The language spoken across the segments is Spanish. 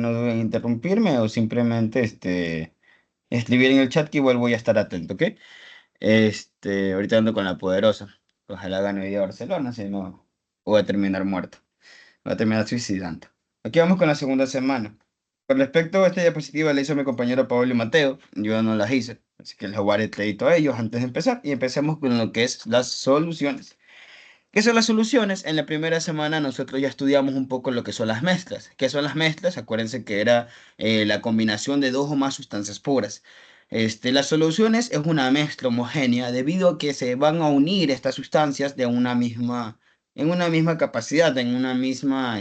no deben interrumpirme o simplemente escribir en el chat que igual voy a estar atento, ¿ok? Ahorita ando con la poderosa. Ojalá gane hoy día Barcelona, si no voy a terminar muerto. Voy a terminar suicidando. Aquí vamos con la segunda semana. Con respecto a esta diapositiva la hizo mi compañero Pablo y Mateo, yo no las hice, así que les voy a dar el crédito a ellos antes de empezar y empecemos con lo que es las soluciones. ¿Qué son las soluciones? En la primera semana nosotros ya estudiamos un poco lo que son las mezclas. ¿Qué son las mezclas? Acuérdense que era la combinación de dos o más sustancias puras. Las soluciones es una mezcla homogénea debido a que se van a unir estas sustancias en una misma capacidad, en una misma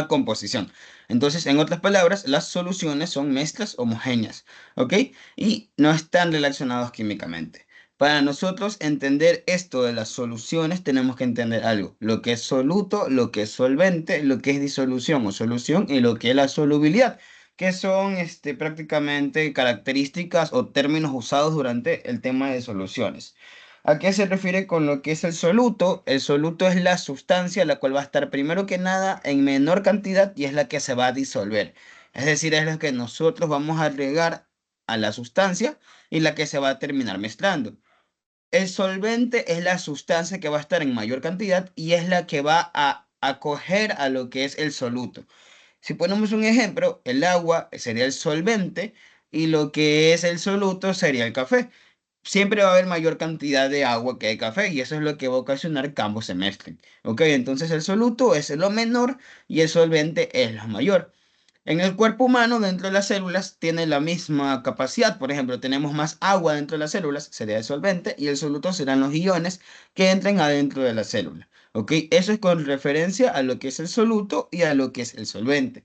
composición. Entonces, en otras palabras, las soluciones son mezclas homogéneas, ¿ok? Y no están relacionados químicamente. Para nosotros entender esto de las soluciones, tenemos que entender algo, lo que es soluto, lo que es solvente, lo que es disolución o solución y lo que es la solubilidad, que son prácticamente características o términos usados durante el tema de soluciones. ¿A qué se refiere con lo que es el soluto? El soluto es la sustancia la cual va a estar primero que nada en menor cantidad y es la que se va a disolver. Es decir, es lo que nosotros vamos a agregar a la sustancia y la que se va a terminar mezclando. El solvente es la sustancia que va a estar en mayor cantidad y es la que va a acoger a lo que es el soluto. Si ponemos un ejemplo, el agua sería el solvente y lo que es el soluto sería el café. Siempre va a haber mayor cantidad de agua que de café y eso es lo que va a ocasionar que ambos se mezclen. ¿Ok? Entonces el soluto es lo menor y el solvente es lo mayor. En el cuerpo humano, dentro de las células, tiene la misma capacidad. Por ejemplo, tenemos más agua dentro de las células, sería el solvente, y el soluto serán los iones que entren adentro de la célula. ¿Ok? Eso es con referencia a lo que es el soluto y a lo que es el solvente.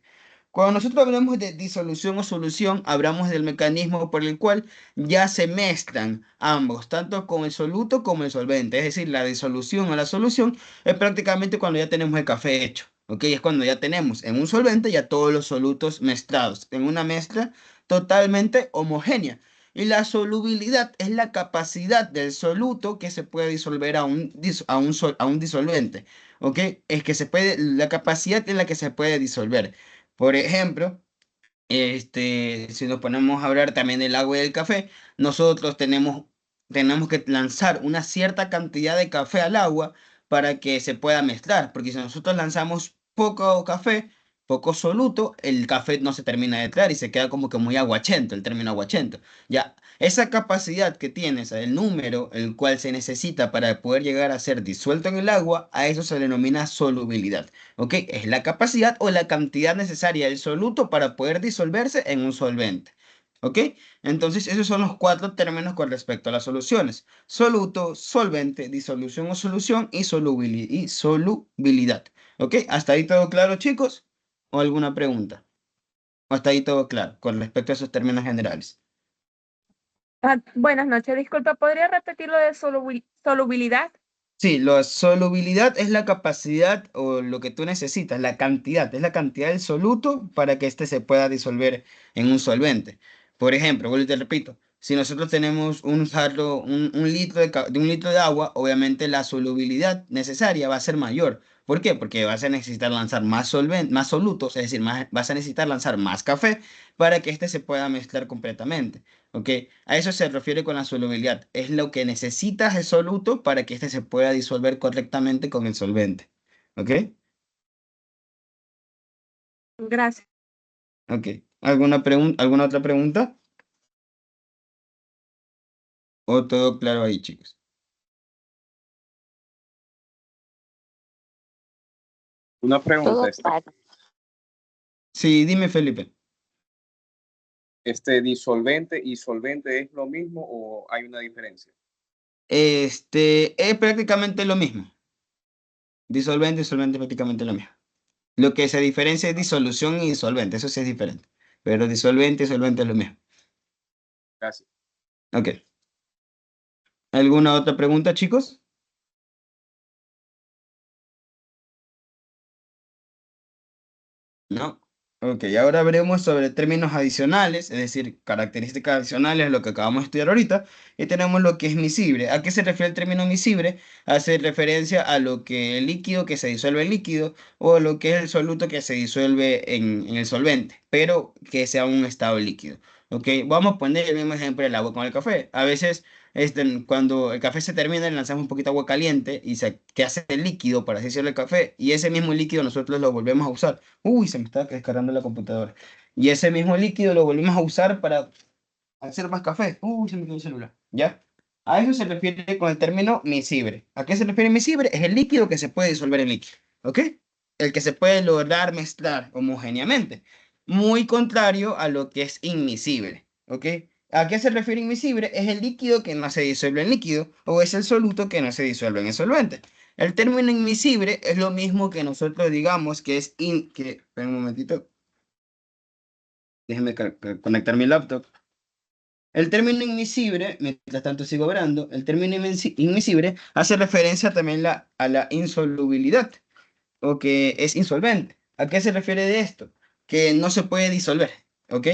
Cuando nosotros hablamos de disolución o solución, hablamos del mecanismo por el cual ya se mezclan ambos, tanto con el soluto como el solvente. Es decir, la disolución o la solución es prácticamente cuando ya tenemos el café hecho. ¿Ok? Es cuando ya tenemos en un solvente ya todos los solutos mezclados en una mezcla totalmente homogénea. Y la solubilidad es la capacidad del soluto que se puede disolver a un disolvente. ¿Ok? Es que se puede, la capacidad en la que se puede disolver. Por ejemplo, si nos ponemos a hablar también del agua y del café, nosotros tenemos que lanzar una cierta cantidad de café al agua para que se pueda mezclar, porque si nosotros lanzamos poco café, poco soluto, el café no se termina de mezclar y se queda como que muy aguachento, el término aguachento. Ya, esa capacidad que tienes, el número, el cual se necesita para poder llegar a ser disuelto en el agua, a eso se le denomina solubilidad. ¿Ok? Es la capacidad o la cantidad necesaria del soluto para poder disolverse en un solvente. ¿Ok? Entonces, esos son los cuatro términos con respecto a las soluciones. Soluto, solvente, disolución o solución y solubilidad. ¿Ok? ¿Hasta ahí todo claro, chicos? ¿O alguna pregunta? ¿O hasta ahí todo claro con respecto a esos términos generales? Buenas noches, disculpa, ¿podría repetir lo de solubilidad? Sí, la solubilidad es la capacidad o lo que tú necesitas, la cantidad, es la cantidad del soluto para que éste se pueda disolver en un solvente. Por ejemplo, vuelvo y te repito, si nosotros tenemos un jarro, un litro de un litro de agua, obviamente la solubilidad necesaria va a ser mayor. ¿Por qué? Porque vas a necesitar lanzar más solutos, es decir, vas a necesitar lanzar más café para que éste se pueda mezclar completamente. ¿Ok? A eso se refiere con la solubilidad. Es lo que necesitas el soluto para que éste se pueda disolver correctamente con el solvente. ¿Ok? Gracias. Ok. ¿Alguna otra pregunta? ¿O todo claro ahí, chicos? Una pregunta, Todo claro. Sí, dime, Felipe. ¿disolvente y solvente es lo mismo o hay una diferencia? Es prácticamente lo mismo. Disolvente y solvente es prácticamente lo mismo. Lo que se diferencia es disolución y disolvente. Eso sí es diferente. Pero disolvente y solvente es lo mismo. Gracias. Ok. ¿Alguna otra pregunta, chicos? No. Ok, ahora veremos sobre términos adicionales, es decir, características adicionales, lo que acabamos de estudiar ahorita, y tenemos lo que es miscible. ¿A qué se refiere el término miscible? Hace referencia a lo que el líquido que se disuelve en líquido o lo que es el soluto que se disuelve en el solvente, pero que sea un estado líquido. Ok, vamos a poner el mismo ejemplo del agua con el café. A veces, cuando el café se termina, le lanzamos un poquito de agua caliente y que hace el líquido, para así decirlo, el café, y ese mismo líquido nosotros lo volvemos a usar. Uy, se me está descargando la computadora. Y ese mismo líquido lo volvemos a usar para hacer más café. Uy, se me quedó el celular. ¿Ya? A eso se refiere con el término miscible. ¿A qué se refiere miscible? Es el líquido que se puede disolver en líquido. ¿Ok? El que se puede lograr mezclar homogéneamente. Muy contrario a lo que es inmiscible. ¿Ok? ¿A qué se refiere inmiscible? Es el líquido que no se disuelve en líquido o es el soluto que no se disuelve en el solvente. El término inmiscible es lo mismo que nosotros digamos que es espera un momentito, déjeme conectar mi laptop. El término inmiscible, mientras tanto sigo hablando, el término inmiscible hace referencia también a la insolubilidad o que es insolvente. ¿A qué se refiere de esto? Que no se puede disolver, ¿ok?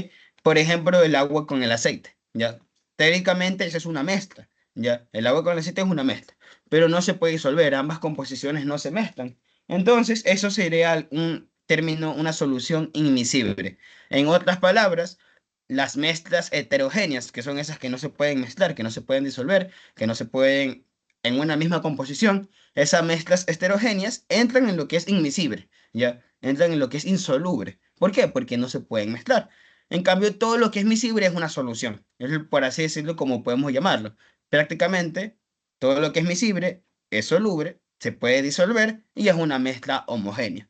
Por ejemplo, el agua con el aceite, ¿ya? Técnicamente esa es una mezcla, ¿ya? El agua con el aceite es una mezcla, pero no se puede disolver, ambas composiciones no se mezclan. Entonces, eso sería un término, una solución inmiscible. En otras palabras, las mezclas heterogéneas, que son esas que no se pueden mezclar, que no se pueden disolver, que no se pueden en una misma composición, esas mezclas heterogéneas entran en lo que es inmiscible, ¿ya? Entran en lo que es insoluble. ¿Por qué? Porque no se pueden mezclar. En cambio, todo lo que es miscible es una solución. Es por así decirlo, como podemos llamarlo. Prácticamente, todo lo que es miscible es soluble, se puede disolver y es una mezcla homogénea.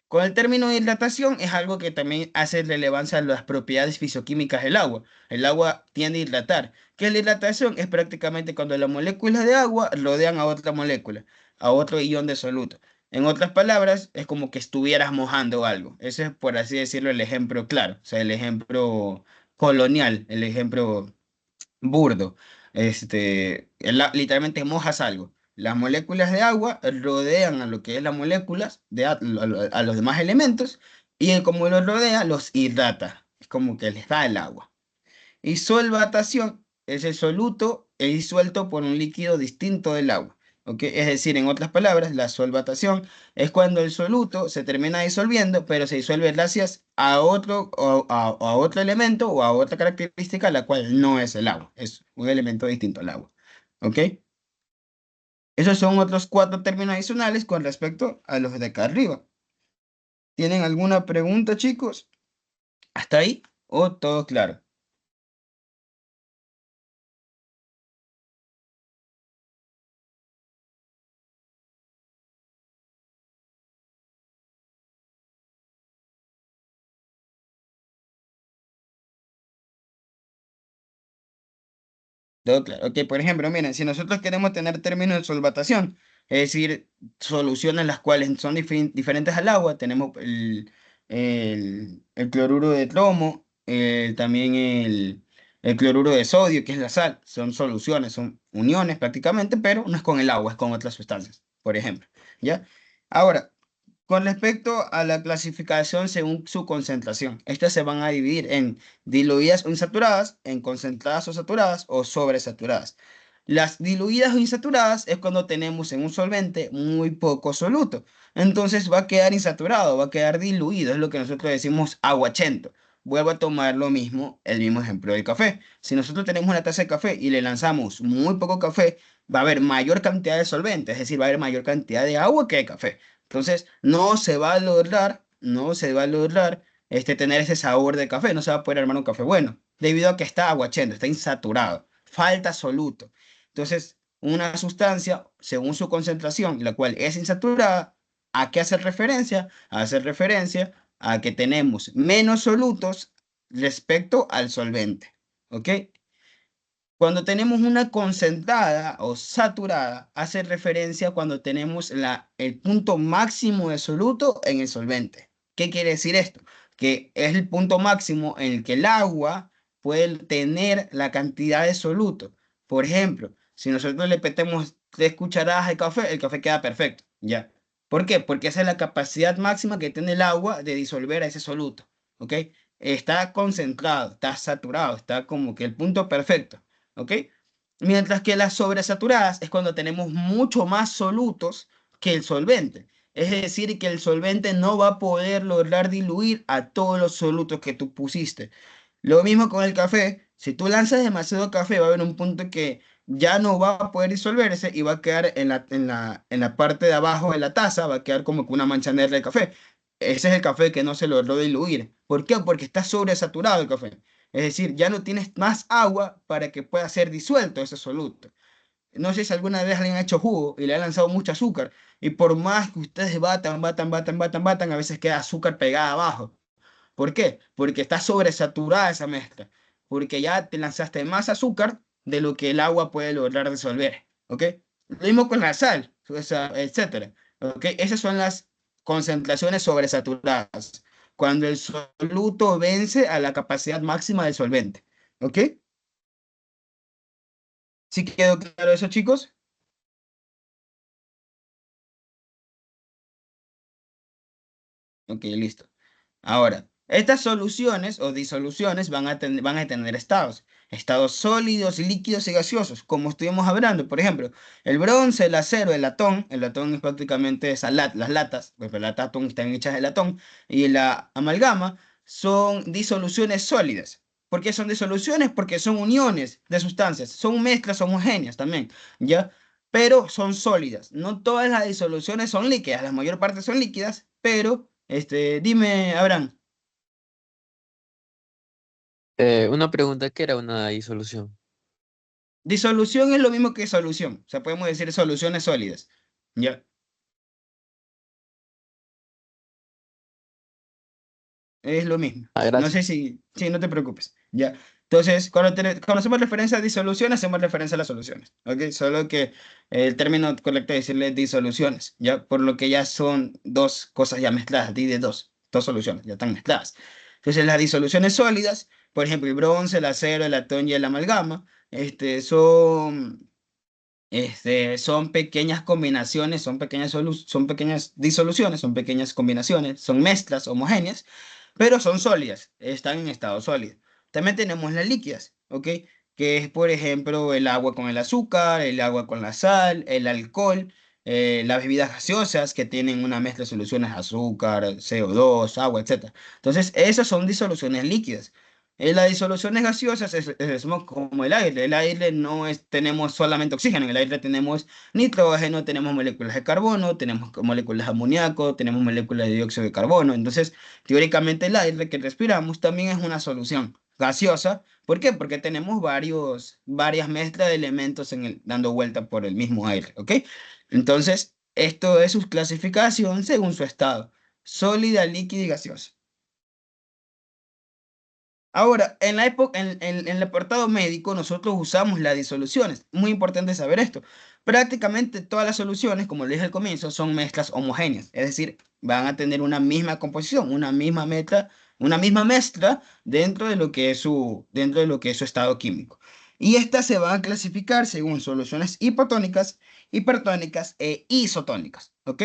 Con el término de hidratación es algo que también hace relevancia a las propiedades fisioquímicas del agua. El agua tiende a hidratar. ¿Qué es la hidratación? Es prácticamente cuando las moléculas de agua rodean a otra molécula, a otro ion de soluto. En otras palabras, es como que estuvieras mojando algo. Ese es, por así decirlo, el ejemplo claro, o sea, el ejemplo colonial, el ejemplo burdo. Literalmente mojas algo. Las moléculas de agua rodean a lo que es las moléculas a los demás elementos y como los rodea, los hidrata. Es como que les da el agua. Y solvatación es el soluto es disuelto por un líquido distinto del agua. ¿Ok? Es decir, en otras palabras, la solvatación es cuando el soluto se termina disolviendo, pero se disuelve gracias a a otro elemento o a otra característica, la cual no es el agua, es un elemento distinto al agua. ¿Ok? Esos son otros cuatro términos adicionales con respecto a los de acá arriba. ¿Tienen alguna pregunta, chicos? ¿Hasta ahí? ¿O todo claro? Todo claro. Ok, por ejemplo, miren, si nosotros queremos tener términos de solvatación, es decir, soluciones las cuales son diferentes al agua, tenemos el cloruro de plomo, también el cloruro de sodio, que es la sal, son soluciones, son uniones prácticamente, pero no es con el agua, es con otras sustancias, por ejemplo. ¿Ya? Ahora, con respecto a la clasificación según su concentración, estas se van a dividir en diluidas o insaturadas, en concentradas o saturadas o sobresaturadas. Las diluidas o insaturadas es cuando tenemos en un solvente muy poco soluto. Entonces va a quedar insaturado, va a quedar diluido, es lo que nosotros decimos aguachento. Vuelvo a tomar lo mismo, el mismo ejemplo del café. Si nosotros tenemos una taza de café y le lanzamos muy poco café, va a haber mayor cantidad de solvente, es decir, va a haber mayor cantidad de agua que de café. Entonces, no se va a lograr tener ese sabor de café, no se va a poder armar un café bueno, debido a que está aguachento, está insaturado, falta soluto. Entonces, una sustancia, según su concentración, la cual es insaturada, ¿a qué hace referencia? Hace referencia a que tenemos menos solutos respecto al solvente. ¿Ok? Cuando tenemos una concentrada o saturada, hace referencia cuando tenemos el punto máximo de soluto en el solvente. ¿Qué quiere decir esto? Que es el punto máximo en el que el agua puede tener la cantidad de soluto. Por ejemplo, si nosotros le metemos 3 cucharadas de café, el café queda perfecto, ¿ya? ¿Por qué? Porque esa es la capacidad máxima que tiene el agua de disolver a ese soluto, ¿ok? Está concentrado, está saturado, está como que el punto perfecto, ¿ok? Mientras que las sobresaturadas es cuando tenemos mucho más solutos que el solvente. Es decir, que el solvente no va a poder lograr diluir a todos los solutos que tú pusiste. Lo mismo con el café. Si tú lanzas demasiado café, va a haber un punto que ya no va a poder disolverse y va a quedar en la parte de abajo de la taza, va a quedar como que una mancha negra de café. Ese es el café que no se logró diluir. ¿Por qué? Porque está sobresaturado el café. Es decir, ya no tienes más agua para que pueda ser disuelto ese soluto. No sé si alguna vez le han hecho jugo y le han lanzado mucho azúcar y por más que ustedes batan, a veces queda azúcar pegada abajo. ¿Por qué? Porque está sobresaturada esa mezcla. Porque ya te lanzaste más azúcar de lo que el agua puede lograr disolver. ¿Ok? Lo mismo con la sal, o sea, etcétera. ¿Ok? Esas son las concentraciones sobresaturadas. Cuando el soluto vence a la capacidad máxima del solvente. ¿Ok? ¿Sí quedó claro eso, chicos? Ok, listo. Ahora, estas soluciones o disoluciones van a tener estados. Estados sólidos, líquidos y gaseosos, como estuvimos hablando. Por ejemplo, el bronce, el acero, el latón es prácticamente las latas, pues las latas están hechas de latón, y la amalgama son disoluciones sólidas. ¿Por qué son disoluciones? Porque son uniones de sustancias, son mezclas homogéneas también, ¿ya? Pero son sólidas. No todas las disoluciones son líquidas, la mayor parte son líquidas, pero, dime, Abraham. Una pregunta, ¿qué era una disolución? Disolución es lo mismo que solución. O sea, podemos decir soluciones sólidas. ¿Ya? Es lo mismo. Ah, No gracias. sé si... Sí, no te preocupes. ¿Ya? Entonces, cuando hacemos referencia a disolución, hacemos referencia a las soluciones. ¿Ok? Solo que el término correcto es decirle disoluciones. ¿Ya? Por lo que ya son dos cosas ya mezcladas. Di de dos soluciones. Ya están mezcladas. Entonces, las disoluciones sólidas, por ejemplo, el bronce, el acero, el latón y el amalgama, son pequeñas combinaciones, son pequeñas disoluciones, son pequeñas combinaciones, son mezclas homogéneas, pero son sólidas, están en estado sólido. También tenemos las líquidas, ¿ok? Que es, por ejemplo, el agua con el azúcar, el agua con la sal, el alcohol, las bebidas gaseosas que tienen una mezcla de soluciones, azúcar, CO2, agua, etcétera. Entonces, esas son disoluciones líquidas. Las disoluciones gaseosas somos como el aire. El aire no es, tenemos solamente oxígeno. En el aire tenemos nitrógeno, tenemos moléculas de carbono, tenemos moléculas de amoníaco, tenemos moléculas de dióxido de carbono. Entonces, teóricamente el aire que respiramos también es una solución gaseosa. ¿Por qué? Porque tenemos varias mezclas de elementos dando vuelta por el mismo aire. ¿Ok? Entonces, esto es su clasificación según su estado. Sólida, líquida y gaseosa. Ahora, en la época, en el apartado médico, nosotros usamos las disoluciones. Muy importante saber esto. Prácticamente todas las soluciones, como le dije al comienzo, son mezclas homogéneas. Es decir, van a tener una misma composición, una misma mezcla dentro de lo que es su estado químico. Y estas se van a clasificar según soluciones hipotónicas, hipertónicas e isotónicas. ¿Ok?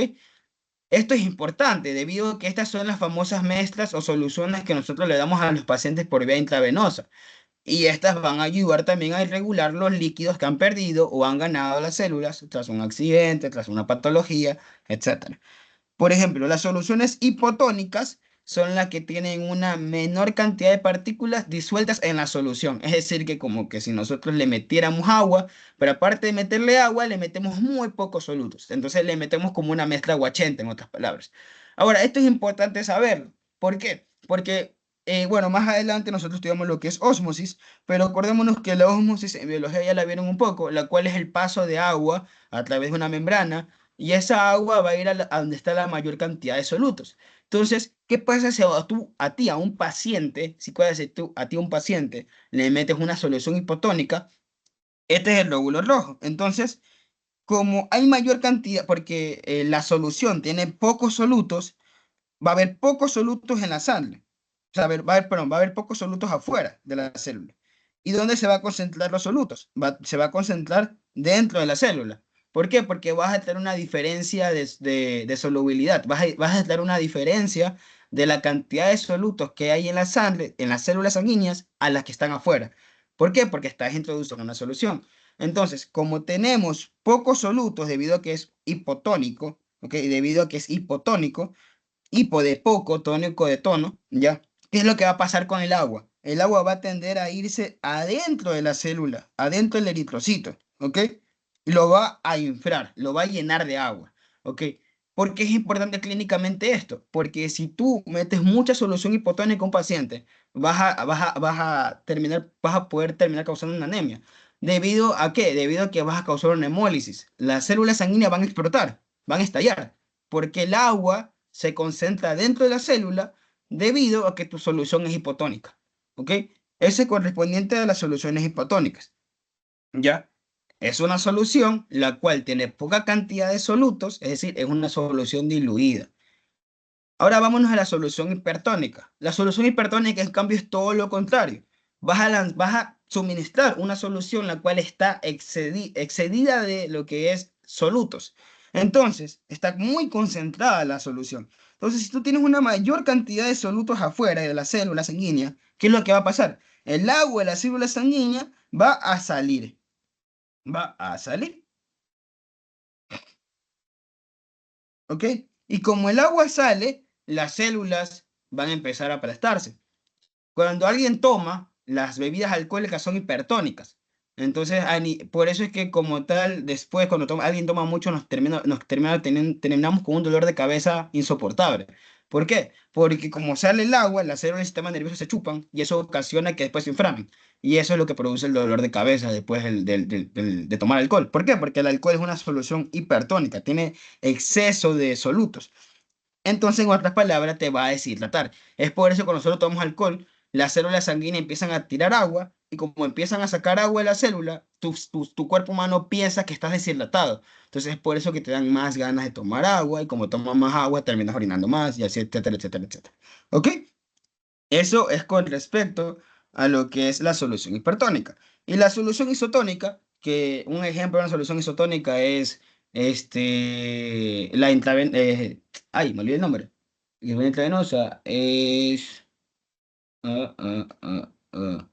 Esto es importante debido a que estas son las famosas mezclas o soluciones que nosotros le damos a los pacientes por vía intravenosa. Y estas van a ayudar también a regular los líquidos que han perdido o han ganado las células tras un accidente, tras una patología, etcétera. Por ejemplo, las soluciones hipotónicas son las que tienen una menor cantidad de partículas disueltas en la solución. Es decir, que como que si nosotros le metiéramos agua, pero aparte de meterle agua, le metemos muy pocos solutos. Entonces le metemos como una mezcla aguachenta, en otras palabras. Ahora, esto es importante saberlo. ¿Por qué? Porque, bueno, más adelante nosotros estudiamos lo que es ósmosis, pero acordémonos que la ósmosis en biología ya la vieron un poco, la cual es el paso de agua a través de una membrana y esa agua va a ir a donde está la mayor cantidad de solutos. Entonces, ¿qué pasa si a un paciente, si puedes decir tú, a ti a un paciente, le metes una solución hipotónica? Este es el lóbulo rojo. Entonces, como hay mayor cantidad, porque la solución tiene pocos solutos, va a haber pocos solutos en la sangre. O sea, va a haber pocos solutos afuera de la célula. ¿Y dónde se va a concentrar los solutos? Se va a concentrar dentro de la célula. ¿Por qué? Porque vas a tener una diferencia de solubilidad, vas a tener una diferencia de la cantidad de solutos que hay en la sangre, en las células sanguíneas, a las que están afuera. ¿Por qué? Porque estás introduciendo una solución. Entonces, como tenemos pocos solutos debido a que es hipotónico, ¿ok? Debido a que es hipotónico, hipo de poco, tónico de tono, ¿ya? ¿Qué es lo que va a pasar con el agua? El agua va a tender a irse adentro de la célula, adentro del eritrocito, ¿ok? Y lo va a inflar, lo va a llenar de agua, ¿ok? ¿Por qué es importante clínicamente esto? Porque si tú metes mucha solución hipotónica a un paciente, vas a poder terminar causando una anemia. ¿Debido a qué? Debido a que vas a causar una hemólisis. Las células sanguíneas van a explotar, van a estallar, porque el agua se concentra dentro de la célula debido a que tu solución es hipotónica, ¿ok? Ese es correspondiente a las soluciones hipotónicas, ¿ya? Es una solución la cual tiene poca cantidad de solutos, es decir, es una solución diluida. Ahora vámonos a la solución hipertónica. La solución hipertónica, en cambio, es todo lo contrario. Vas a suministrar una solución la cual está excedida de lo que es solutos. Entonces, está muy concentrada la solución. Entonces, si tú tienes una mayor cantidad de solutos afuera de la célula sanguínea, ¿qué es lo que va a pasar? El agua de la célula sanguínea va a salir. Va a salir. ¿Ok? Y como el agua sale, las células van a empezar a aplastarse. Cuando alguien toma, las bebidas alcohólicas son hipertónicas. Entonces, por eso es que como tal, después cuando alguien toma mucho, terminamos con un dolor de cabeza insoportable. ¿Por qué? Porque como sale el agua, las células del sistema nervioso se chupan y eso ocasiona que después se inflamen. Y eso es lo que produce el dolor de cabeza después de tomar alcohol. ¿Por qué? Porque el alcohol es una solución hipertónica, tiene exceso de solutos. Entonces, en otras palabras, te va a deshidratar. Es por eso que cuando nosotros tomamos alcohol, las células sanguíneas empiezan a tirar agua y como empiezan a sacar agua de la célula, tu cuerpo humano piensa que estás deshidratado. Entonces, es por eso que te dan más ganas de tomar agua y como tomas más agua, terminas orinando más y así, etcétera, etcétera, etcétera. ¿Ok? Eso es con respecto a lo que es la solución hipertónica. Y la solución isotónica, que un ejemplo de una solución isotónica es la intravenosa. Ay, me olvidé el nombre. La intravenosa es. ah, ah, ah, ah.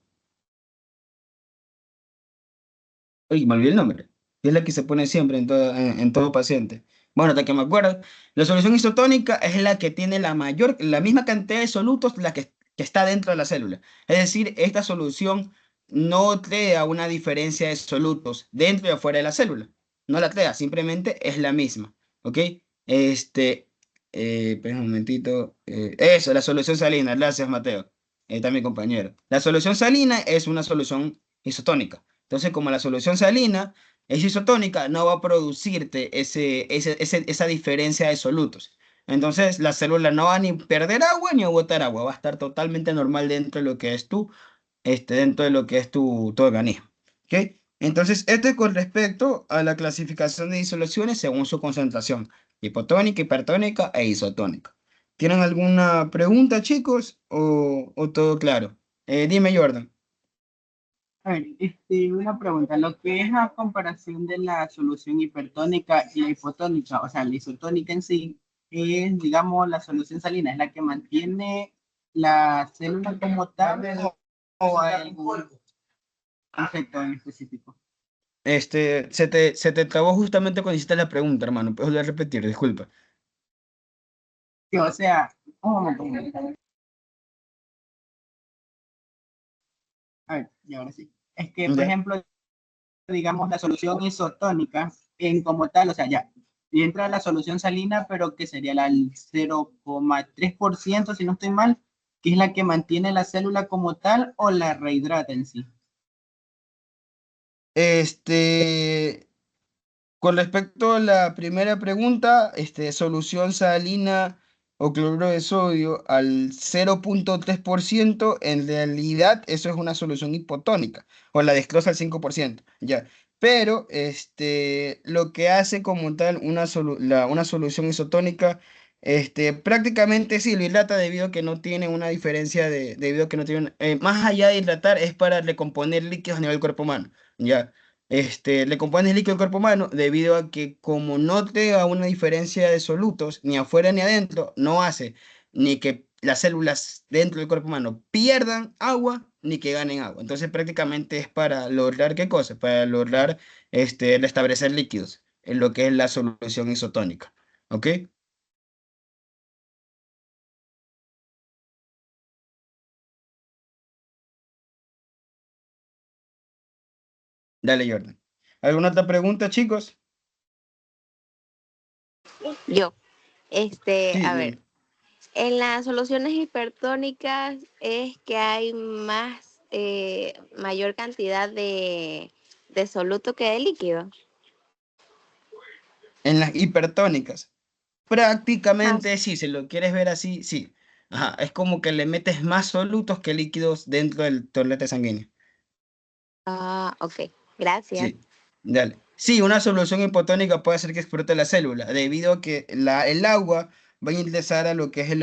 Uy, me olvidé el nombre. Es la que se pone siempre en todo paciente. Bueno, hasta que me acuerdo. La solución isotónica es la que tiene la misma cantidad de solutos que está dentro de la célula. Es decir, esta solución no crea una diferencia de solutos dentro y afuera de la célula. No la crea, simplemente es la misma. ¿Ok? Espera un momentito. Eso, la solución salina. Gracias, Mateo. Está mi compañero. La solución salina es una solución isotónica. Entonces, como la solución salina es isotónica, no va a producirte esa diferencia de solutos. Entonces, la célula no va a ni perder agua ni a botar agua, va a estar totalmente normal dentro de lo que es dentro de lo que es tu organismo. ¿Ok? Entonces, esto es con respecto a la clasificación de disoluciones según su concentración, hipotónica, hipertónica e isotónica. ¿Tienen alguna pregunta, chicos, o todo claro? Dime, Jordan. A ver, una pregunta, lo que es la comparación de la solución hipertónica y la hipotónica, o sea, la isotónica en sí, es, digamos, la solución salina, es la que mantiene la célula como tal o hay algún concepto en específico. Se te trabó justamente cuando hiciste la pregunta, hermano. Puedes volver a repetir, disculpa. Sí, o sea, un momento, un momento. A ver, y ahora sí. Es que, por Ya. ejemplo, digamos, la solución isotónica en como tal, o sea, ya, y entra la solución salina, pero que sería la 0,3%, si no estoy mal, que es la que mantiene la célula como tal o la rehidrata en sí. Este, con respecto a la primera pregunta, solución salina o cloruro de sodio al 0,3%, en realidad eso es una solución hipotónica, o la desglosa al 5%, ya. Pero lo que hace como tal una solución isotónica, prácticamente sí lo hidrata debido a que no tiene una diferencia debido a que no tiene, más allá de hidratar, es para recomponer líquidos a nivel del cuerpo humano, ya. le compone el líquido del cuerpo humano debido a que como no tenga una diferencia de solutos ni afuera ni adentro, no hace ni que las células dentro del cuerpo humano pierdan agua ni que ganen agua. Entonces prácticamente es para lograr ¿qué cosa? Para lograr restablecer líquidos en lo que es la solución isotónica. ¿Ok? Dale, Jordan. ¿Alguna otra pregunta, chicos? Yo, Sí, a ver, dime. en las soluciones hipertónicas es que hay mayor cantidad de soluto que de líquido. En las hipertónicas. Ah, Prácticamente sí, si lo quieres ver así, sí. Ajá, es como que le metes más solutos que líquidos dentro del torrente sanguíneo. ok, gracias. Sí, dale. Sí, una solución hipotónica puede hacer que explote la célula, debido a que el agua va a ingresar a lo que es el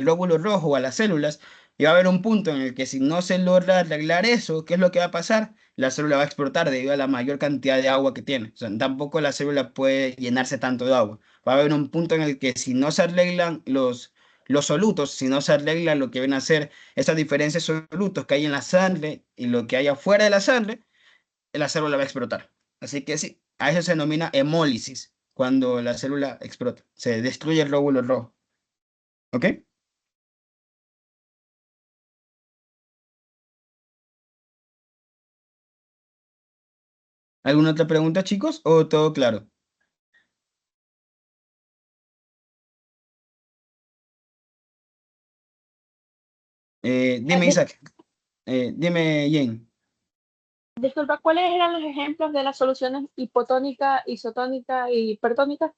lóbulo rojo, a las células, y va a haber un punto en el que si no se logra arreglar eso, ¿qué es lo que va a pasar? La célula va a explotar debido a la mayor cantidad de agua que tiene. O sea, tampoco la célula puede llenarse tanto de agua. Va a haber un punto en el que si no se arreglan los solutos, si no se arregla lo que viene a ser esas diferencias de solutos que hay en la sangre y lo que hay afuera de la sangre, la célula va a explotar. Así que sí, a eso se denomina hemólisis, cuando la célula explota, se destruye el glóbulo rojo. ¿Ok? ¿Alguna otra pregunta, chicos? ¿O todo claro? Dime, Isaac. Dime, Jane. Disculpa, ¿cuáles eran los ejemplos de las soluciones hipotónica, isotónica y hipertónica?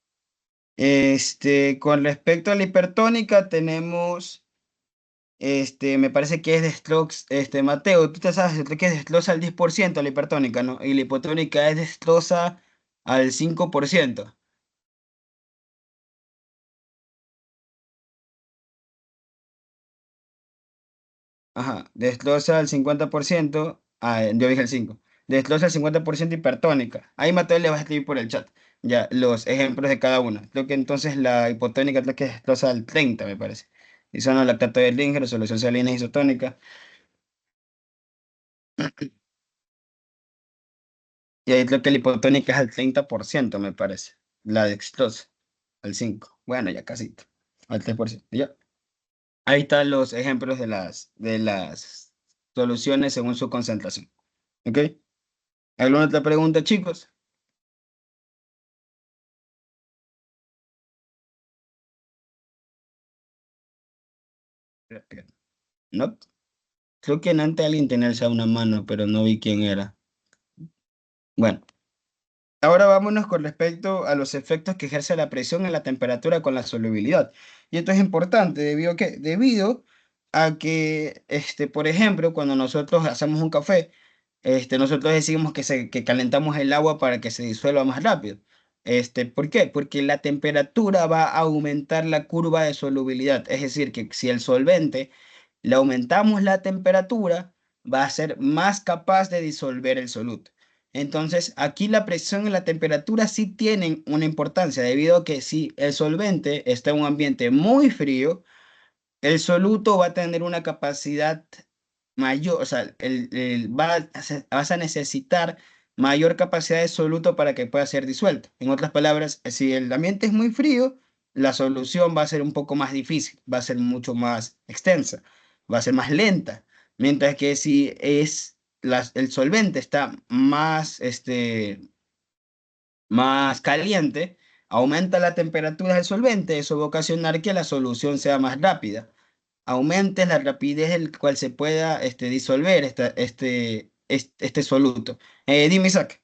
Con respecto a la hipertónica, tenemos, me parece que es de Strokes, Mateo, tú te sabes, creo que es destroza al 10% la hipertónica, ¿no? Y la hipotónica es destroza al 5%. Ajá, desglosa el 50%, yo dije el 5. Desglosa el 50% hipertónica. Ahí Mateo le va a escribir por el chat, ya, los ejemplos de cada una. Creo que entonces la hipotónica creo que desglosa el 30, me parece. Y son lactato de Ringer, solución salina isotónica. Y ahí creo que la hipotónica es al 30%, me parece. La dextrosa, al 5. Bueno, ya casi, al 3%. Ya. Ahí están los ejemplos de las soluciones según su concentración. ¿Ok? ¿Alguna otra pregunta, chicos? No, creo que antes alguien tenía alzado una mano, pero no vi quién era. Bueno, ahora vámonos con respecto a los efectos que ejerce la presión en la temperatura con la solubilidad. Y esto es importante debido a que, por ejemplo, cuando nosotros hacemos un café, nosotros decimos que calentamos el agua para que se disuelva más rápido. ¿Por qué? Porque la temperatura va a aumentar la curva de solubilidad. Es decir, que si el solvente le aumentamos la temperatura, va a ser más capaz de disolver el soluto. Entonces, aquí la presión y la temperatura sí tienen una importancia, debido a que si el solvente está en un ambiente muy frío, el soluto va a tener una capacidad mayor, o sea, vas a necesitar mayor capacidad de soluto para que pueda ser disuelto. En otras palabras, si el ambiente es muy frío, la solución va a ser un poco más difícil, va a ser mucho más extensa, va a ser más lenta. Mientras que si el solvente está más caliente, aumenta la temperatura del solvente, eso va a ocasionar que la solución sea más rápida, aumente la rapidez en la cual se pueda disolver este soluto. Dime, Isaac.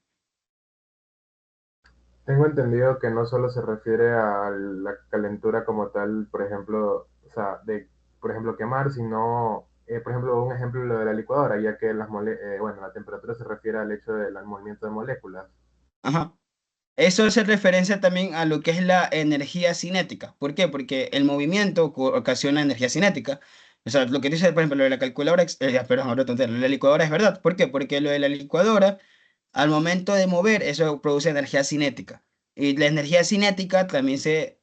Tengo entendido que no solo se refiere a la calentura como tal, por ejemplo, o sea, por ejemplo, quemar, sino, por ejemplo, un ejemplo lo de la licuadora, ya que bueno, la temperatura se refiere al hecho del movimiento de moléculas. Ajá. Eso hace referencia también a lo que es la energía cinética. ¿Por qué? Porque el movimiento ocasiona energía cinética. O sea, lo que dice, por ejemplo, lo de la calculadora, perdón, ahora tontería, lo de la licuadora es verdad. ¿Por qué? Porque lo de la licuadora al momento de mover, eso produce energía cinética. Y la energía cinética también se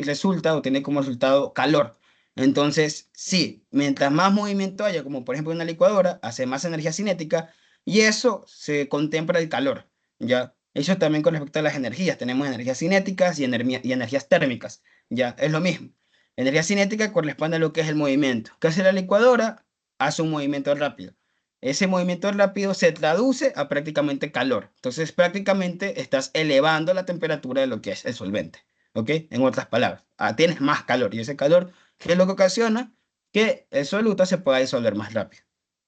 resulta o tiene como resultado calor. Entonces, sí, mientras más movimiento haya, como por ejemplo en una licuadora, hace más energía cinética y eso se contempla el calor, ¿ya? Eso también con respecto a las energías. Tenemos energías cinéticas y energías térmicas, ¿ya? Es lo mismo. Energía cinética corresponde a lo que es el movimiento. ¿Qué hace la licuadora? Hace un movimiento rápido. Ese movimiento rápido se traduce a prácticamente calor. Entonces, prácticamente estás elevando la temperatura de lo que es el solvente, ¿ok? En otras palabras, tienes más calor y ese calor, ¿qué es lo que ocasiona? Que el soluto se pueda disolver más rápido,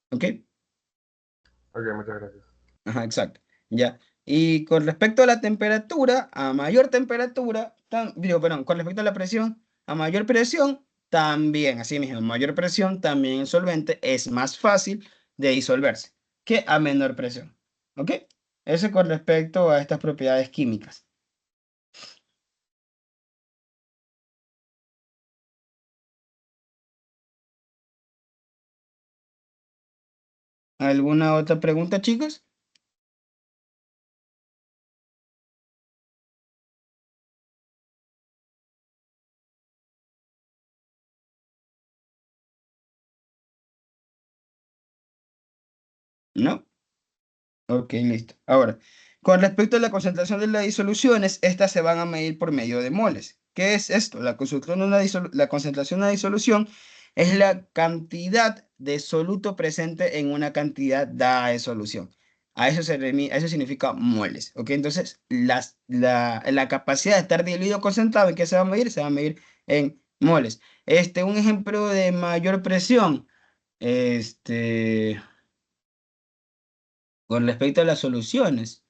¿ok? Ok, muchas gracias. Ajá, exacto. Ya. Y con respecto a la temperatura, a mayor temperatura, perdón, con respecto a la presión, a mayor presión, también, así mismo, a mayor presión, también el solvente es más fácil de disolverse que a menor presión. ¿Ok? Eso con respecto a estas propiedades químicas. ¿Alguna otra pregunta, chicos? ¿No? Ok, listo. Ahora, con respecto a la concentración de las disoluciones, estas se van a medir por medio de moles. ¿Qué es esto? La concentración de una disolución es la cantidad de soluto presente en una cantidad dada de solución. Eso significa moles. ¿Ok? Entonces, la capacidad de estar diluido o concentrado, ¿en qué se va a medir? Se va a medir en moles. Un ejemplo de mayor presión. Este. Con respecto a las soluciones,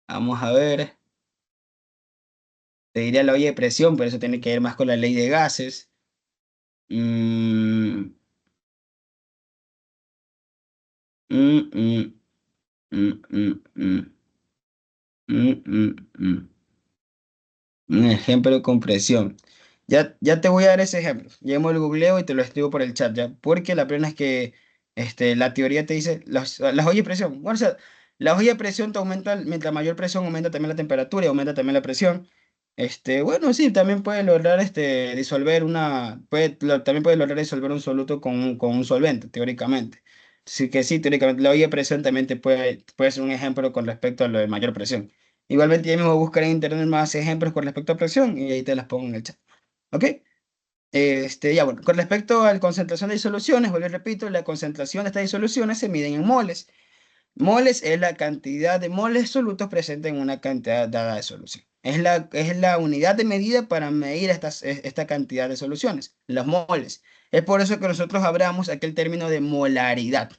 vamos a ver, te diría la olla de presión, pero eso tiene que ver más con la ley de gases. Mm, mm, mm, mm, mm, mm, mm, mm, mm. Un ejemplo con presión. Ya te voy a dar ese ejemplo. Ya me lo googleo y te lo escribo por el chat, ¿ya? Porque la pena es que la teoría te dice las ollas de presión. Bueno, o sea, la olla de presión te aumenta, mientras mayor presión aumenta también la temperatura y aumenta también la presión. Bueno, sí, también puede lograr también puede lograr disolver un soluto con un solvente, teóricamente. Así que sí, teóricamente la olla de presión también puede ser un ejemplo con respecto a lo de mayor presión. Igualmente, ya mismo voy a buscar en internet más ejemplos con respecto a presión y ahí te las pongo en el chat. ¿Ok? Ya bueno, con respecto a la concentración de disoluciones, vuelvo y repito, la concentración de estas disoluciones se miden en moles. Moles es la cantidad de moles solutos presentes en una cantidad dada de solución. Es la unidad de medida para medir esta cantidad de soluciones, los moles. Es por eso que nosotros hablamos aquel término de molaridad,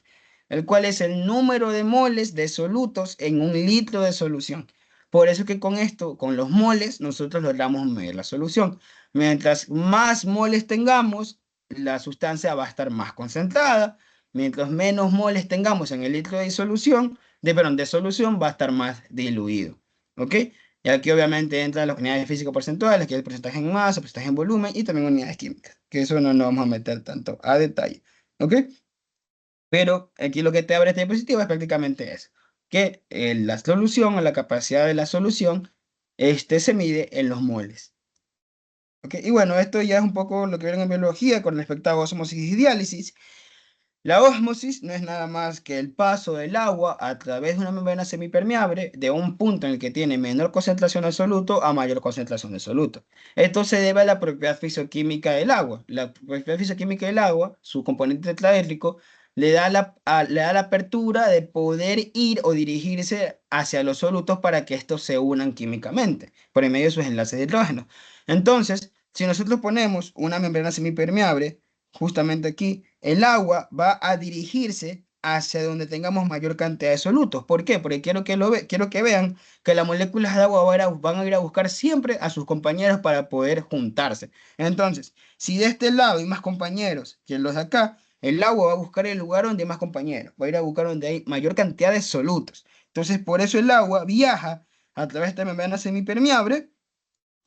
el cual es el número de moles de solutos en un litro de solución. Por eso que con esto, con los moles, nosotros logramos medir la solución. Mientras más moles tengamos, la sustancia va a estar más concentrada. Mientras menos moles tengamos en el litro de disolución, perdón, de solución, va a estar más diluido. ¿Ok? Y aquí obviamente entran las unidades físico porcentuales, que es el porcentaje en masa, porcentaje en volumen y también unidades químicas, que eso no nos vamos a meter tanto a detalle. ¿Ok? Pero aquí lo que te abre esta diapositiva es prácticamente eso, que la solución o la capacidad de la solución se mide en los moles. ¿Ok? Y bueno, esto ya es un poco lo que vieron en biología con respecto a ósmosis y diálisis. La ósmosis no es nada más que el paso del agua a través de una membrana semipermeable de un punto en el que tiene menor concentración de soluto a mayor concentración de soluto. Esto se debe a la propiedad fisioquímica del agua. La propiedad fisioquímica del agua, su componente tetraédrico, le da la apertura de poder ir o dirigirse hacia los solutos para que estos se unan químicamente por el medio de sus enlaces de hidrógeno. Entonces, si nosotros ponemos una membrana semipermeable, justamente aquí, el agua va a dirigirse hacia donde tengamos mayor cantidad de solutos. ¿Por qué? Porque quiero que vean que las moléculas de agua van a ir a buscar siempre a sus compañeros para poder juntarse. Entonces, si de este lado hay más compañeros que los de acá, el agua va a buscar el lugar donde hay más compañeros, va a ir a buscar donde hay mayor cantidad de solutos. Entonces, por eso el agua viaja a través de esta membrana semipermeable,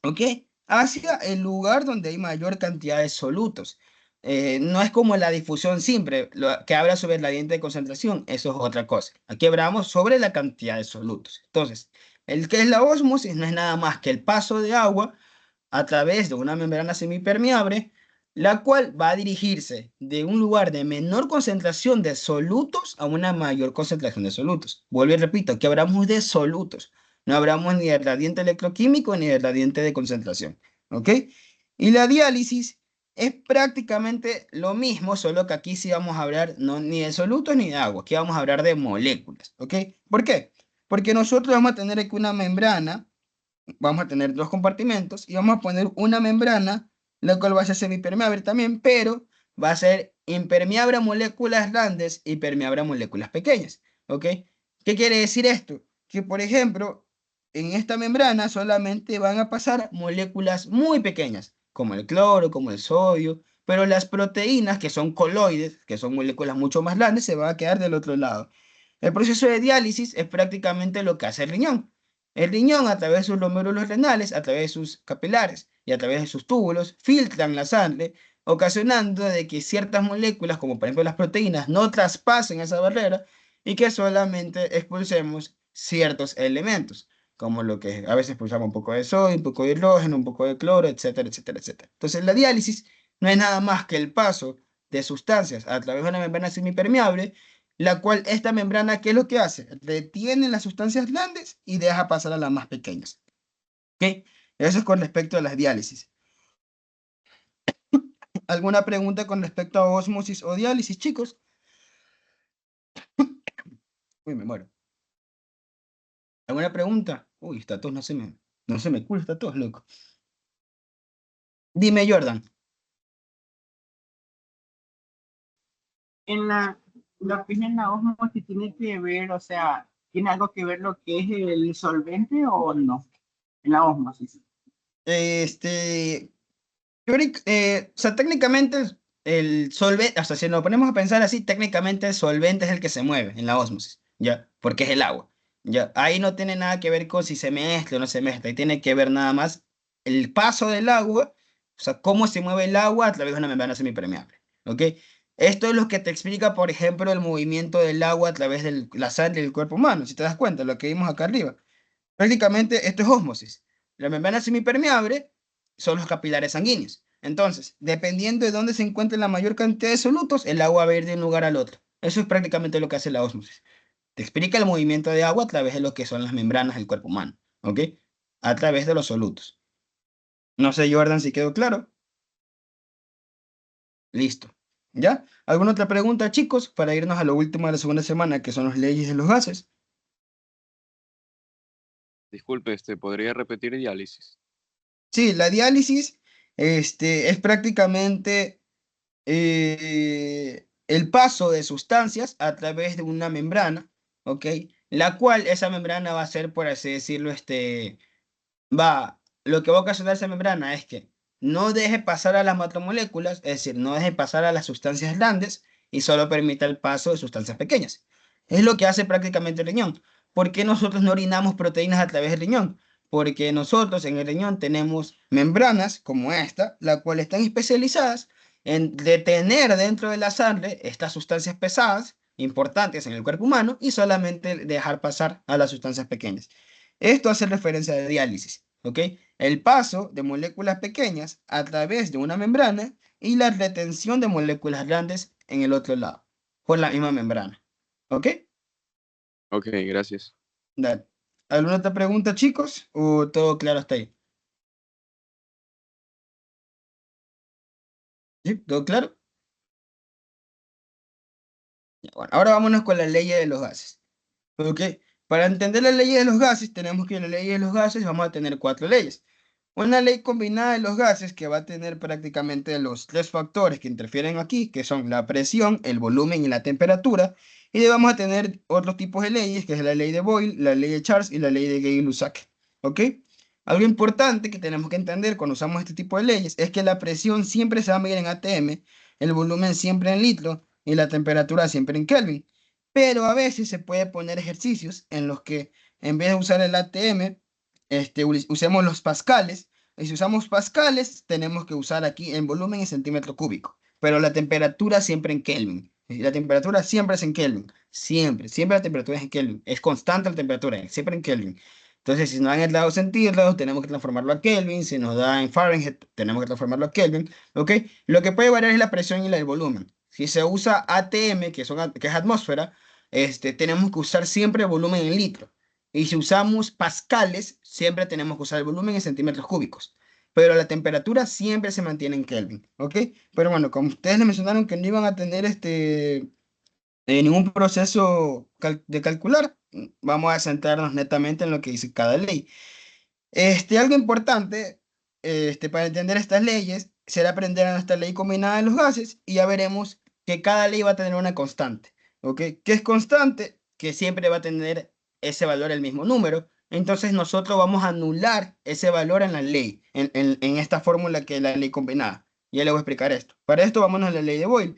¿ok? Hacia el lugar donde hay mayor cantidad de solutos. no es como la difusión simple, que habla sobre el gradiente de concentración, eso es otra cosa. Aquí hablamos sobre la cantidad de solutos. Entonces, el que es la ósmosis no es nada más que el paso de agua a través de una membrana semipermeable, la cual va a dirigirse de un lugar de menor concentración de solutos a una mayor concentración de solutos. Vuelvo y repito, aquí hablamos de solutos, no hablamos ni del gradiente electroquímico ni del gradiente de concentración, ¿ok? Y la diálisis es prácticamente lo mismo, solo que aquí sí vamos a hablar no ni de solutos ni de agua, aquí vamos a hablar de moléculas, ¿ok? ¿Por qué? Porque nosotros vamos a tener aquí una membrana, vamos a tener dos compartimentos y vamos a poner una membrana, la cual va a ser semipermeable también, pero va a ser impermeable a moléculas grandes y permeable a moléculas pequeñas, ¿ok? ¿Qué quiere decir esto? Que, por ejemplo, en esta membrana solamente van a pasar moléculas muy pequeñas, como el cloro, como el sodio, pero las proteínas, que son coloides, que son moléculas mucho más grandes, se van a quedar del otro lado. El proceso de diálisis es prácticamente lo que hace el riñón. El riñón, a través de sus glomérulos renales, a través de sus capilares y a través de sus túbulos, filtran la sangre, ocasionando de que ciertas moléculas, como por ejemplo las proteínas, no traspasen esa barrera y que solamente expulsemos ciertos elementos, como lo que a veces expulsamos un poco de sodio, un poco de hidrógeno, un poco de cloro, etcétera, etcétera, etcétera. Entonces, la diálisis no es nada más que el paso de sustancias a través de una membrana semipermeable, la cual esta membrana, ¿qué es lo que hace? Retiene las sustancias grandes y deja pasar a las más pequeñas. ¿Ok? Eso es con respecto a las diálisis. ¿Alguna pregunta con respecto a ósmosis o diálisis, chicos? Uy, me muero. ¿Alguna pregunta? Uy, está tos, no se me cura, está tos, loco. Dime, Jordan. En lo que es en la osmosis tiene que ver, o sea, ¿tiene algo que ver lo que es el solvente o no? En la osmosis. O sea, técnicamente el solvente, hasta si nos ponemos a pensar así, técnicamente el solvente es el que se mueve en la ósmosis, ¿ya? Porque es el agua, ¿ya? Ahí no tiene nada que ver con si se mezcla o no se mezcla, ahí tiene que ver nada más el paso del agua, o sea, cómo se mueve el agua a través de una membrana semipermeable, ¿ok? Esto es lo que te explica, por ejemplo, el movimiento del agua a través de la sangre del cuerpo humano, si te das cuenta, lo que vimos acá arriba. Prácticamente esto es ósmosis. La membrana semipermeable son los capilares sanguíneos. Entonces, dependiendo de dónde se encuentre la mayor cantidad de solutos, el agua va a ir de un lugar al otro. Eso es prácticamente lo que hace la ósmosis. Te explica el movimiento de agua a través de lo que son las membranas del cuerpo humano, ¿ok? A través de los solutos. No sé, Jordan, si quedó claro. Listo. ¿Ya? ¿Alguna otra pregunta, chicos, para irnos a lo último de la segunda semana, que son las leyes de los gases? Disculpe, ¿podría repetir diálisis? Sí, la diálisis es prácticamente el paso de sustancias a través de una membrana, ¿ok? La cual esa membrana va a ser, por así decirlo, lo que va a ocasionar esa membrana es que no deje pasar a las macromoléculas, es decir, no deje pasar a las sustancias grandes y solo permita el paso de sustancias pequeñas. Es lo que hace prácticamente el riñón. ¿Por qué nosotros no orinamos proteínas a través del riñón? Porque nosotros en el riñón tenemos membranas como esta, las cuales están especializadas en detener dentro de la sangre estas sustancias pesadas, importantes en el cuerpo humano, y solamente dejar pasar a las sustancias pequeñas. Esto hace referencia a diálisis, ¿ok? El paso de moléculas pequeñas a través de una membrana y la retención de moléculas grandes en el otro lado, por la misma membrana, ¿ok? Ok, gracias. Dale. ¿Alguna otra pregunta, chicos? ¿O todo claro hasta ahí? ¿Sí? ¿Todo claro? Ya, bueno, ahora vámonos con la ley de los gases. ¿Ok? Para entender la ley de los gases, tenemos que en la ley de los gases vamos a tener cuatro leyes. Una ley combinada de los gases que va a tener prácticamente los tres factores que interfieren aquí, que son la presión, el volumen y la temperatura. Y de vamos a tener otros tipos de leyes, que es la ley de Boyle, la ley de Charles y la ley de Gay-Lussac. ¿Ok? Algo importante que tenemos que entender cuando usamos este tipo de leyes es que la presión siempre se va a medir en ATM, el volumen siempre en litros y la temperatura siempre en Kelvin. Pero a veces se puede poner ejercicios en los que en vez de usar el ATM, usemos los pascales. Y si usamos pascales, tenemos que usar aquí en volumen y centímetro cúbico. pero la temperatura siempre en Kelvin. Y la temperatura siempre es en Kelvin. Siempre la temperatura es en Kelvin. Es constante la temperatura, siempre en Kelvin. Entonces, si nos dan en grados centígrados, tenemos que transformarlo a Kelvin. Si nos da en Fahrenheit, tenemos que transformarlo a Kelvin. ¿Ok? Lo que puede variar es la presión y el volumen. Si se usa ATM, que es atmósfera, tenemos que usar siempre el volumen en litro. Y si usamos pascales, siempre tenemos que usar el volumen en centímetros cúbicos. Pero la temperatura siempre se mantiene en Kelvin, ¿ok? Pero bueno, como ustedes le mencionaron que no iban a tener ningún proceso de calcular, vamos a centrarnos netamente en lo que dice cada ley. Algo importante para entender estas leyes será aprender a nuestra ley combinada de los gases y ya veremos que cada ley va a tener una constante, ¿ok? ¿Qué es constante? Que siempre va a tener ese valor, el mismo número. Entonces nosotros vamos a anular ese valor en la ley, en esta fórmula que es la ley combinada. Ya le voy a explicar esto. Para esto vámonos a la ley de Boyle.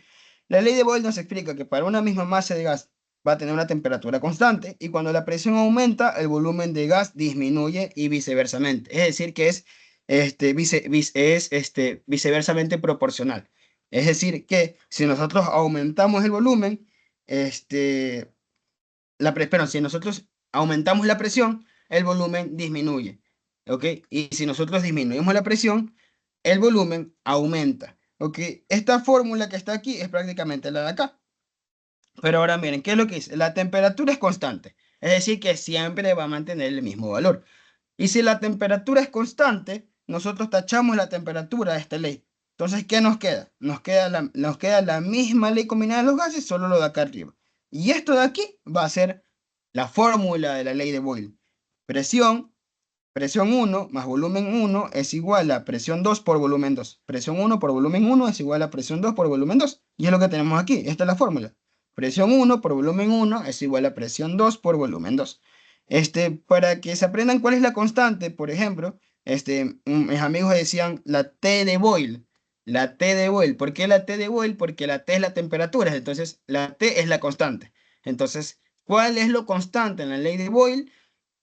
La ley de Boyle nos explica que para una misma masa de gas va a tener una temperatura constante y cuando la presión aumenta, el volumen de gas disminuye y viceversamente. Es decir, que es viceversamente proporcional. Es decir, que si nosotros aumentamos el volumen, perdón, si nosotros aumentamos la presión, el volumen disminuye. ¿Ok? Y si nosotros disminuimos la presión, el volumen aumenta. ¿Ok? Esta fórmula que está aquí es prácticamente la de acá. Pero ahora miren, ¿qué es lo que dice? La temperatura es constante, es decir, que siempre va a mantener el mismo valor. Y si la temperatura es constante, nosotros tachamos la temperatura de esta ley. Entonces, ¿qué nos queda? Nos queda la misma ley combinada de los gases, solo lo de acá arriba. Y esto de aquí va a ser la fórmula de la ley de Boyle. Presión 1 más volumen 1 es igual a presión 2 por volumen 2. Presión 1 por volumen 1 es igual a presión 2 por volumen 2. Y es lo que tenemos aquí. Esta es la fórmula. Presión 1 por volumen 1 es igual a presión 2 por volumen 2. Para que se aprendan cuál es la constante, por ejemplo, mis amigos decían la T de Boyle. La T de Boyle. ¿Por qué la T de Boyle? Porque la T es la temperatura. Entonces, la T es la constante. Entonces, ¿cuál es lo constante en la ley de Boyle?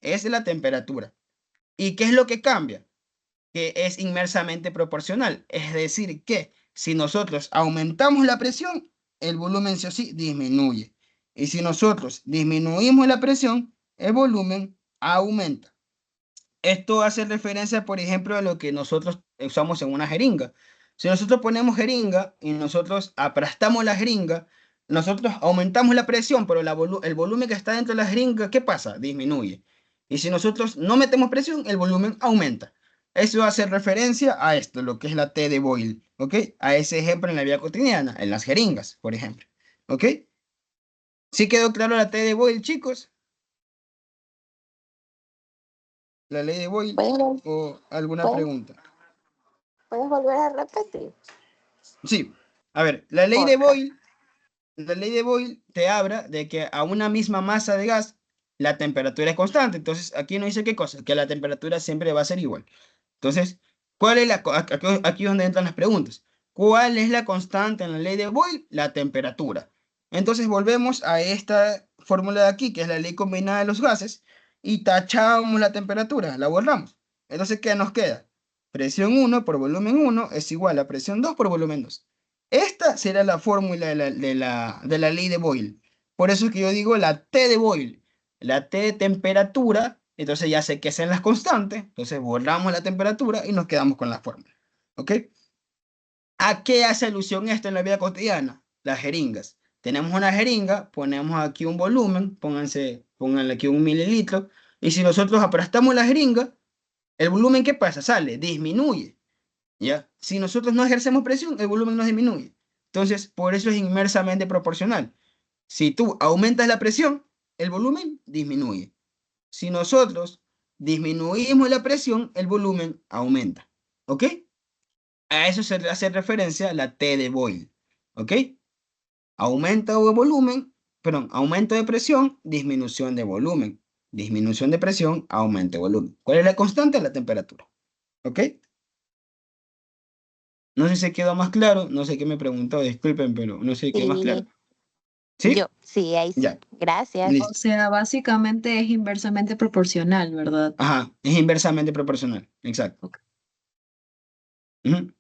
Es la temperatura. ¿Y qué es lo que cambia? Que es inversamente proporcional. Es decir, que si nosotros aumentamos la presión, el volumen sí o sí disminuye. Y si nosotros disminuimos la presión, el volumen aumenta. Esto hace referencia, por ejemplo, a lo que nosotros usamos en una jeringa. Si nosotros ponemos jeringa y nosotros aplastamos la jeringa, nosotros aumentamos la presión, pero el volumen que está dentro de la jeringa, ¿qué pasa? Disminuye. Y si nosotros no metemos presión, el volumen aumenta. Eso hace referencia a esto, lo que es la T de Boyle, ¿ok? A ese ejemplo en la vida cotidiana, en las jeringas, por ejemplo, ¿ok? ¿Sí quedó claro la T de Boyle, chicos? ¿La ley de Boyle o alguna pregunta? ¿Puedes volver a repetir? Sí, a ver, la ley de Boyle te habla de que a una misma masa de gas la temperatura es constante. Entonces, aquí no dice qué cosa, que la temperatura siempre va a ser igual. Entonces, ¿cuál es aquí es donde entran las preguntas? ¿Cuál es la constante en la ley de Boyle? La temperatura. Entonces, volvemos a esta fórmula de aquí, que es la ley combinada de los gases, y tachamos la temperatura, la borramos. Entonces, ¿qué nos queda? Presión 1 por volumen 1 es igual a presión 2 por volumen 2. Esta será la fórmula de la ley de Boyle. Por eso es que yo digo la T de Boyle. La T de temperatura, entonces ya sé que es en las constantes, entonces borramos la temperatura y nos quedamos con la fórmula. ¿Ok? ¿A qué hace alusión esto en la vida cotidiana? Las jeringas. Tenemos una jeringa, ponemos aquí un volumen, pónganle aquí 1 mililitro, y si nosotros aplastamos la jeringa, el volumen, ¿qué pasa? Sale, disminuye. ¿Ya? Si nosotros no ejercemos presión, el volumen no disminuye. Entonces, por eso es inversamente proporcional. Si tú aumentas la presión, el volumen disminuye. Si nosotros disminuimos la presión, el volumen aumenta. ¿Ok? A eso se hace referencia la T de Boyle. ¿Ok? Aumento de volumen, perdón, aumento de presión, disminución de volumen. Disminución de presión, aumento de volumen. ¿Cuál es la constante? La temperatura. ¿Ok? No sé si quedó más claro, no sé qué me preguntó, disculpen, pero no sé si quedó más claro. ¿Sí? Sí, ahí sí. Ya. Gracias. Listo. O sea, básicamente es inversamente proporcional, ¿verdad? Ajá, es inversamente proporcional, exacto. Ok. Ujú.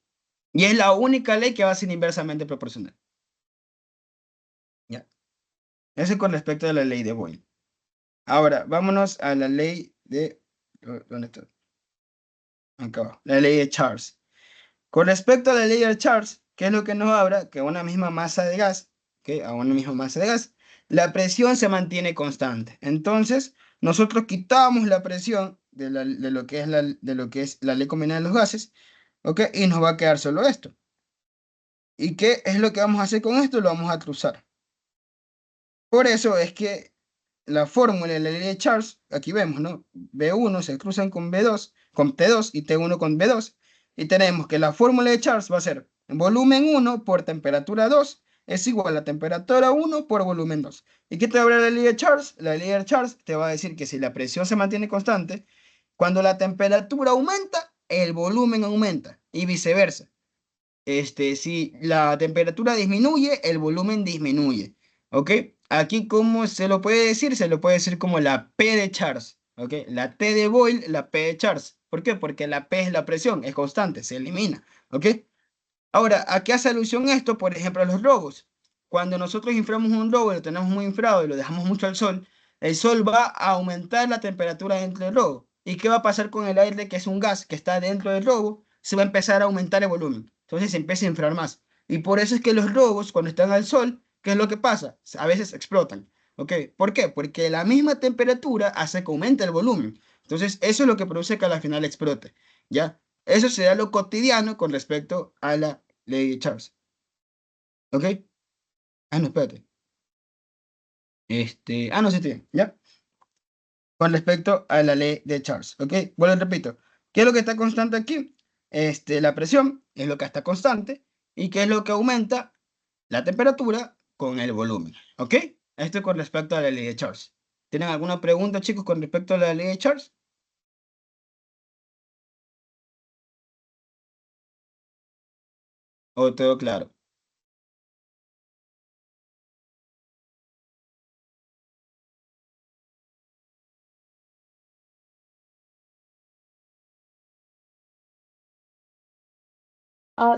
Y es la única ley que va a ser inversamente proporcional. ¿Ya? Eso con respecto a la ley de Boyle. Ahora, vámonos a la ley de... ¿Dónde está? Acá abajo. La ley de Charles. Con respecto a la ley de Charles, ¿qué es lo que nos habla? Que a una misma masa de gas, ¿ok? A una misma masa de gas, la presión se mantiene constante. Entonces, nosotros quitamos la presión de lo que es la ley combinada de los gases, ¿ok? Y nos va a quedar solo esto. ¿Y qué es lo que vamos a hacer con esto? Lo vamos a cruzar. Por eso es que la fórmula de la ley de Charles, aquí vemos, ¿no? B1 se cruzan con B2, con T2 y T1 con B2. Y tenemos que la fórmula de Charles va a ser volumen 1 por temperatura 2 es igual a temperatura 1 por volumen 2. ¿Y qué te va a hablar la ley de Charles? La ley de Charles te va a decir que si la presión se mantiene constante, cuando la temperatura aumenta, el volumen aumenta y viceversa. Si la temperatura disminuye, el volumen disminuye. ¿Ok? Aquí, ¿cómo se lo puede decir? Se lo puede decir como la P de Charles. ¿Ok? La T de Boyle, la P de Charles. ¿Por qué? Porque la P es la presión, es constante, se elimina. ¿Ok? Ahora, ¿a qué hace alusión esto? Por ejemplo, a los globos. Cuando nosotros inflamos un globo y lo tenemos muy inflado y lo dejamos mucho al sol, el sol va a aumentar la temperatura dentro del globo. ¿Y qué va a pasar con el aire, que es un gas que está dentro del globo? Se va a empezar a aumentar el volumen. Entonces se empieza a inflar más. Y por eso es que los globos, cuando están al sol, ¿qué es lo que pasa? A veces explotan. ¿Ok? ¿Por qué? Porque la misma temperatura hace que aumente el volumen. Entonces, eso es lo que produce que a la final explote. ¿Ya? Eso sería lo cotidiano con respecto a la ley de Charles. ¿Ok? Ah, no, espérate. No, sí, estoy ¿ya? Con respecto a la ley de Charles. ¿Ok? Bueno, repito. ¿Qué es lo que está constante aquí? La presión es lo que está constante. ¿Y qué es lo que aumenta? La temperatura con el volumen. ¿Ok? Esto con respecto a la ley de Charles. ¿Tienen alguna pregunta, chicos, con respecto a la ley de Charles? ¿O todo claro?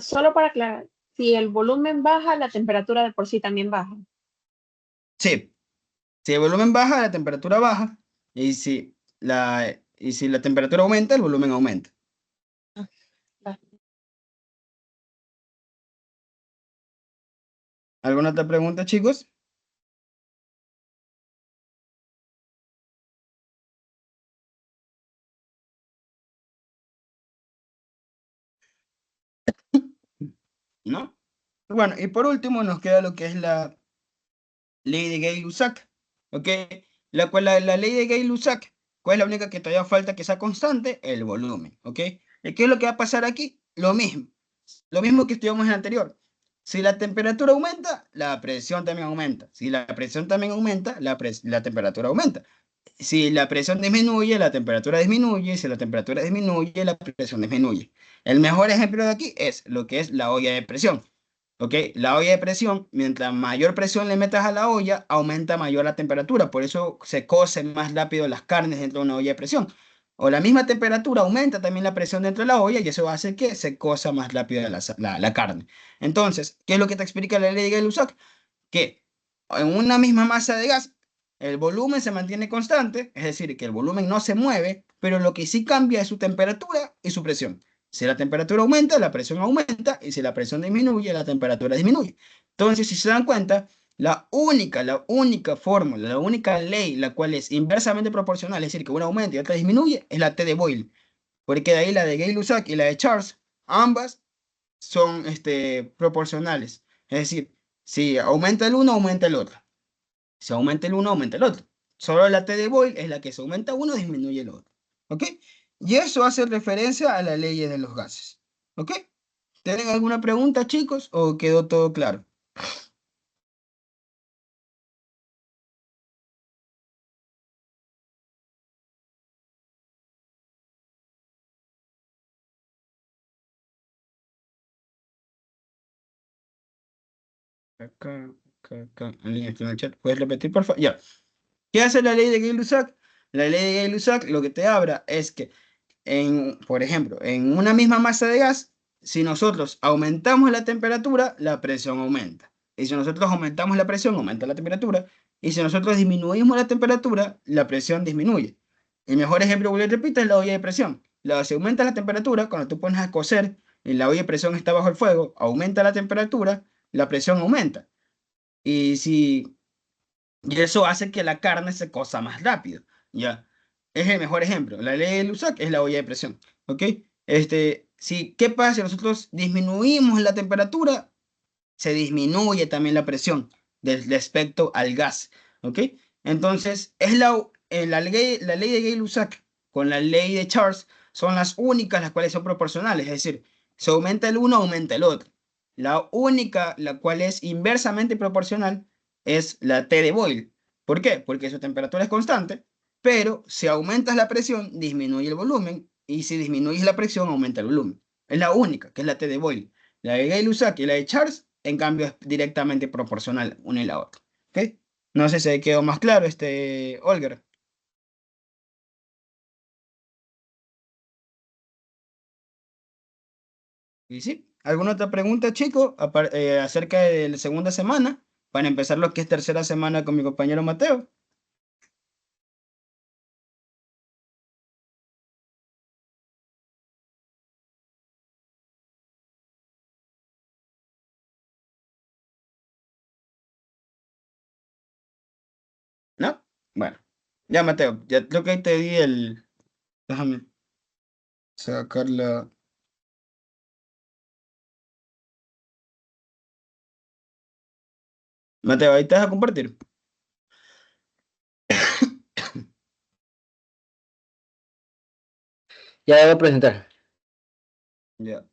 Solo para aclarar, si el volumen baja, la temperatura de por sí también baja. Sí. Si el volumen baja, la temperatura baja. Y si la temperatura aumenta, el volumen aumenta. Va. ¿Alguna otra pregunta, chicos? ¿No? Bueno, y por último nos queda lo que es la ley de Gay-Lussac, ¿ok? La ley de Gay-Lussac, ¿cuál es la única que todavía falta que sea constante? El volumen, ¿ok? ¿Y qué es lo que va a pasar aquí? Lo mismo que estudiamos en el anterior. Si la temperatura aumenta, la presión también aumenta. Si la presión también aumenta, la temperatura aumenta. Si la presión disminuye, la temperatura disminuye. Si la temperatura disminuye, la presión disminuye. El mejor ejemplo de aquí es lo que es la olla de presión. ¿Ok? La olla de presión, mientras mayor presión le metas a la olla, aumenta mayor la temperatura. Por eso se cocen más rápido las carnes dentro de una olla de presión. O la misma temperatura aumenta también la presión dentro de la olla y eso hace que se cosa más rápido la carne. Entonces, ¿qué es lo que te explica la ley de Gay-Lussac? Que en una misma masa de gas, el volumen se mantiene constante, es decir, que el volumen no se mueve, pero lo que sí cambia es su temperatura y su presión. Si la temperatura aumenta, la presión aumenta, y si la presión disminuye, la temperatura disminuye. Entonces, si se dan cuenta, la única fórmula, la única ley, la cual es inversamente proporcional, es decir, que una aumenta y otra disminuye, es la T de Boyle. Porque de ahí la de Gay-Lussac y la de Charles, ambas son proporcionales. Es decir, si aumenta el uno, aumenta el otro. Si aumenta el uno, aumenta el otro. Solo la T de Boyle es la que se aumenta uno, disminuye el otro. ¿Ok? Y eso hace referencia a las leyes de los gases. ¿Ok? ¿Tienen alguna pregunta, chicos? ¿O quedó todo claro? Acá, en línea, está en el chat. ¿Puedes repetir, por favor? Ya. ¿Qué hace la ley de Gay-Lussac? La ley de Gay-Lussac lo que te habla es que, por ejemplo, en una misma masa de gas, si nosotros aumentamos la temperatura, la presión aumenta. Y si nosotros aumentamos la presión, aumenta la temperatura. Y si nosotros disminuimos la temperatura, la presión disminuye. El mejor ejemplo, vuelvo y repito, es la olla de presión. Si aumenta la temperatura, cuando tú pones a cocer y la olla de presión está bajo el fuego, aumenta la temperatura, la presión aumenta. Y si y eso hace que la carne se cosa más rápido, ¿ya? Es el mejor ejemplo. La ley de Lusac es la olla de presión, ¿ok? ¿Qué pasa si nosotros disminuimos la temperatura? Se disminuye también la presión respecto al gas, ¿ok? Entonces, la ley de Gay-Lussac con la ley de Charles son las únicas las cuales son proporcionales, es decir, se aumenta el uno, aumenta el otro. La única, la cual es inversamente proporcional, es la T de Boyle. ¿Por qué? Porque su temperatura es constante, pero si aumentas la presión, disminuye el volumen, y si disminuyes la presión, aumenta el volumen. Es la única, que es la T de Boyle. La de Gay-Lussac y la de Charles, en cambio, es directamente proporcional una y la otra. ¿Ok? No sé si quedó más claro, Olger. ¿Y sí? ¿Alguna otra pregunta, chicos, acerca de la segunda semana? Para empezar lo que es tercera semana con mi compañero Mateo. ¿No? Bueno, ya Mateo, ya creo que ahí te di el... Déjame sacarla. Mateo, ahí te vas a compartir. Ya la voy a presentar. Ya.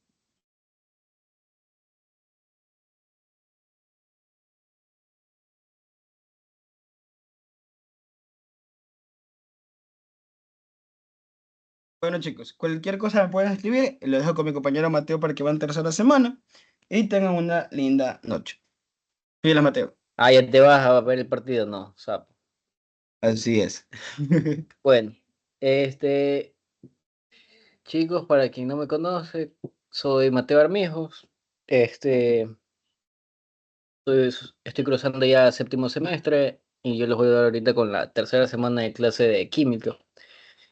Bueno, chicos, cualquier cosa me pueden escribir. Lo dejo con mi compañero Mateo para que va en tercera semana. Y tengan una linda noche. Fieles, Mateo. Ah, ya te vas a ver el partido, no, sapo. Así es. Bueno, este, chicos, para quien no me conoce, soy Mateo Armijos. Este, estoy cruzando ya séptimo semestre y yo les voy a dar ahorita con la tercera semana de clase de química,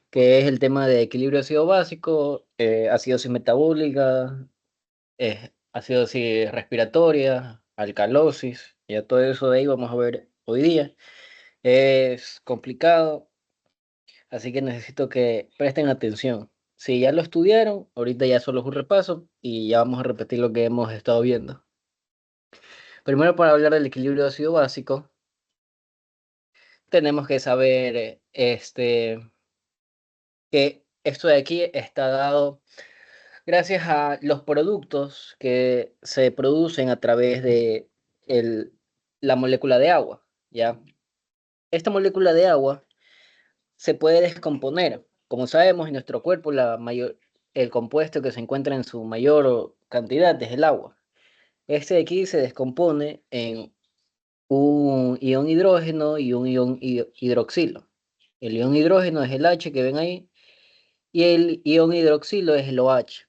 que es el tema de equilibrio ácido básico, acidosis metabólica, acidosis respiratoria, alcalosis, ya todo eso de ahí vamos a ver hoy día. Es complicado, así que necesito que presten atención. Si ya lo estudiaron, ahorita ya solo es un repaso y ya vamos a repetir lo que hemos estado viendo. Primero, para hablar del equilibrio ácido básico, tenemos que saber que esto de aquí está dado gracias a los productos que se producen a través de la molécula de agua, ¿ya? Esta molécula de agua se puede descomponer. Como sabemos, en nuestro cuerpo el compuesto que se encuentra en su mayor cantidad es el agua. Este de aquí se descompone en un ion hidrógeno y un ion hidroxilo. El ion hidrógeno es el H que ven ahí y el ion hidroxilo es el OH.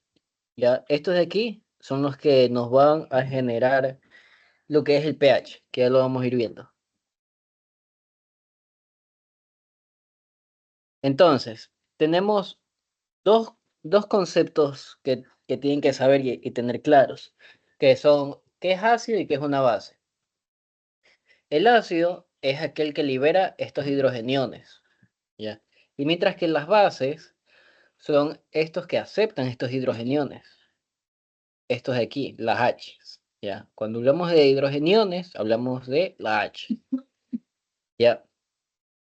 ¿Ya? Estos de aquí son los que nos van a generar lo que es el pH, que ya lo vamos a ir viendo. Entonces, tenemos dos conceptos que tienen que saber y tener claros, que son qué es ácido y qué es una base. El ácido es aquel que libera estos hidrogeniones, ¿ya? Y mientras que las bases son estos que aceptan estos hidrogeniones, estos de aquí, las H, ¿ya? Cuando hablamos de hidrogeniones, hablamos de la H, ¿ya?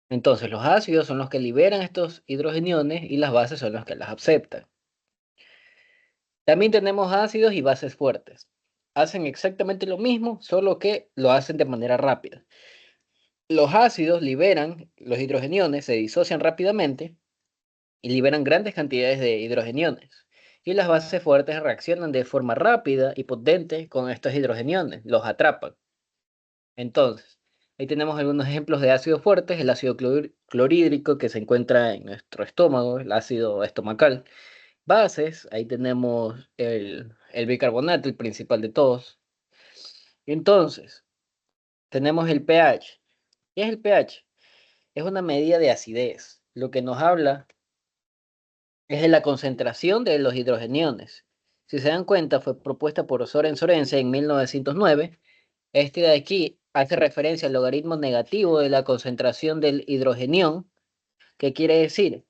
Entonces, los ácidos son los que liberan estos hidrogeniones y las bases son los que las aceptan. También tenemos ácidos y bases fuertes. Hacen exactamente lo mismo, solo que lo hacen de manera rápida. Los ácidos liberan los hidrogeniones, se disocian rápidamente y liberan grandes cantidades de hidrogeniones. Y las bases fuertes reaccionan de forma rápida y potente con estos hidrogeniones, los atrapan. Entonces, ahí tenemos algunos ejemplos de ácidos fuertes, el ácido clorhídrico que se encuentra en nuestro estómago, el ácido estomacal, bases, ahí tenemos el bicarbonato, el principal de todos. Entonces, tenemos el pH. ¿Qué es el pH? Es una medida de acidez. Lo que nos habla es de la concentración de los hidrogeniones. Si se dan cuenta, fue propuesta por Soren Sorensen en 1909. Este de aquí hace referencia al logaritmo negativo de la concentración del hidrogenión. ¿Qué quiere decir?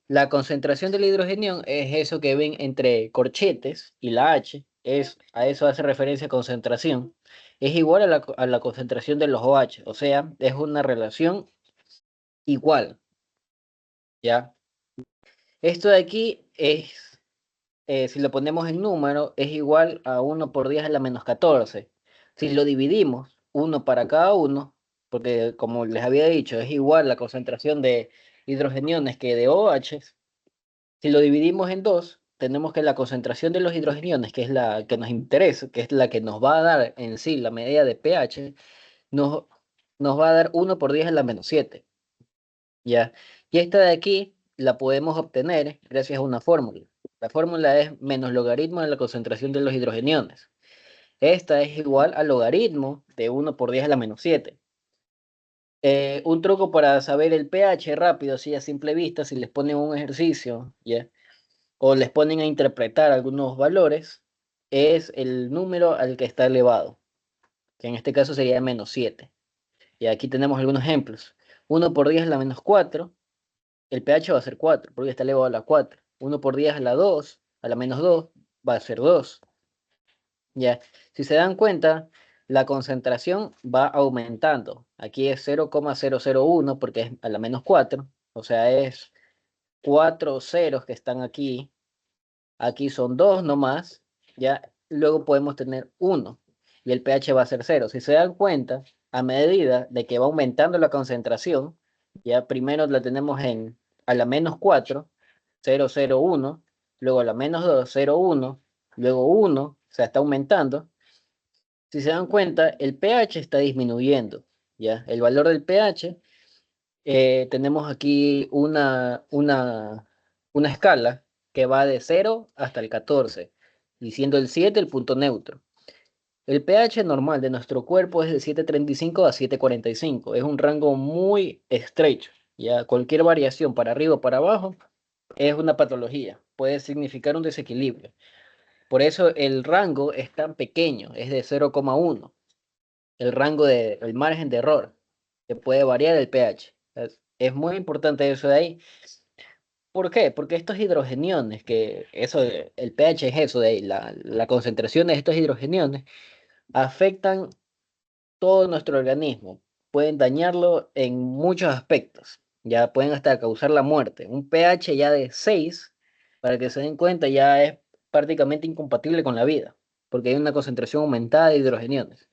La concentración del hidrogenión es eso que ven entre corchetes y la H, a eso hace referencia concentración. Es igual a la concentración de los OH, o sea, es una relación igual, ¿ya? Esto de aquí es, si lo ponemos en número, es igual a 1 por 10 a la menos 14. Si lo dividimos, 1 para cada uno, porque como les había dicho, es igual la concentración de hidrogeniones que de OH. Si lo dividimos en dos, tenemos que la concentración de los hidrogeniones, que es la que nos interesa, que es la que nos va a dar en sí la medida de pH, nos, nos va a dar 1 por 10 a la menos 7. ¿Ya? Y esta de aquí la podemos obtener gracias a una fórmula. La fórmula es menos logaritmo de la concentración de los hidrogeniones. Esta es igual al logaritmo de 1 por 10 a la menos 7. Un truco para saber el pH rápido, así a simple vista, si les ponen un ejercicio, ¿ya? O les ponen a interpretar algunos valores, es el número al que está elevado, que en este caso sería menos 7. Y aquí tenemos algunos ejemplos. 1 por 10 a la menos 4, el pH va a ser 4, porque está elevado a la 4. 1 por 10 a la 2, a la menos 2, va a ser 2. Ya, si se dan cuenta, la concentración va aumentando. Aquí es 0,001 porque es a la menos 4, o sea, es 4 ceros que están aquí. Aquí son 2 nomás, ya. Luego podemos tener 1 y el pH va a ser 0. Si se dan cuenta, a medida de que va aumentando la concentración, ya primero la tenemos a la menos 4, 0, 0, 1, luego a la menos 2, 0, 1, luego 1, o sea, está aumentando. Si se dan cuenta, el pH está disminuyendo, ya. El valor del pH, tenemos aquí una escala que va de 0 hasta el 14, y siendo el 7 el punto neutro. El pH normal de nuestro cuerpo es de 7,35 a 7,45. Es un rango muy estrecho. Ya cualquier variación para arriba o para abajo es una patología. Puede significar un desequilibrio. Por eso el rango es tan pequeño, es de 0,1. El rango el margen de error que puede variar el pH. Es muy importante eso de ahí. ¿Por qué? Porque estos hidrogeniones, que eso, el pH es eso de ahí, la concentración de estos hidrogeniones afectan todo nuestro organismo. Pueden dañarlo en muchos aspectos. Ya pueden hasta causar la muerte. Un pH ya de 6, para que se den cuenta, ya es prácticamente incompatible con la vida, porque hay una concentración aumentada de hidrogeniones.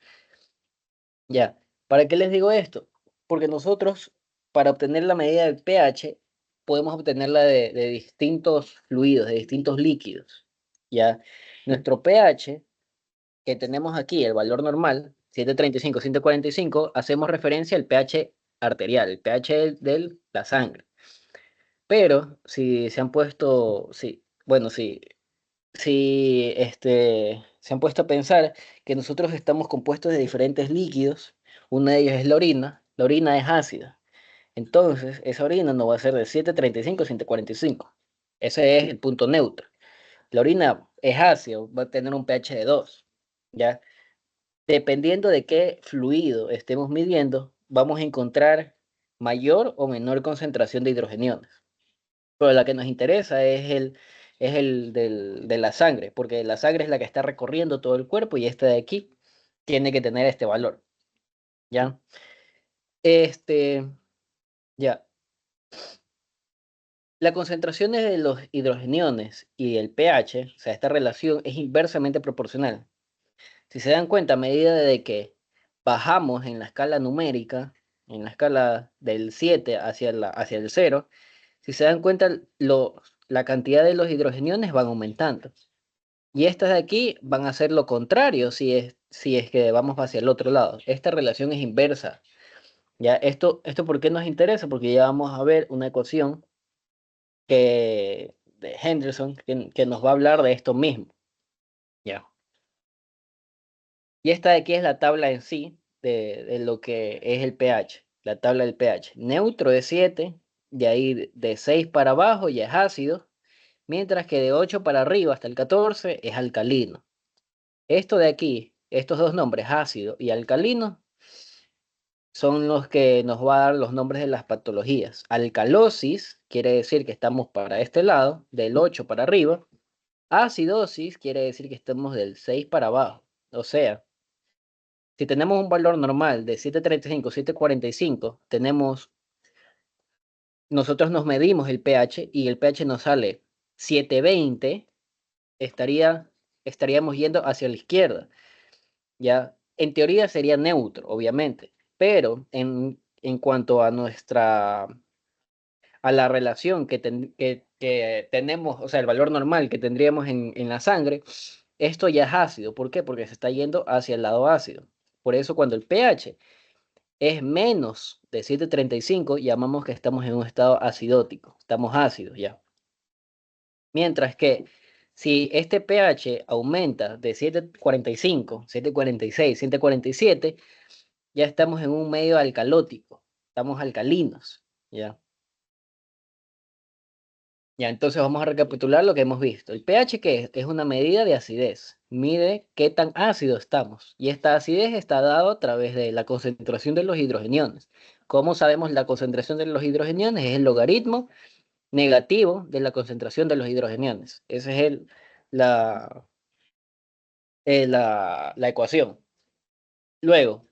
Ya, ¿para qué les digo esto? Porque nosotros, para obtener la medida del pH, podemos obtenerla de distintos fluidos, de distintos líquidos. Ya, nuestro pH que tenemos aquí, el valor normal, 735, 145, hacemos referencia al pH arterial, el pH de la sangre. Pero si se han puesto, sí, bueno, se han puesto a pensar que nosotros estamos compuestos de diferentes líquidos, uno de ellos es la orina es ácida. Entonces, esa orina no va a ser de 735 a 145. Ese es el punto neutro. La orina es ácida, va a tener un pH de 2, ¿ya? Dependiendo de qué fluido estemos midiendo, vamos a encontrar mayor o menor concentración de hidrogeniones. Pero la que nos interesa es el de la sangre, porque la sangre es la que está recorriendo todo el cuerpo y esta de aquí tiene que tener este valor. ¿Ya? Ya. La concentración de los hidrogeniones y el pH, o sea, esta relación es inversamente proporcional. Si se dan cuenta, a medida de que bajamos en la escala numérica, en la escala del 7 hacia el 0, si se dan cuenta, la cantidad de los hidrogeniones van aumentando. Y estas de aquí van a ser lo contrario si es que vamos hacia el otro lado. Esta relación es inversa. ¿Ya? ¿Esto por qué nos interesa? Porque ya vamos a ver una ecuación que de Henderson, que nos va a hablar de esto mismo. Ya. Y esta de aquí es la tabla en sí de lo que es el pH, la tabla del pH. Neutro es 7, de ahí de 6 para abajo ya es ácido, mientras que de 8 para arriba hasta el 14 es alcalino. Esto de aquí, estos dos nombres, ácido y alcalino, son los que nos va a dar los nombres de las patologías. Alcalosis quiere decir que estamos para este lado, del 8 para arriba. Acidosis quiere decir que estamos del 6 para abajo. O sea, si tenemos un valor normal de 735, 745, nosotros nos medimos el pH y el pH nos sale 720, estaríamos yendo hacia la izquierda. Ya, en teoría sería neutro, obviamente, pero en cuanto a a la relación que tenemos, o sea, el valor normal que tendríamos en la sangre, esto ya es ácido. ¿Por qué? Porque se está yendo hacia el lado ácido. Por eso cuando el pH es menos de 735, llamamos que estamos en un estado acidótico, estamos ácidos ya. Mientras que si este pH aumenta de 745, 746, 747, ya estamos en un medio alcalótico, estamos alcalinos, ¿ya? Ya, entonces vamos a recapitular lo que hemos visto. El pH, ¿qué es? Es una medida de acidez. Mide qué tan ácido estamos. Y esta acidez está dada a través de la concentración de los hidrogeniones. ¿Cómo sabemos la concentración de los hidrogeniones? Es el logaritmo negativo de la concentración de los hidrogeniones. Esa es la, la ecuación. Luego,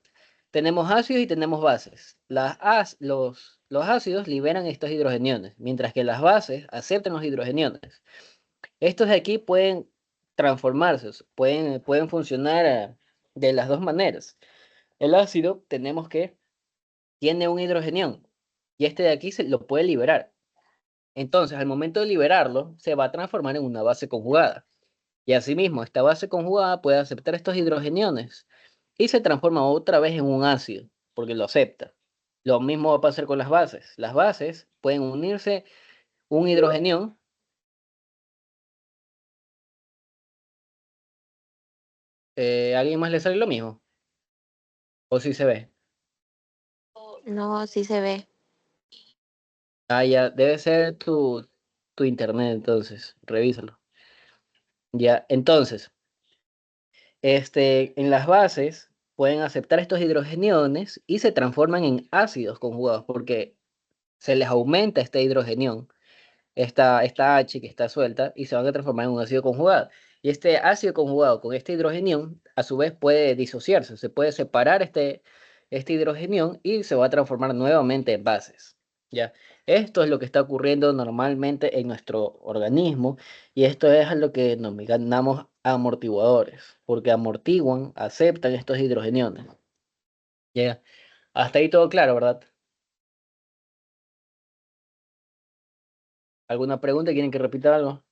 tenemos ácidos y tenemos bases. Los ácidos liberan estos hidrogeniones, mientras que las bases aceptan los hidrogeniones. Estos de aquí pueden transformarse, pueden funcionar de las dos maneras. El ácido tenemos que tiene un hidrogenión y este de aquí se lo puede liberar. Entonces, al momento de liberarlo, se va a transformar en una base conjugada. Y asimismo, esta base conjugada puede aceptar estos hidrogeniones y se transforma otra vez en un ácido, porque lo acepta. Lo mismo va a pasar con las bases. Las bases pueden unirse un hidrogenión. ¿Alguien más le sale lo mismo? ¿O si se ve? No, sí se ve. Ah, ya, debe ser tu internet, entonces, revísalo. Ya, entonces, en las bases pueden aceptar estos hidrogeniones y se transforman en ácidos conjugados porque se les aumenta este hidrogenión, esta H que está suelta, y se van a transformar en un ácido conjugado. Y este ácido conjugado con este hidrogenión, a su vez, puede disociarse, se puede separar este hidrogenión y se va a transformar nuevamente en bases. ¿Ya? Esto es lo que está ocurriendo normalmente en nuestro organismo y esto es a lo que nos ganamos amortiguadores, porque amortiguan, aceptan estos hidrogeniones. ¿Ya? Hasta ahí todo claro, ¿verdad? ¿Alguna pregunta? ¿Quieren que repita algo?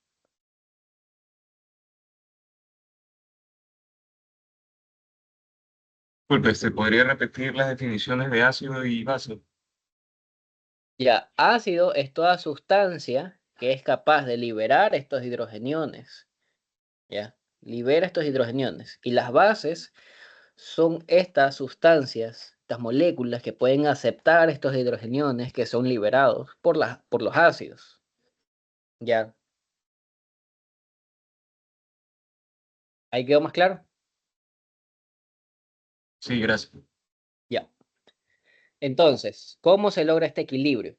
Disculpe, ¿se podría repetir las definiciones de ácido y base? Ya, ácido es toda sustancia que es capaz de liberar estos hidrogeniones. ¿Ya? Libera estos hidrogeniones. Y las bases son estas sustancias, estas moléculas que pueden aceptar estos hidrogeniones que son liberados por los ácidos. ¿Ya? ¿Ahí quedó más claro? Sí, gracias. Ya. Entonces, ¿cómo se logra este equilibrio?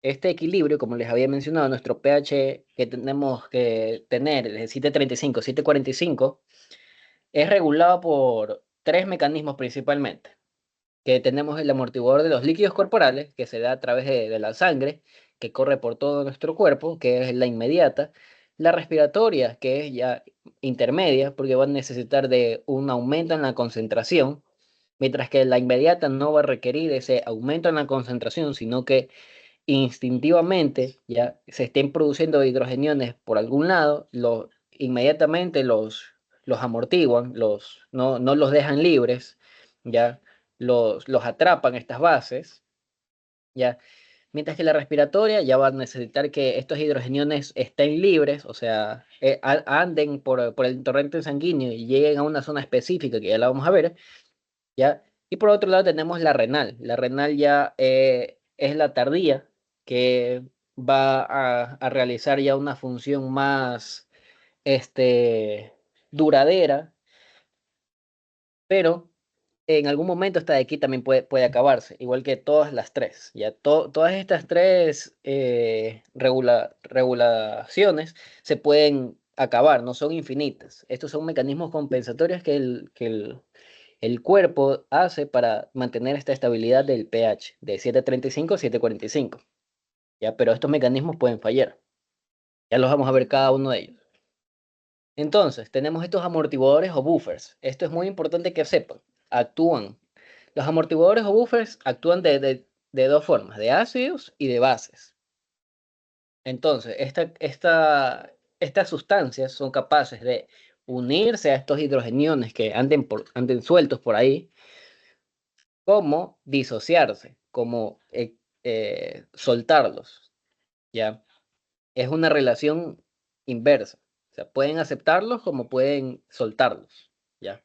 Este equilibrio, como les había mencionado, nuestro pH que tenemos que tener, el 735, 745, es regulado por tres mecanismos principalmente. Que tenemos el amortiguador de los líquidos corporales, que se da a través de la sangre, que corre por todo nuestro cuerpo, que es la inmediata. La respiratoria, que es ya intermedia, porque va a necesitar de un aumento en la concentración, mientras que la inmediata no va a requerir ese aumento en la concentración, sino que instintivamente ya se estén produciendo hidrogeniones por algún lado, inmediatamente los amortiguan, no los dejan libres, ya los atrapan estas bases, ya Mientras que la respiratoria ya va a necesitar que estos hidrogeniones estén libres, o sea, anden por el torrente sanguíneo y lleguen a una zona específica, que ya la vamos a ver, ¿ya? Y por otro lado tenemos la renal. La renal ya es la tardía, que va a realizar ya una función más duradera, pero en algún momento esta de aquí también puede acabarse, igual que todas las tres. Ya todas estas tres regulaciones se pueden acabar, no son infinitas. Estos son mecanismos compensatorios que el cuerpo hace para mantener esta estabilidad del pH de 7,35 a 7,45. ¿Ya? Pero estos mecanismos pueden fallar. Ya los vamos a ver cada uno de ellos. Entonces, tenemos estos amortiguadores o buffers. Esto es muy importante que sepan. Los amortiguadores o buffers actúan de dos formas, de ácidos y de bases. Entonces, estas sustancias son capaces de unirse a estos hidrogeniones que anden sueltos por ahí, como disociarse, como soltarlos, ¿ya? Es una relación inversa. O sea, pueden aceptarlos como pueden soltarlos, ¿ya?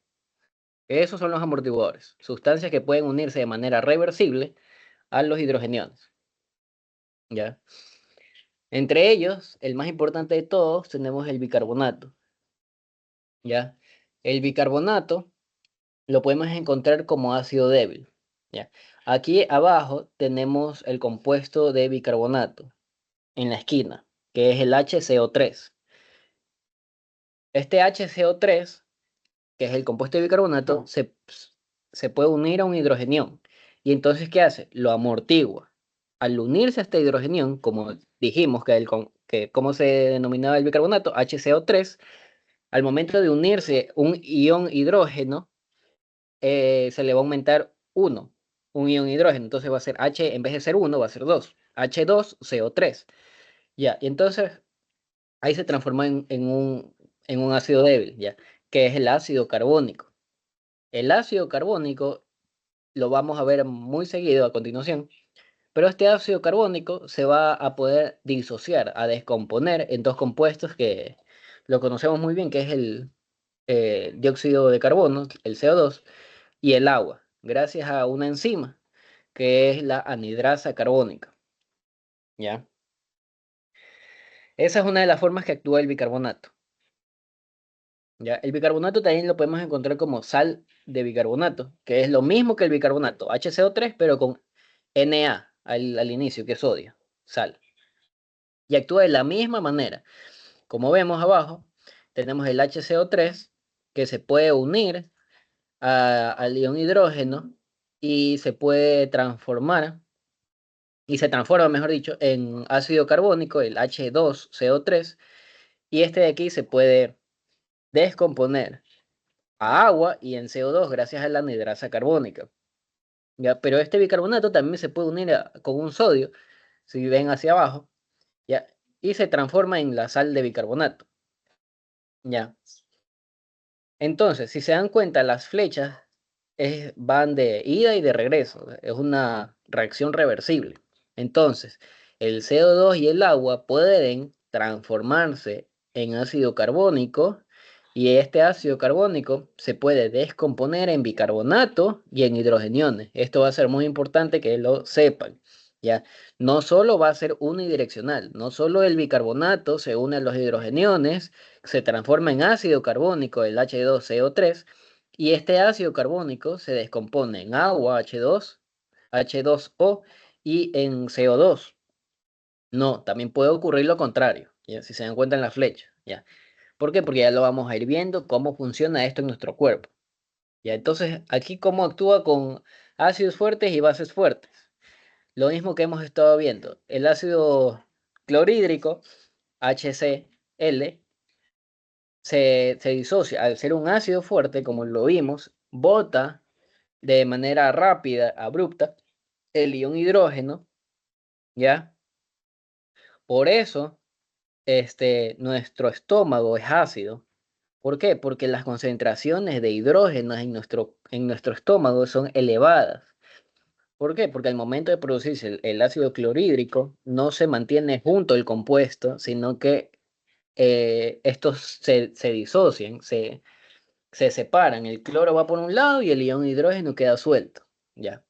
Esos son los amortiguadores, sustancias que pueden unirse de manera reversible a los hidrogeniones, ¿ya? Entre ellos, el más importante de todos, tenemos el bicarbonato, ¿ya? El bicarbonato lo podemos encontrar como ácido débil, ¿ya? Aquí abajo tenemos el compuesto de bicarbonato en la esquina, que es el HCO3. Este HCO3, que es el compuesto de bicarbonato, se puede unir a un hidrogenión. ¿Y entonces qué hace? Lo amortigua. Al unirse a este hidrogenión, como dijimos que ¿cómo se denominaba el bicarbonato? HCO3. Al momento de unirse un ion hidrógeno, se le va a aumentar 1, un ion hidrógeno. Entonces va a ser H, en vez de ser 1, va a ser 2. H2CO3. Ya, y entonces ahí se transforma en un ácido débil, ya, que es el ácido carbónico. El ácido carbónico lo vamos a ver muy seguido a continuación, pero este ácido carbónico se va a poder disociar, a descomponer en dos compuestos que lo conocemos muy bien, que es el dióxido de carbono, el CO2, y el agua, gracias a una enzima que es la anhidrasa carbónica, ¿ya? Esa es una de las formas que actúa el bicarbonato. ¿Ya? El bicarbonato también lo podemos encontrar como sal de bicarbonato, que es lo mismo que el bicarbonato, HCO3, pero con Na al inicio, que es sodio, sal. Y actúa de la misma manera. Como vemos abajo, tenemos el HCO3, que se puede unir al ion hidrógeno y se puede transformar, y se transforma, mejor dicho, en ácido carbónico, el H2CO3, y este de aquí se puede descomponer a agua y en CO2 gracias a la anhidrasa carbónica. ¿Ya? Pero este bicarbonato también se puede unir con un sodio, si ven hacia abajo, ¿ya? Y se transforma en la sal de bicarbonato. ¿Ya? Entonces, si se dan cuenta, las flechas van de ida y de regreso. Es una reacción reversible. Entonces, el CO2 y el agua pueden transformarse en ácido carbónico y este ácido carbónico se puede descomponer en bicarbonato y en hidrogeniones. Esto va a ser muy importante que lo sepan. ¿Ya? No solo va a ser unidireccional, no solo el bicarbonato se une a los hidrogeniones, se transforma en ácido carbónico, el H2CO3, y este ácido carbónico se descompone en agua, H2, H2O, y en CO2. No, también puede ocurrir lo contrario, ¿ya? Si se dan cuenta en la flecha, ¿ya? ¿Por qué? Porque ya lo vamos a ir viendo cómo funciona esto en nuestro cuerpo. ¿Ya? Entonces, aquí cómo actúa con ácidos fuertes y bases fuertes. Lo mismo que hemos estado viendo. El ácido clorhídrico, HCl, se disocia. Al ser un ácido fuerte, como lo vimos, bota de manera rápida, abrupta, el ion hidrógeno, ¿ya? Por eso, nuestro estómago es ácido. ¿Por qué? Porque las concentraciones de hidrógeno en nuestro estómago son elevadas. ¿Por qué? Porque al momento de producirse el ácido clorhídrico no se mantiene junto el compuesto, sino que estos se disocian, se separan. El cloro va por un lado y el ion hidrógeno queda suelto. ¿Ya?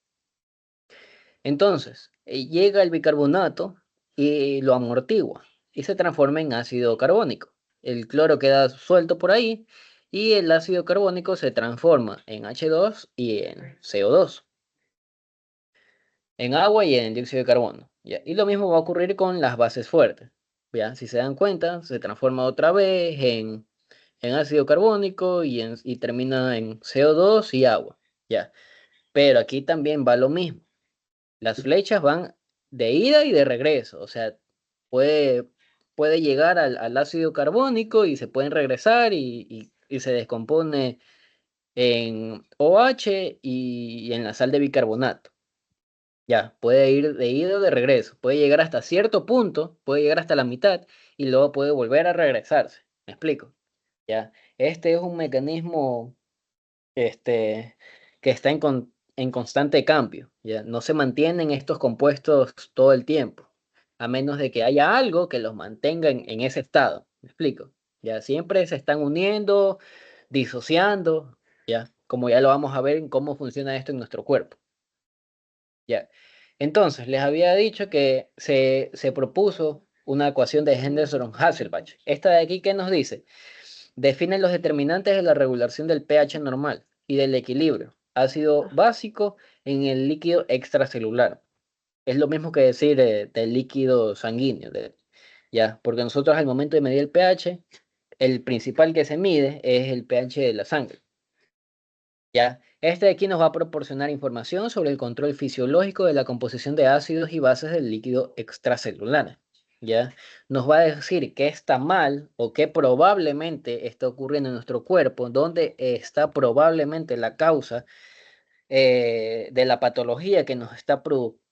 Entonces, llega el bicarbonato y lo amortigua y se transforma en ácido carbónico. El cloro queda suelto por ahí y el ácido carbónico se transforma en H2 y en CO2, en agua y en dióxido de carbono. ¿Ya? Y lo mismo va a ocurrir con las bases fuertes. ¿Ya? Si se dan cuenta, se transforma otra vez en ácido carbónico y termina en CO2 y agua. ¿Ya? Pero aquí también va lo mismo. Las flechas van de ida y de regreso, o sea, puede, puede llegar al ácido carbónico y se pueden regresar y se descompone en OH y en la sal de bicarbonato. Ya, puede ir de ida o de regreso, puede llegar hasta cierto punto, puede llegar hasta la mitad y luego puede volver a regresarse. ¿Me explico? Ya, este es un mecanismo este, que está en constante cambio, ¿ya? No se mantienen estos compuestos todo el tiempo, a menos de que haya algo que los mantenga en ese estado. ¿Me explico? Ya siempre se están uniendo, disociando, ¿ya? Como ya lo vamos a ver en cómo funciona esto en nuestro cuerpo. ¿Ya? Entonces, les había dicho que se propuso una ecuación de Henderson-Hasselbalch. Esta de aquí, ¿qué nos dice? Define los determinantes de la regulación del pH normal y del equilibrio ácido básico en el líquido extracelular. Es lo mismo que decir del líquido sanguíneo, ya, porque nosotros al momento de medir el pH, el principal que se mide es el pH de la sangre. Ya, este de aquí nos va a proporcionar información sobre el control fisiológico de la composición de ácidos y bases del líquido extracelular. ¿Ya? Nos va a decir qué está mal o qué probablemente está ocurriendo en nuestro cuerpo, dónde está probablemente la causa de la patología que nos está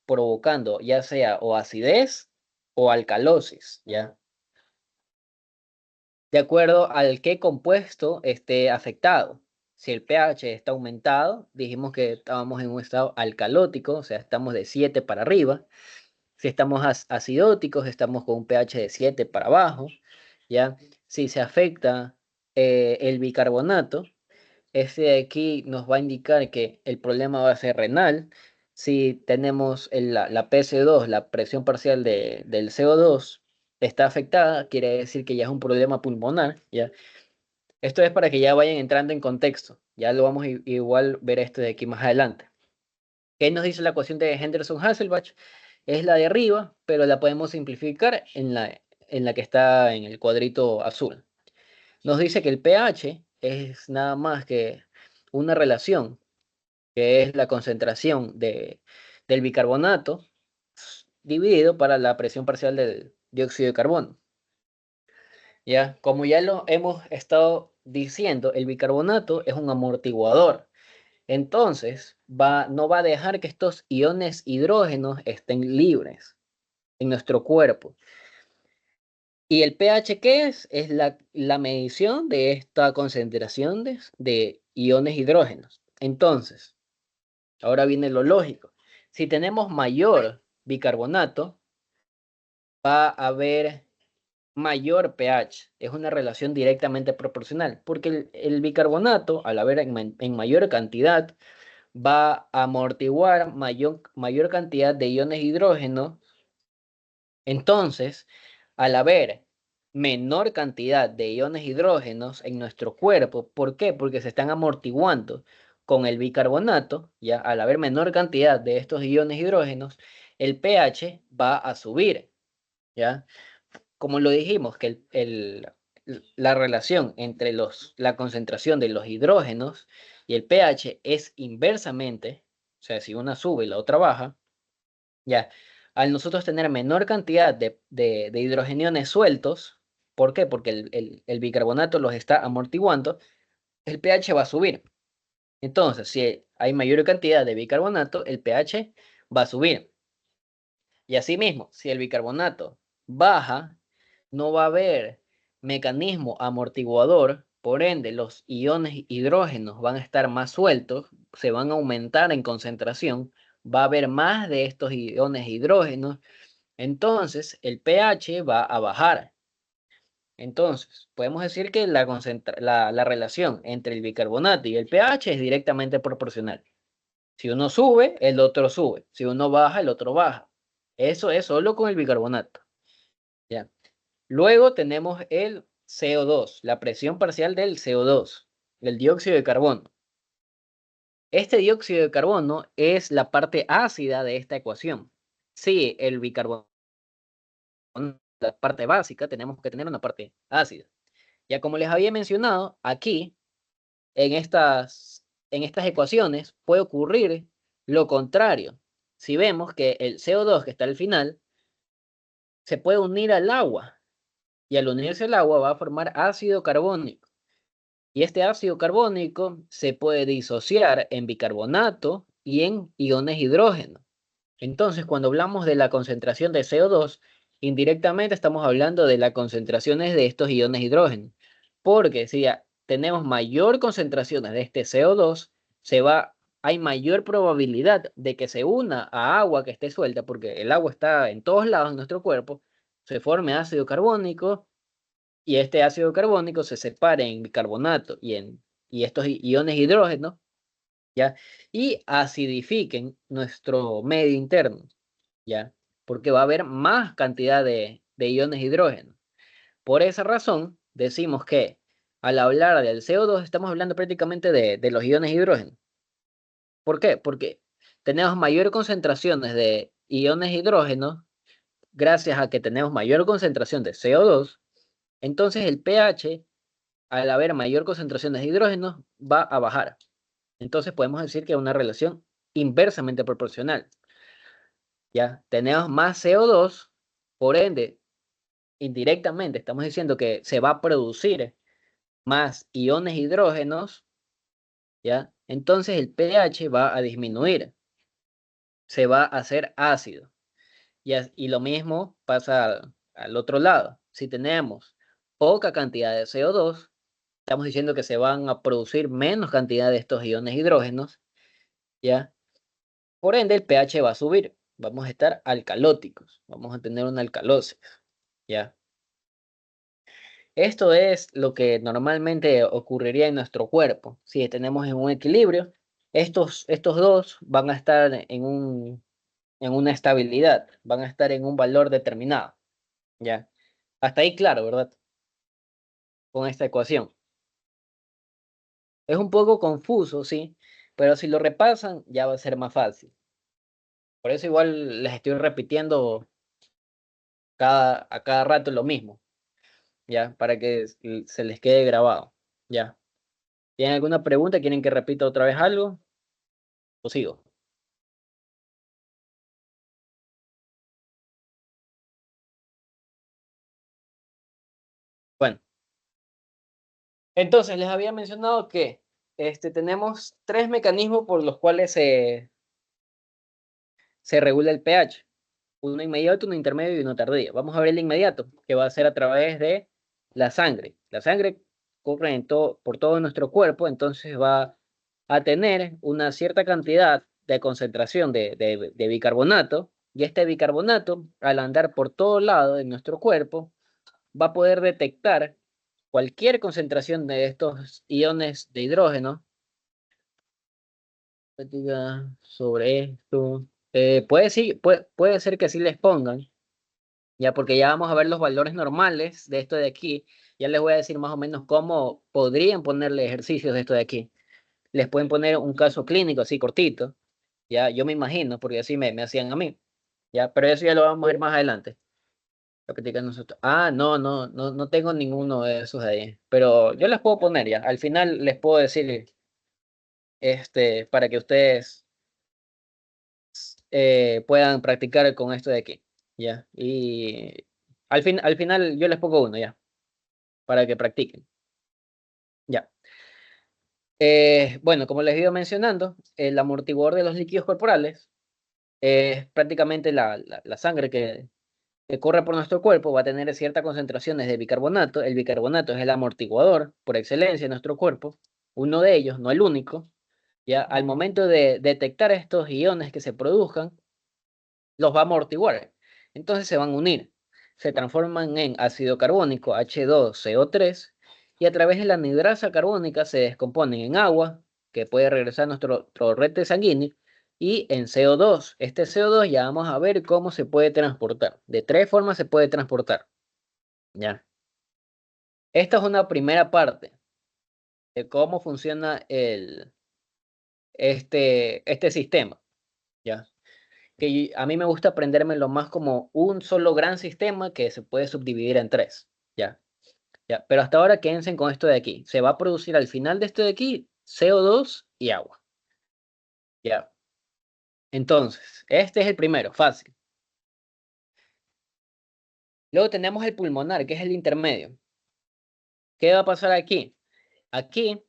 provocando, ya sea o acidez o alcalosis, ¿ya? De acuerdo al qué compuesto esté afectado. Si el pH está aumentado, dijimos que estábamos en un estado alcalótico, o sea, estamos de 7 para arriba. Si estamos acidóticos, estamos con un pH de 7 para abajo, ¿ya? Si se afecta el bicarbonato, este de aquí nos va a indicar que el problema va a ser renal. Si tenemos la PC2, la presión parcial del CO2, está afectada, quiere decir que ya es un problema pulmonar, ¿ya? Esto es para que ya vayan entrando en contexto. Ya lo vamos a igual ver esto de aquí más adelante. ¿Qué nos dice la ecuación de Henderson-Hasselbalch? Es la de arriba, pero la podemos simplificar en la que está en el cuadrito azul. Nos dice que el pH es nada más que una relación, que es la concentración del bicarbonato dividido para la presión parcial del dióxido de carbono. ¿Ya? Como ya lo hemos estado diciendo, el bicarbonato es un amortiguador. Entonces, no va a dejar que estos iones hidrógenos estén libres en nuestro cuerpo. ¿Y el pH qué es? Es la medición de esta concentración de iones hidrógenos. Entonces, ahora viene lo lógico. Si tenemos mayor bicarbonato, va a haber mayor pH. Es una relación directamente proporcional, porque el bicarbonato, al haber en mayor cantidad, va a amortiguar mayor cantidad de iones hidrógeno. Entonces, al haber menor cantidad de iones hidrógenos en nuestro cuerpo, ¿por qué? Porque se están amortiguando con el bicarbonato, ya al haber menor cantidad de estos iones hidrógenos, el pH va a subir, ¿ya? Como lo dijimos, que la relación entre la concentración de los hidrógenos y el pH es inversamente, o sea, si una sube y la otra baja, ya, al nosotros tener menor cantidad de hidrogeniones sueltos, ¿por qué? Porque el bicarbonato los está amortiguando, el pH va a subir. Entonces, si hay mayor cantidad de bicarbonato, el pH va a subir. Y asimismo, si el bicarbonato baja, no va a haber mecanismo amortiguador, por ende los iones hidrógenos van a estar más sueltos, se van a aumentar en concentración, va a haber más de estos iones hidrógenos, entonces el pH va a bajar. Entonces, podemos decir que la relación entre el bicarbonato y el pH es directamente proporcional. Si uno sube, el otro sube. Si uno baja, el otro baja. Eso es solo con el bicarbonato. ¿Ya? Luego tenemos el CO2, la presión parcial del CO2, del dióxido de carbono. Este dióxido de carbono es la parte ácida de esta ecuación. Sí, el bicarbonato, la parte básica, tenemos que tener una parte ácida. Ya como les había mencionado, aquí, en estas ecuaciones, puede ocurrir lo contrario. Si vemos que el CO2 que está al final, se puede unir al agua, y al unirse al agua va a formar ácido carbónico. Y este ácido carbónico se puede disociar en bicarbonato y en iones hidrógeno. Entonces, cuando hablamos de la concentración de CO2, indirectamente estamos hablando de las concentraciones de estos iones hidrógeno. Porque si tenemos mayor concentraciones de este CO2, hay mayor probabilidad de que se una a agua que esté suelta, porque el agua está en todos lados en nuestro cuerpo, se forme ácido carbónico y este ácido carbónico se separe en bicarbonato y estos iones hidrógeno, ¿ya? Y acidifiquen nuestro medio interno, ¿ya? Porque va a haber más cantidad de iones hidrógeno. Por esa razón, decimos que al hablar del CO2 estamos hablando prácticamente de los iones hidrógeno. ¿Por qué? Porque tenemos mayor concentraciones de iones hidrógeno gracias a que tenemos mayor concentración de CO2. Entonces el pH, al haber mayor concentración de hidrógeno, va a bajar. Entonces podemos decir que es una relación inversamente proporcional. Ya tenemos más CO2, por ende, indirectamente estamos diciendo que se va a producir más iones hidrógenos, ¿ya? Entonces el pH va a disminuir, se va a hacer ácido. Y lo mismo pasa al otro lado. Si tenemos poca cantidad de CO2, estamos diciendo que se van a producir menos cantidad de estos iones hidrógenos, ¿ya? Por ende, el pH va a subir. Vamos a estar alcalóticos. Vamos a tener una alcalosis, ¿ya? Esto es lo que normalmente ocurriría en nuestro cuerpo. Si tenemos en un equilibrio, estos dos van a estar en una estabilidad, van a estar en un valor determinado, ¿ya? Hasta ahí claro, ¿verdad? Con esta ecuación. Es un poco confuso, sí, pero si lo repasan ya va a ser más fácil. Por eso igual les estoy repitiendo a cada rato lo mismo, ¿ya? Para que se les quede grabado, ¿ya? ¿Tienen alguna pregunta? ¿Quieren que repita otra vez algo? ¿O sigo? Bueno, entonces les había mencionado que tenemos tres mecanismos por los cuales se regula el pH. Uno inmediato, uno intermedio y uno tardío. Vamos a ver el inmediato, que va a ser a través de la sangre. La sangre corre por todo nuestro cuerpo, entonces va a tener una cierta cantidad de concentración de bicarbonato, y este bicarbonato, al andar por todo lado de nuestro cuerpo, va a poder detectar cualquier concentración de estos iones de hidrógeno. Sobre esto. Puede ser que así les pongan, ya porque ya vamos a ver los valores normales de esto de aquí. Ya les voy a decir más o menos cómo podrían ponerle ejercicios de esto de aquí. Les pueden poner un caso clínico así cortito, ya yo me imagino, porque así me hacían a mí, ya, pero eso ya lo vamos a ver más adelante. Lo que digan nosotros. Ah, no tengo ninguno de esos de ahí, pero yo les puedo poner ya. Al final les puedo decir, para que ustedes puedan practicar con esto de aquí, ya. Y al final yo les pongo uno ya, para que practiquen. Ya. Bueno, como les iba mencionando, el amortiguador de los líquidos corporales es prácticamente la sangre que corre por nuestro cuerpo, va a tener ciertas concentraciones de bicarbonato. El bicarbonato es el amortiguador por excelencia de nuestro cuerpo, uno de ellos, no el único, Ya, al momento de detectar estos iones que se produzcan, los va a amortiguar. Entonces se van a unir. Se transforman en ácido carbónico H2CO3 y a través de la anhidrasa carbónica se descomponen en agua, que puede regresar a nuestro torrente sanguíneo, y en CO2. Este CO2 ya vamos a ver cómo se puede transportar. De 3 formas se puede transportar. Ya. Esta es una primera parte de cómo funciona este sistema. ¿Ya? Que a mí me gusta aprendérmelo más como un solo gran sistema que se puede subdividir en 3. ¿Ya? ¿Ya? Pero hasta ahora quédense con esto de aquí. Se va a producir al final de esto de aquí CO2 y agua. ¿Ya? Entonces, este es el primero, fácil. Luego tenemos el pulmonar, que es el intermedio. ¿Qué va a pasar aquí? Aquí,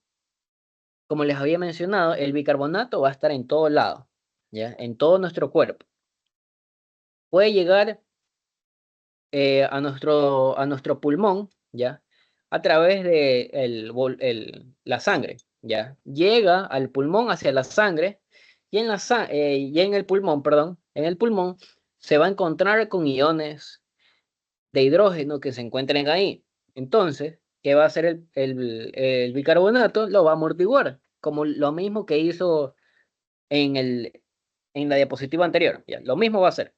como les había mencionado, el bicarbonato va a estar en todo lado, ¿ya? En todo nuestro cuerpo. Puede llegar a nuestro pulmón, ¿ya? A través de la sangre, ¿ya? Llega al pulmón hacia la sangre y en el pulmón, perdón, en el pulmón se va a encontrar con iones de hidrógeno que se encuentren ahí. Entonces, ¿qué va a hacer el bicarbonato? Lo va a amortiguar, como lo mismo que hizo en la diapositiva anterior, ¿ya? Lo mismo va a hacer,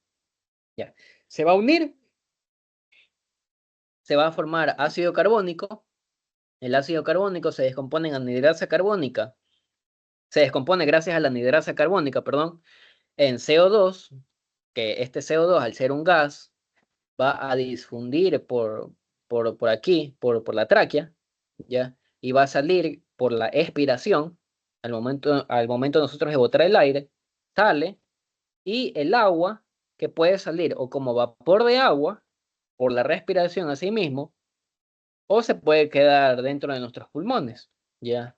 ¿ya? Se va a unir, se va a formar ácido carbónico. El ácido carbónico se descompone en anhidrasa carbónica. Se descompone gracias a la anhidrasa carbónica, perdón, en CO2, que este CO2, al ser un gas, va a difundir por aquí, por la tráquea, ¿ya? Y va a salir por la expiración, al momento nosotros de botar el aire, sale, y el agua, que puede salir o como vapor de agua, por la respiración así mismo, o se puede quedar dentro de nuestros pulmones, ¿ya?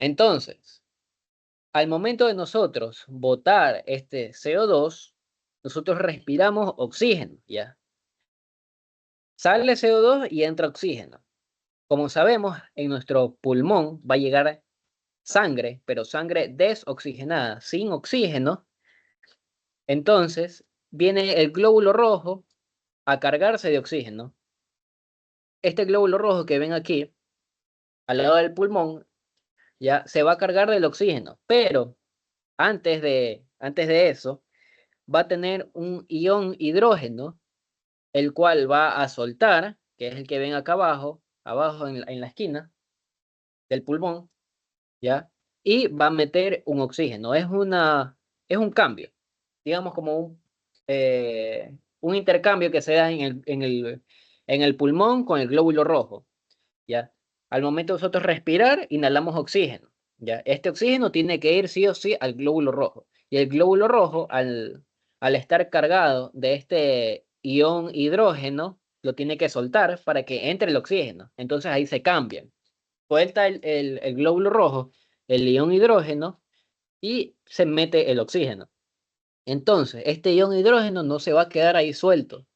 Entonces, al momento de nosotros botar este CO2, nosotros respiramos oxígeno, ¿ya? Sale CO2 y entra oxígeno. Como sabemos, en nuestro pulmón va a llegar sangre, pero sangre desoxigenada, sin oxígeno. Entonces, viene el glóbulo rojo a cargarse de oxígeno. Este glóbulo rojo que ven aquí, al lado del pulmón, ya se va a cargar del oxígeno, pero antes de eso, va a tener un ion hidrógeno, el cual va a soltar, que es el que ven acá abajo en la esquina del pulmón, ¿ya? Y va a meter un oxígeno. Es un cambio, digamos como un intercambio que se da en el pulmón con el glóbulo rojo, ¿ya? Al momento de nosotros respirar, inhalamos oxígeno, ¿ya? Este oxígeno tiene que ir sí o sí al glóbulo rojo. Y el glóbulo rojo, al estar cargado de este ion hidrógeno, lo tiene que soltar para que entre el oxígeno. Entonces ahí se cambian. Suelta el glóbulo rojo, el ion hidrógeno, y se mete el oxígeno. Entonces, este ion hidrógeno no se va a quedar ahí suelto.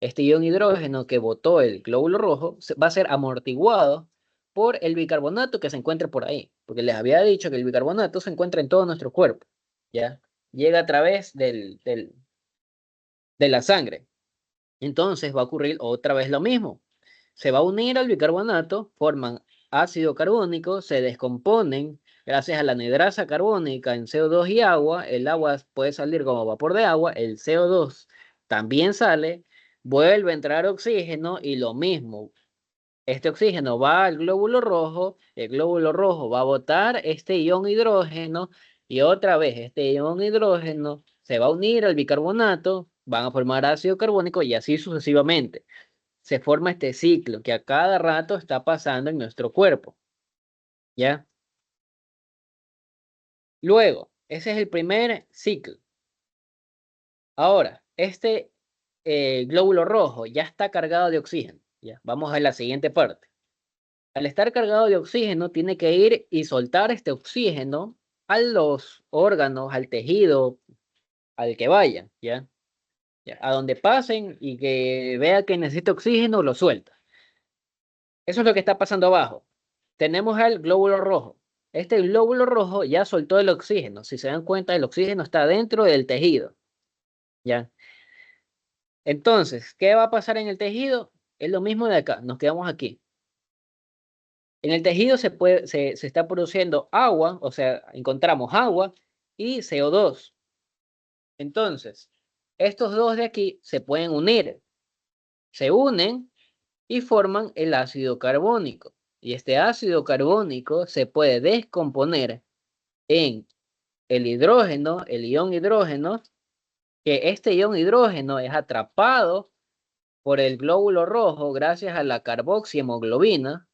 Este ion hidrógeno que botó el glóbulo rojo va a ser amortiguado por el bicarbonato que se encuentra por ahí, porque les había dicho que el bicarbonato se encuentra en todo nuestro cuerpo, ¿ya? Llega a través de la sangre. Entonces va a ocurrir otra vez lo mismo. Se va a unir al bicarbonato, forman ácido carbónico, se descomponen gracias a la anhidrasa carbónica en CO2 y agua. El agua puede salir como vapor de agua, el CO2 también sale, vuelve a entrar oxígeno y lo mismo. Este oxígeno va al glóbulo rojo, el glóbulo rojo va a botar este ion hidrógeno y otra vez este ion hidrógeno se va a unir al bicarbonato, van a formar ácido carbónico y así sucesivamente. Se forma este ciclo que a cada rato está pasando en nuestro cuerpo, ¿ya? Luego, ese es el primer ciclo. Ahora, este glóbulo rojo ya está cargado de oxígeno, ¿ya? Vamos a la siguiente parte. Al estar cargado de oxígeno, tiene que ir y soltar este oxígeno a los órganos, al tejido, al que vayan, ¿ya? ¿Ya? A donde pasen y que vea que necesita oxígeno, lo suelta. Eso es lo que está pasando abajo. Tenemos al glóbulo rojo. Este glóbulo rojo ya soltó el oxígeno. Si se dan cuenta, el oxígeno está dentro del tejido. ¿Ya? Entonces, ¿qué va a pasar en el tejido? Es lo mismo de acá. Nos quedamos aquí. En el tejido se está produciendo agua, o sea, encontramos agua y CO2. Entonces, estos dos de aquí se pueden unir. Se unen y forman el ácido carbónico. Y este ácido carbónico se puede descomponer en el hidrógeno, el ion hidrógeno, que este ion hidrógeno es atrapado por el glóbulo rojo gracias a la carboxihemoglobina,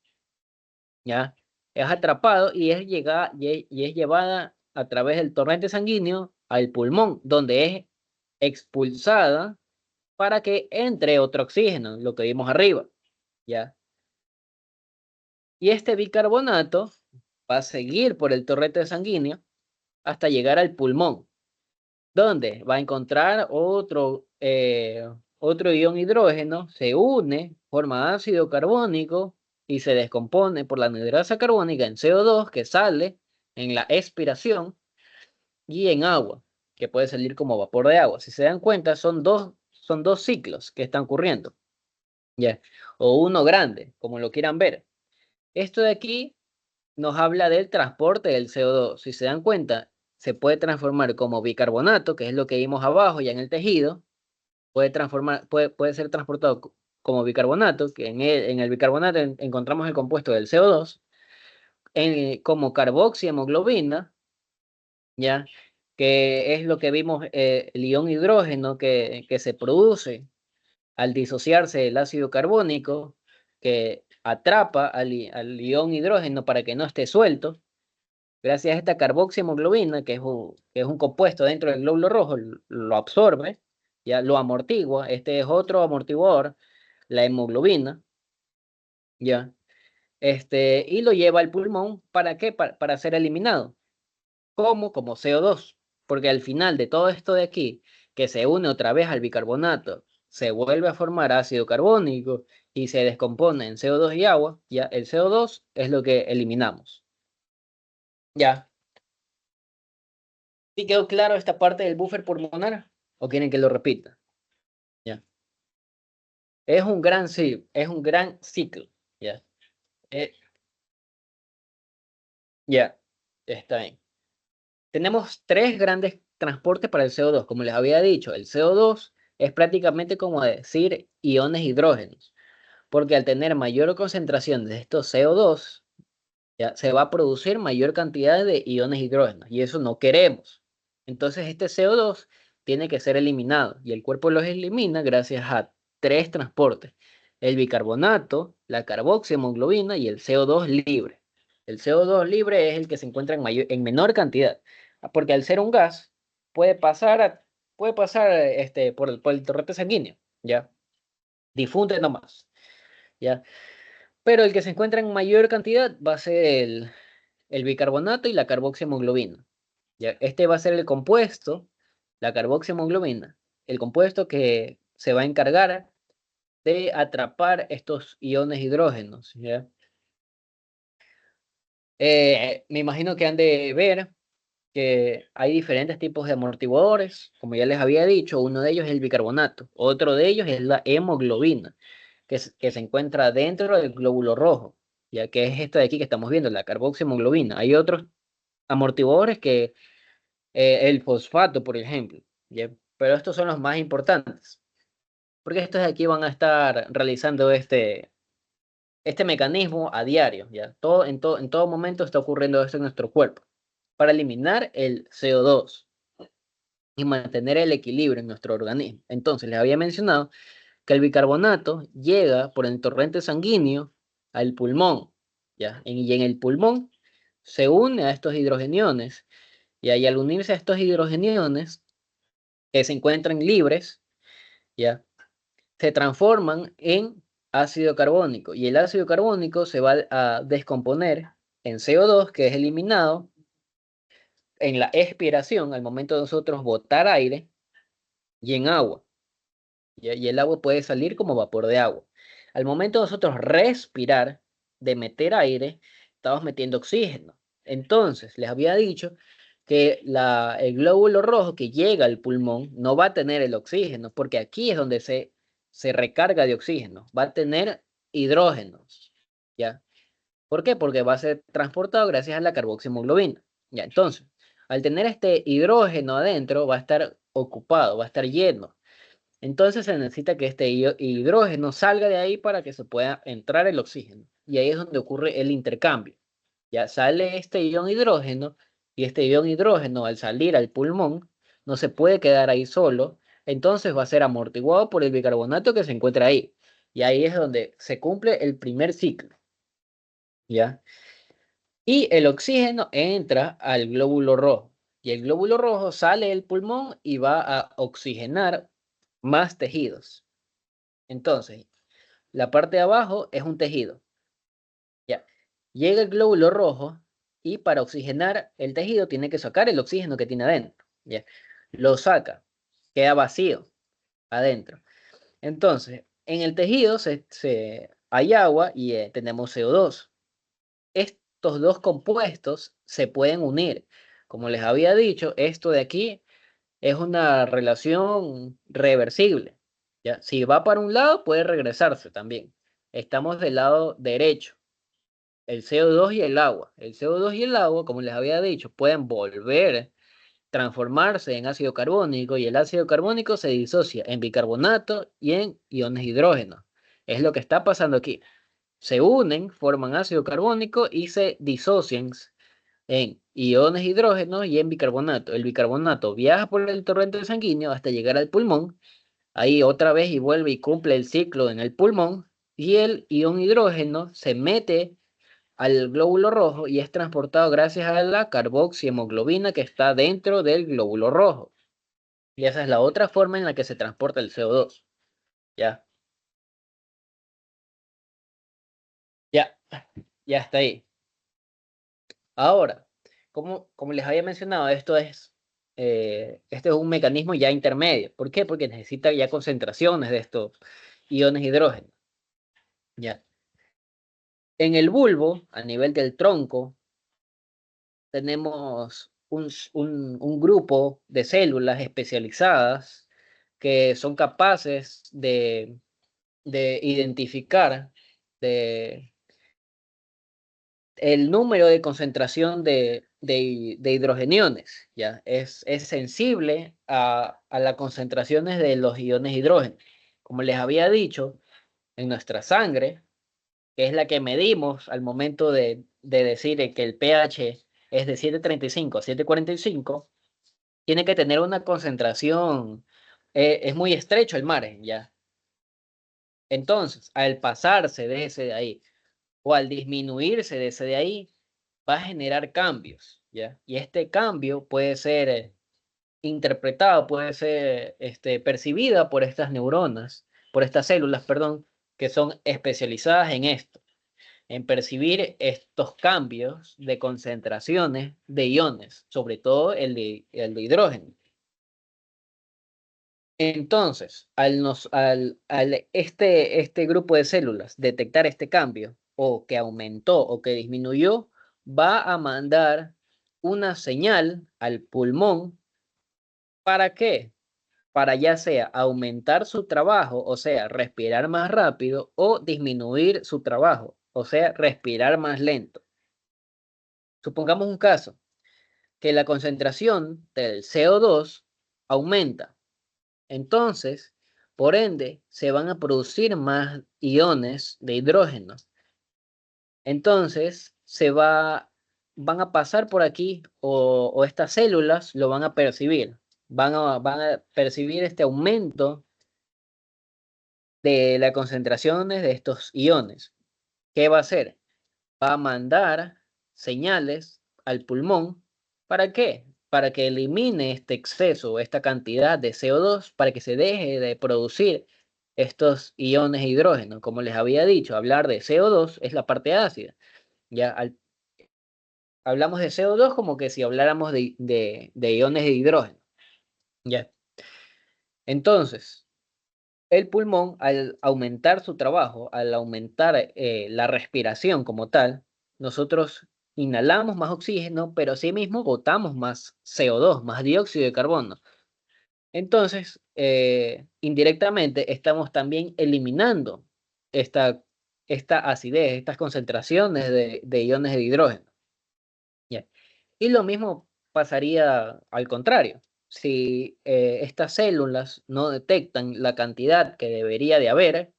¿ya? Es atrapado y es llevada a través del torrente sanguíneo al pulmón, donde es expulsada para que entre otro oxígeno, lo que vimos arriba, ¿ya? Y este bicarbonato va a seguir por el torrente sanguíneo hasta llegar al pulmón, donde va a encontrar otro ion hidrógeno, se une, forma ácido carbónico y se descompone por la anhidrasa carbónica en CO2 que sale en la expiración y en agua, que puede salir como vapor de agua. Si se dan cuenta, son dos ciclos que están ocurriendo, ¿ya? O uno grande, como lo quieran ver. Esto de aquí nos habla del transporte del CO2. Si se dan cuenta, se puede transformar como bicarbonato, que es lo que vimos abajo ya en el tejido, puede ser transportado como bicarbonato, que en el bicarbonato encontramos el compuesto del CO2, como carboxihemoglobina, ¿ya? Que es lo que vimos, el ion hidrógeno que se produce al disociarse el ácido carbónico, que atrapa al ion hidrógeno para que no esté suelto. Gracias a esta carboxihemoglobina, que es un compuesto dentro del glóbulo rojo, lo absorbe, ya lo amortigua. Este es otro amortiguador, la hemoglobina, ya. Y lo lleva al pulmón, ¿para qué? Para ser eliminado. ¿Cómo? Como CO2. Porque al final de todo esto de aquí, que se une otra vez al bicarbonato, se vuelve a formar ácido carbónico y se descompone en CO2 y agua, ya el CO2 es lo que eliminamos. Ya. ¿Sí quedó claro esta parte del buffer pulmonar? ¿O quieren que lo repita? Ya. Es un gran ciclo. Ya. Eh, ya. Está bien. Tenemos tres grandes transportes para el CO2. Como les había dicho, el CO2 es prácticamente como decir iones hidrógenos. Porque al tener mayor concentración de estos CO2, ya, se va a producir mayor cantidad de iones hidrógenos. Y eso no queremos. Entonces este CO2 tiene que ser eliminado y el cuerpo los elimina gracias a tres transportes: el bicarbonato, la carboxihemoglobina y el CO2 libre. El CO2 libre es el que se encuentra en menor cantidad, porque al ser un gas puede pasar por el torrente sanguíneo, ¿ya? Difunde nomás, ¿ya? Pero el que se encuentra en mayor cantidad va a ser el bicarbonato y la carboxihemoglobina. ¿Ya? Este va a ser el compuesto, la carboxihemoglobina, el compuesto que se va a encargar de atrapar estos iones hidrógenos, ¿ya? Me imagino que han de ver que hay diferentes tipos de amortiguadores, como ya les había dicho. Uno de ellos es el bicarbonato, otro de ellos es la hemoglobina, que se encuentra dentro del glóbulo rojo, ya que es esta de aquí que estamos viendo, la carboxihemoglobina. Hay otros amortiguadores que el fosfato, por ejemplo, ¿ya? Pero estos son los más importantes, porque estos de aquí van a estar realizando este mecanismo a diario, ¿ya? En todo momento está ocurriendo esto en nuestro cuerpo, para eliminar el CO2 y mantener el equilibrio en nuestro organismo. Entonces, les había mencionado que el bicarbonato llega por el torrente sanguíneo al pulmón, ¿ya? Y en el pulmón se une a estos hidrogeniones, y ahí al unirse a estos hidrogeniones que se encuentran libres, ¿ya? Se transforman en ácido carbónico, y el ácido carbónico se va a descomponer en CO2, que es eliminado en la expiración al momento de nosotros botar aire, y en agua. Y el agua puede salir como vapor de agua. Al momento de nosotros respirar, de meter aire, estamos metiendo oxígeno. Entonces, les había dicho que el glóbulo rojo que llega al pulmón no va a tener el oxígeno, porque aquí es donde se recarga de oxígeno, va a tener hidrógenos, ¿ya? ¿Por qué? Porque va a ser transportado gracias a la carboxihemoglobina, ¿ya? Entonces, al tener este hidrógeno adentro, va a estar ocupado, va a estar lleno. Entonces se necesita que este hidrógeno salga de ahí para que se pueda entrar el oxígeno. Y ahí es donde ocurre el intercambio. Ya sale este ion hidrógeno y este ion hidrógeno al salir al pulmón no se puede quedar ahí solo, entonces va a ser amortiguado por el bicarbonato que se encuentra ahí. Y ahí es donde se cumple el primer ciclo. ¿Ya? Y el oxígeno entra al glóbulo rojo. Y el glóbulo rojo sale del pulmón y va a oxigenar más tejidos. Entonces, la parte de abajo es un tejido. Ya. Llega el glóbulo rojo y para oxigenar el tejido tiene que sacar el oxígeno que tiene adentro. Ya. Lo saca, queda vacío adentro. Entonces, en el tejido hay agua y tenemos CO2. Estos dos compuestos se pueden unir. Como les había dicho, esto de aquí es una relación reversible. ¿Ya? Si va para un lado, puede regresarse también. Estamos del lado derecho. El CO2 y el agua. El CO2 y el agua, como les había dicho, pueden volver, transformarse en ácido carbónico y el ácido carbónico se disocia en bicarbonato y en iones de hidrógeno. Es lo que está pasando aquí. Se unen, forman ácido carbónico y se disocian en iones de hidrógeno y en bicarbonato. El bicarbonato viaja por el torrente sanguíneo hasta llegar al pulmón. Ahí otra vez y vuelve y cumple el ciclo en el pulmón. Y el ion hidrógeno se mete al glóbulo rojo y es transportado gracias a la carboxihemoglobina que está dentro del glóbulo rojo. Y esa es la otra forma en la que se transporta el CO2. Ya. Ya. Ya está ahí. Ahora, como les había mencionado, este es un mecanismo ya intermedio. ¿Por qué? Porque necesita ya concentraciones de estos iones de hidrógeno. Ya. En el bulbo, a nivel del tronco, tenemos un grupo de células especializadas que son capaces de identificar el número de concentración de hidrogeniones, ¿ya? Es sensible a las concentraciones de los iones de hidrógeno. Como les había dicho, en nuestra sangre, que es la que medimos al momento de decir que el pH es de 7,35 a 7,45, tiene que tener una concentración, es muy estrecho el margen, ¿ya? Entonces, al pasarse de ese de ahí o al disminuirse de ese de ahí, va a generar cambios, ¿ya? Y este cambio puede ser interpretado, puede ser percibida por estas neuronas, por estas células, perdón, que son especializadas en esto, en percibir estos cambios de concentraciones de iones, sobre todo el de hidrógeno. Entonces, al este grupo de células detectar este cambio, o que aumentó o que disminuyó, va a mandar una señal al pulmón. ¿Para qué? Para ya sea aumentar su trabajo, o sea, respirar más rápido, o disminuir su trabajo, o sea, respirar más lento. Supongamos un caso, que la concentración del CO2 aumenta. Entonces, por ende, se van a producir más iones de hidrógeno. Entonces, van a pasar por aquí o estas células lo van a percibir. Van a percibir este aumento de las concentraciones de estos iones. ¿Qué va a hacer? Va a mandar señales al pulmón. ¿Para qué? Para que elimine este exceso, esta cantidad de CO2, para que se deje de producir estos iones de hidrógeno. Como les había dicho, hablar de CO2 es la parte ácida. Ya hablamos de CO2 como que si habláramos de iones de hidrógeno. Ya. Entonces, el pulmón, al aumentar su trabajo, al aumentar la respiración como tal, nosotros inhalamos más oxígeno, pero asimismo botamos más CO2, más dióxido de carbono. Entonces, indirectamente estamos también eliminando esta acidez, estas concentraciones de iones de hidrógeno. ¿Ya? Y lo mismo pasaría al contrario. Si estas células no detectan la cantidad que debería de haber,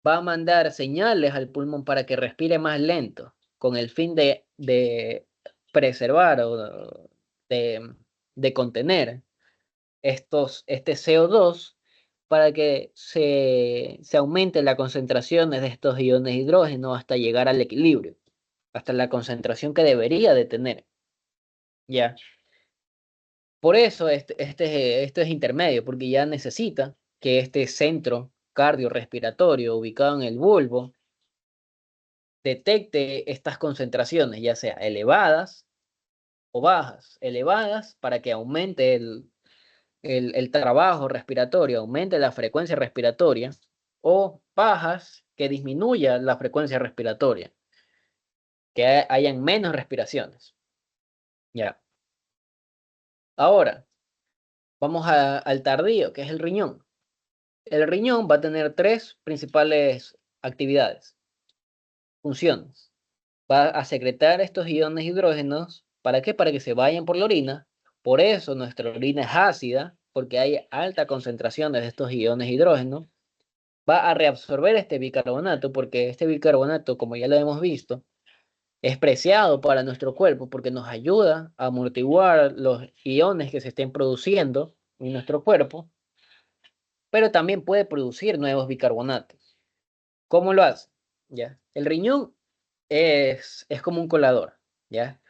va a mandar señales al pulmón para que respire más lento, con el fin de preservar o de contener este CO2 para que se aumente la concentración de estos iones de hidrógeno hasta llegar al equilibrio, hasta la concentración que debería de tener. ¿Ya? Por eso esto es intermedio, porque ya necesita que este centro cardiorrespiratorio ubicado en el bulbo detecte estas concentraciones, ya sea elevadas o bajas. Elevadas para que aumente el trabajo respiratorio, aumente la frecuencia respiratoria, o bajas que disminuya la frecuencia respiratoria, que hayan menos respiraciones. Ya. Ahora, vamos al tardío, que es el riñón. El riñón va a tener tres principales actividades, funciones. Va a secretar estos iones hidrógenos. ¿Para qué? Para que se vayan por la orina. Por eso nuestra orina es ácida, porque hay alta concentración de estos iones hidrógenos. Va a reabsorber este bicarbonato, porque este bicarbonato, como ya lo hemos visto, es preciado para nuestro cuerpo porque nos ayuda a amortiguar los iones que se estén produciendo en nuestro cuerpo, pero también puede producir nuevos bicarbonatos. ¿Cómo lo hace? ¿Ya? El riñón es como un colador, ¿ya?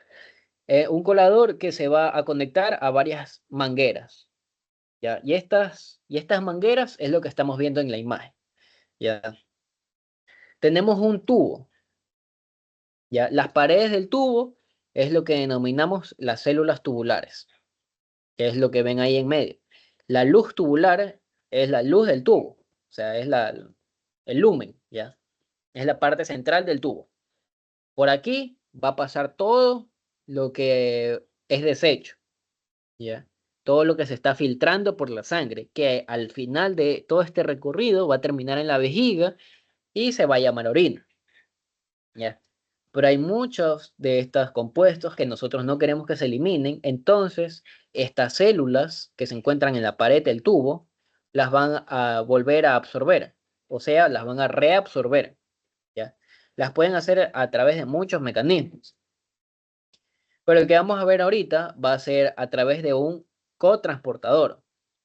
Un colador que se va a conectar a varias mangueras, ¿ya? Y estas mangueras es lo que estamos viendo en la imagen, ¿ya? Tenemos un tubo, ¿ya? Las paredes del tubo es lo que denominamos las células tubulares, que es lo que ven ahí en medio. La luz tubular es la luz del tubo, o sea, es el lumen, ¿ya? Es la parte central del tubo. Por aquí va a pasar todo lo que es desecho, ¿ya? Todo lo que se está filtrando por la sangre, que al final de todo este recorrido va a terminar en la vejiga y se va a llamar orina, ¿ya? Pero hay muchos de estos compuestos que nosotros no queremos que se eliminen, entonces estas células que se encuentran en la pared del tubo las van a volver a absorber, o sea, las van a reabsorber, ¿ya? Las pueden hacer a través de muchos mecanismos, pero el que vamos a ver ahorita va a ser a través de un cotransportador.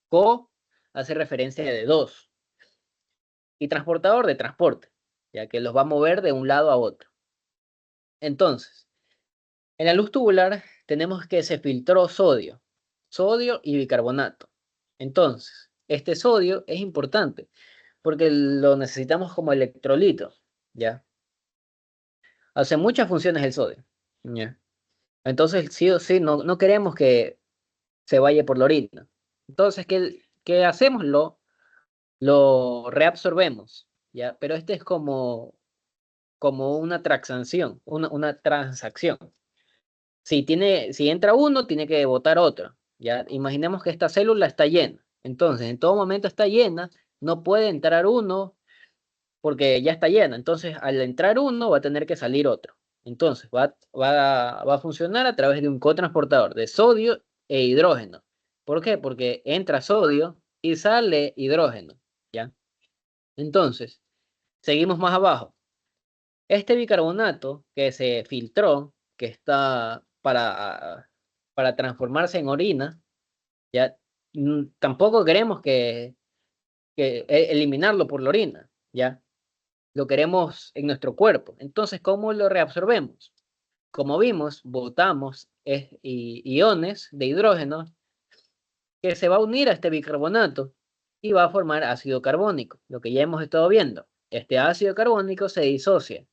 Co hace referencia de dos y transportador de transporte, ya que los va a mover de un lado a otro. Entonces, en la luz tubular tenemos que se filtró sodio y bicarbonato. Entonces, este sodio es importante porque lo necesitamos como electrolito, ¿ya? Hace muchas funciones el sodio, ¿ya? Entonces, sí o sí, no queremos que se vaya por la orina. Entonces, ¿qué hacemos? Lo reabsorbemos, ¿ya? Pero este es como una transacción, una transacción. Si entra uno, tiene que botar otro, ¿ya? Imaginemos que esta célula está llena. Entonces, en todo momento está llena, no puede entrar uno porque ya está llena. Entonces, al entrar uno, va a tener que salir otro. Entonces, va a funcionar a través de un cotransportador de sodio e hidrógeno. ¿Por qué? Porque entra sodio y sale hidrógeno, ¿ya? Entonces, seguimos más abajo. Este bicarbonato que se filtró, que está para transformarse en orina, ya tampoco queremos que eliminarlo por la orina, ¿ya? Lo queremos en nuestro cuerpo. Entonces, ¿cómo lo reabsorbemos? Como vimos, botamos iones de hidrógeno que se va a unir a este bicarbonato y va a formar ácido carbónico, lo que ya hemos estado viendo. Este ácido carbónico se disocia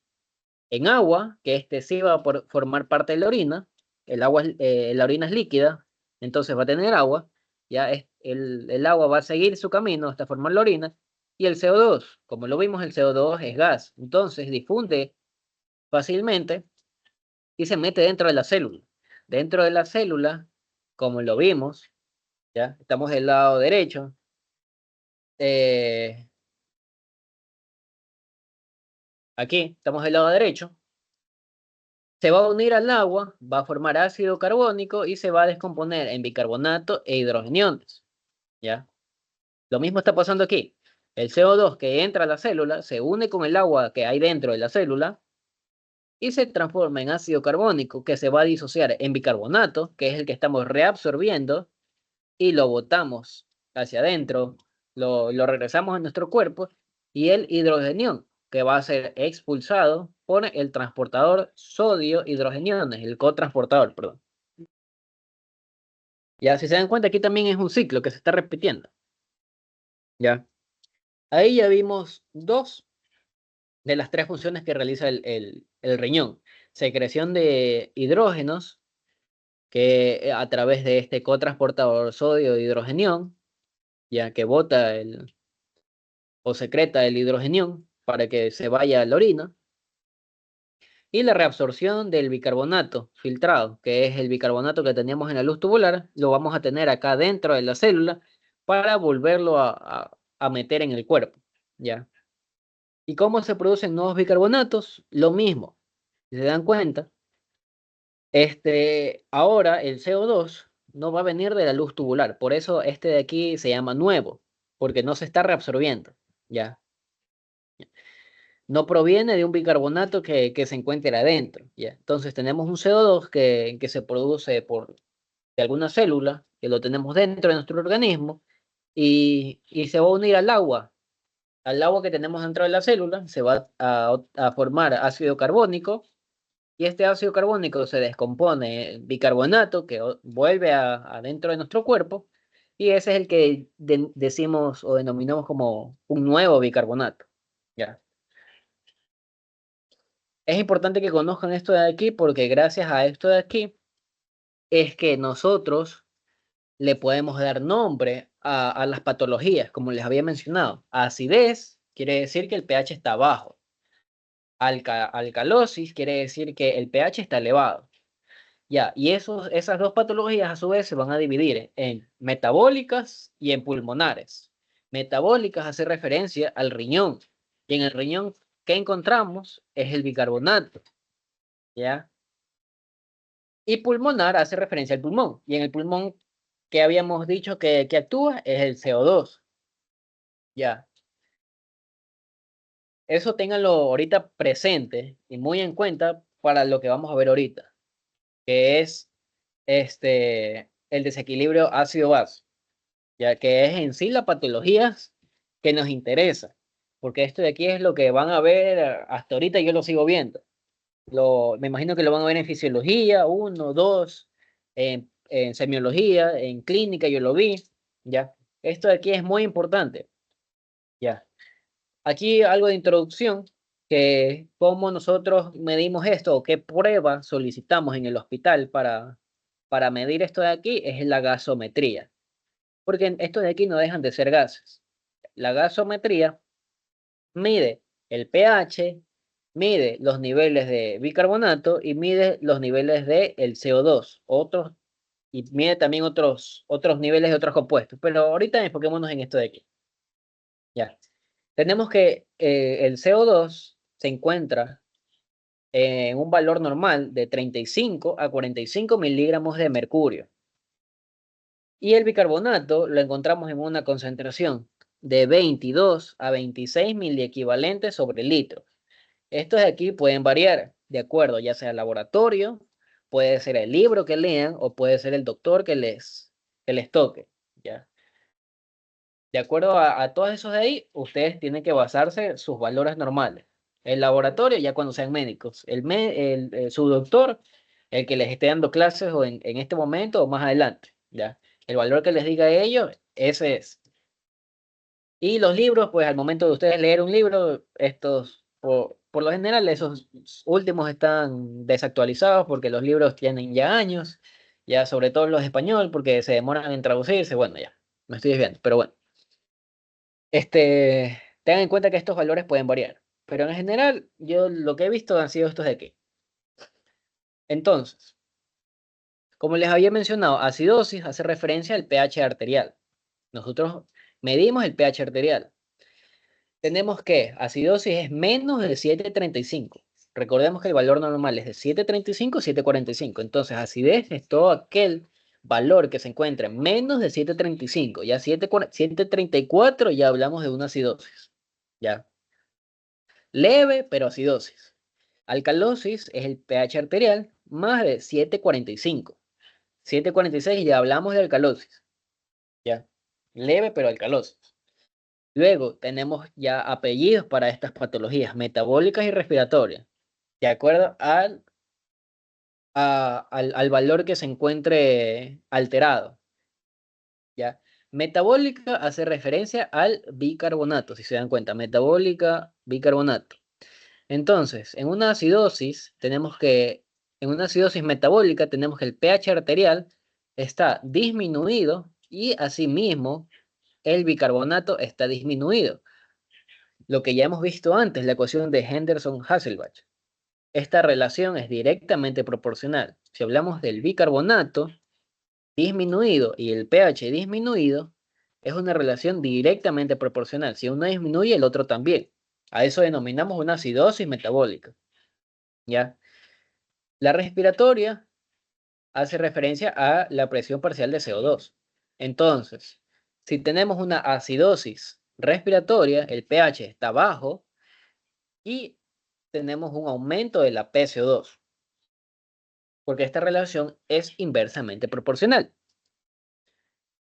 en agua, que este sí va a formar parte de la orina. La orina es líquida, entonces va a tener agua. Ya el agua va a seguir su camino hasta formar la orina. Y el CO2, como lo vimos, el CO2 es gas, entonces difunde fácilmente y se mete dentro de la célula. Dentro de la célula, como lo vimos, ya estamos del lado derecho. Aquí estamos del lado derecho. Se va a unir al agua, va a formar ácido carbónico y se va a descomponer en bicarbonato e hidrogeniones. ¿Ya? Lo mismo está pasando aquí. El CO2 que entra a la célula se une con el agua que hay dentro de la célula y se transforma en ácido carbónico que se va a disociar en bicarbonato, que es el que estamos reabsorbiendo, y lo botamos hacia adentro, lo regresamos a nuestro cuerpo, y el hidrogenión, que va a ser expulsado por el transportador sodio-hidrogeniones, el cotransportador, perdón. Ya, si se dan cuenta, aquí también es un ciclo que se está repitiendo. Ya. Ahí ya vimos dos de las tres funciones que realiza el riñón. Secreción de hidrógenos, que a través de este cotransportador sodio-hidrogenión, ya que bota o secreta el hidrogenión para que se vaya a la orina. Y la reabsorción del bicarbonato filtrado, que es el bicarbonato que teníamos en la luz tubular, lo vamos a tener acá dentro de la célula para volverlo a meter en el cuerpo. ¿Ya? ¿Y cómo se producen nuevos bicarbonatos? Lo mismo. Si se dan cuenta, ahora el CO2 no va a venir de la luz tubular. Por eso este de aquí se llama nuevo, porque no se está reabsorbiendo. ¿Ya? No proviene de un bicarbonato que se encuentre adentro. ¿Ya? Entonces tenemos un CO2 que se produce de alguna célula, que lo tenemos dentro de nuestro organismo, y se va a unir al agua que tenemos dentro de la célula, se va a formar ácido carbónico, y este ácido carbónico se descompone en bicarbonato, que vuelve adentro de nuestro cuerpo, y ese es el que decimos o denominamos como un nuevo bicarbonato. ¿Ya? Es importante que conozcan esto de aquí porque gracias a esto de aquí es que nosotros le podemos dar nombre a las patologías, como les había mencionado. Acidez quiere decir que el pH está bajo. Alcalosis quiere decir que el pH está elevado. Ya, y esas dos patologías a su vez se van a dividir en metabólicas y en pulmonares. Metabólicas hace referencia al riñón. Y en el riñón, ¿qué encontramos? Es el bicarbonato. ¿Ya? Y pulmonar hace referencia al pulmón. Y en el pulmón que habíamos dicho que actúa es el CO2. Ya. Eso ténganlo ahorita presente y muy en cuenta para lo que vamos a ver ahorita, que es el desequilibrio ácido-base, ya que es en sí la patología que nos interesa, porque esto de aquí es lo que van a ver hasta ahorita, yo lo sigo viendo. Me imagino que lo van a ver en fisiología, 1, 2, en semiología, en clínica, yo lo vi, ya. Esto de aquí es muy importante, ya. Aquí algo de introducción, que cómo nosotros medimos esto, o qué prueba solicitamos en el hospital para medir esto de aquí, es la gasometría, porque estos de aquí no dejan de ser gases. La gasometría mide el pH, mide los niveles de bicarbonato y mide los niveles de el CO2, y mide también otros niveles de otros compuestos. Pero ahorita enfoquémonos en esto de aquí. Ya. Tenemos que el CO2 se encuentra en un valor normal de 35 a 45 miligramos de mercurio. Y el bicarbonato lo encontramos en una concentración de 22 a 26 miliequivalentes sobre litro. Estos de aquí pueden variar de acuerdo, ya sea el laboratorio, puede ser el libro que lean o puede ser el doctor que les toque. ¿Ya? De acuerdo a todos esos de ahí, ustedes tienen que basarse sus valores normales. El laboratorio, ya cuando sean médicos. Su doctor, el que les esté dando clases o en este momento o más adelante. ¿Ya? El valor que les diga a ellos, ese es. Y los libros, pues al momento de ustedes leer un libro, por lo general, esos últimos están desactualizados porque los libros tienen ya años, ya sobre todo los de español, porque se demoran en traducirse. Bueno, ya, me estoy desviando, pero bueno. Tengan en cuenta que estos valores pueden variar, pero en general, yo lo que he visto han sido estos de aquí. Entonces, como les había mencionado, acidosis hace referencia al pH arterial. Nosotros medimos el pH arterial. Tenemos que acidosis es menos de 7,35. Recordemos que el valor normal es de 7,35 a 7,45. Entonces, acidez es todo aquel valor que se encuentre menos de 7,35. Ya 7,34 ya hablamos de una acidosis. Ya. Leve, pero acidosis. Alcalosis es el pH arterial más de 7,45. 7,46 ya hablamos de alcalosis. Ya. Leve, pero alcalosis. Luego tenemos ya apellidos para estas patologías metabólicas y respiratorias, de acuerdo al valor que se encuentre alterado. ¿Ya? Metabólica hace referencia al bicarbonato, si se dan cuenta, metabólica, bicarbonato. Entonces, en una acidosis metabólica tenemos que el pH arterial está disminuido y asimismo el bicarbonato está disminuido. Lo que ya hemos visto antes, la ecuación de Henderson-Hasselbalch. Esta relación es directamente proporcional. Si hablamos del bicarbonato disminuido y el pH disminuido, es una relación directamente proporcional. Si uno disminuye, el otro también. A eso denominamos una acidosis metabólica. ¿Ya? La respiratoria hace referencia a la presión parcial de CO2. Entonces, si tenemos una acidosis respiratoria, el pH está bajo y tenemos un aumento de la PCO2, porque esta relación es inversamente proporcional.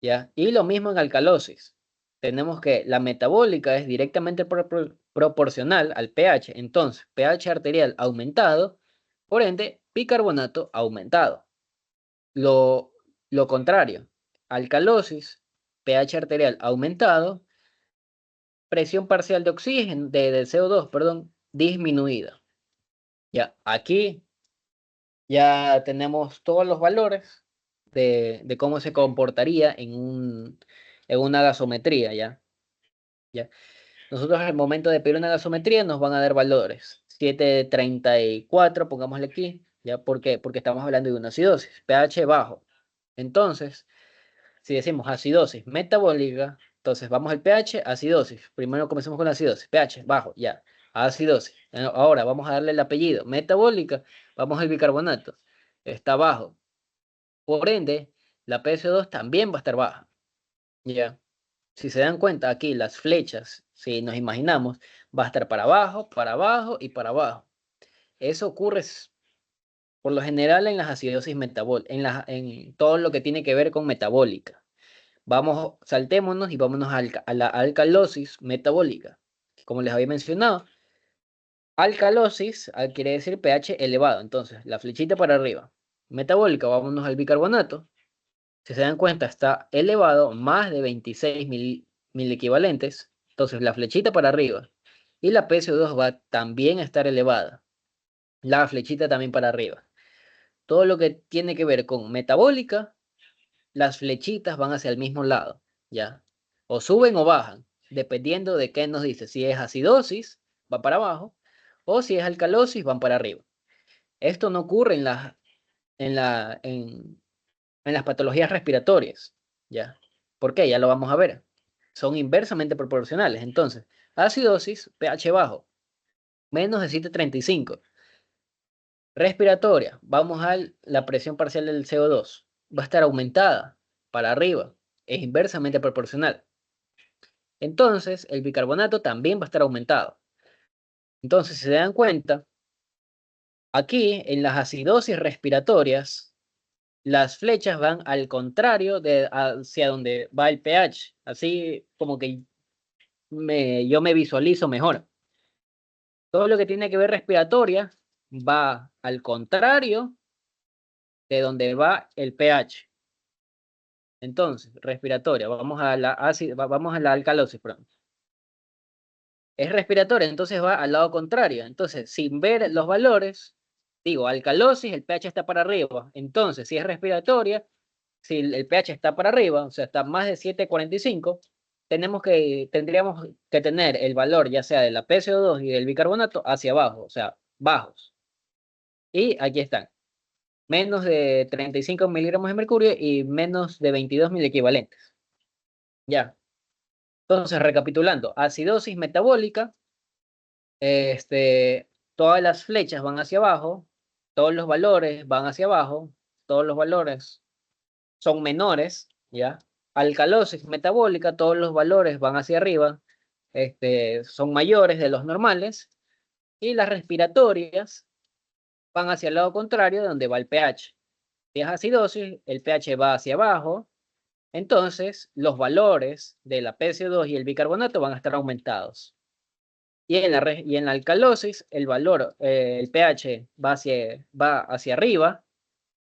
¿Ya? Y lo mismo en alcalosis. Tenemos que la metabólica es directamente proporcional al pH, entonces pH arterial aumentado, por ende bicarbonato aumentado. Lo contrario, alcalosis, pH arterial aumentado, presión parcial de oxígeno, de CO2, perdón, disminuida. Ya, aquí ya tenemos todos los valores de cómo se comportaría en una gasometría, ¿ya? Nosotros al momento de pedir una gasometría nos van a dar valores. 7,34, pongámosle aquí, ¿ya? ¿Por qué? Porque estamos hablando de una acidosis, pH bajo. Entonces, si decimos acidosis metabólica, entonces vamos al pH, acidosis. Primero comencemos con la acidosis, pH bajo, ya. Acidosis. Ahora vamos a darle el apellido. Metabólica, vamos al bicarbonato. Está bajo. Por ende, la PSO2 también va a estar baja. Ya. Si se dan cuenta aquí, las flechas, si nos imaginamos, va a estar para abajo y para abajo. Eso ocurre por lo general en las acidosis metabólicas, en todo lo que tiene que ver con metabólica. Saltémonos y vámonos a la alcalosis metabólica. Como les había mencionado, alcalosis quiere decir pH elevado. Entonces, la flechita para arriba. Metabólica, vámonos al bicarbonato. Si se dan cuenta, está elevado más de 26 mil equivalentes. Entonces, la flechita para arriba. Y la PCO2 va también a estar elevada. La flechita también para arriba. Todo lo que tiene que ver con metabólica, las flechitas van hacia el mismo lado, ¿ya? O suben o bajan, dependiendo de qué nos dice. Si es acidosis, va para abajo, o si es alcalosis, van para arriba. Esto no ocurre en las patologías respiratorias, ¿ya? ¿Por qué? Ya lo vamos a ver. Son inversamente proporcionales. Entonces, acidosis, pH bajo, menos de 7,35. Respiratoria, vamos a la presión parcial del CO2. Va a estar aumentada para arriba, es inversamente proporcional. Entonces, el bicarbonato también va a estar aumentado. Entonces, si se dan cuenta, aquí en las acidosis respiratorias, las flechas van al contrario hacia donde va el pH. Así como que yo me visualizo mejor. Todo lo que tiene que ver respiratoria va al contrario de donde va el pH. Entonces, respiratoria, vamos a la alcalosis, perdón. Es respiratoria, entonces va al lado contrario. Entonces, sin ver los valores, digo, alcalosis, el pH está para arriba. Entonces, si es respiratoria, si el pH está para arriba, o sea, está más de 7,45, tendríamos que tener el valor ya sea de la PCO2 y del bicarbonato hacia abajo, o sea, bajos. Y aquí están. menos de 35 miligramos de mercurio y menos de 22.000 equivalentes. Ya. Entonces, recapitulando, acidosis metabólica, todas las flechas van hacia abajo, todos los valores van hacia abajo, todos los valores son menores, ¿ya? Alcalosis metabólica, todos los valores van hacia arriba, son mayores de los normales, y las respiratorias van hacia el lado contrario, donde va el pH. Si es acidosis, el pH va hacia abajo, entonces los valores de la PCO2 y el bicarbonato van a estar aumentados. Y en la alcalosis, el valor, el pH va hacia arriba,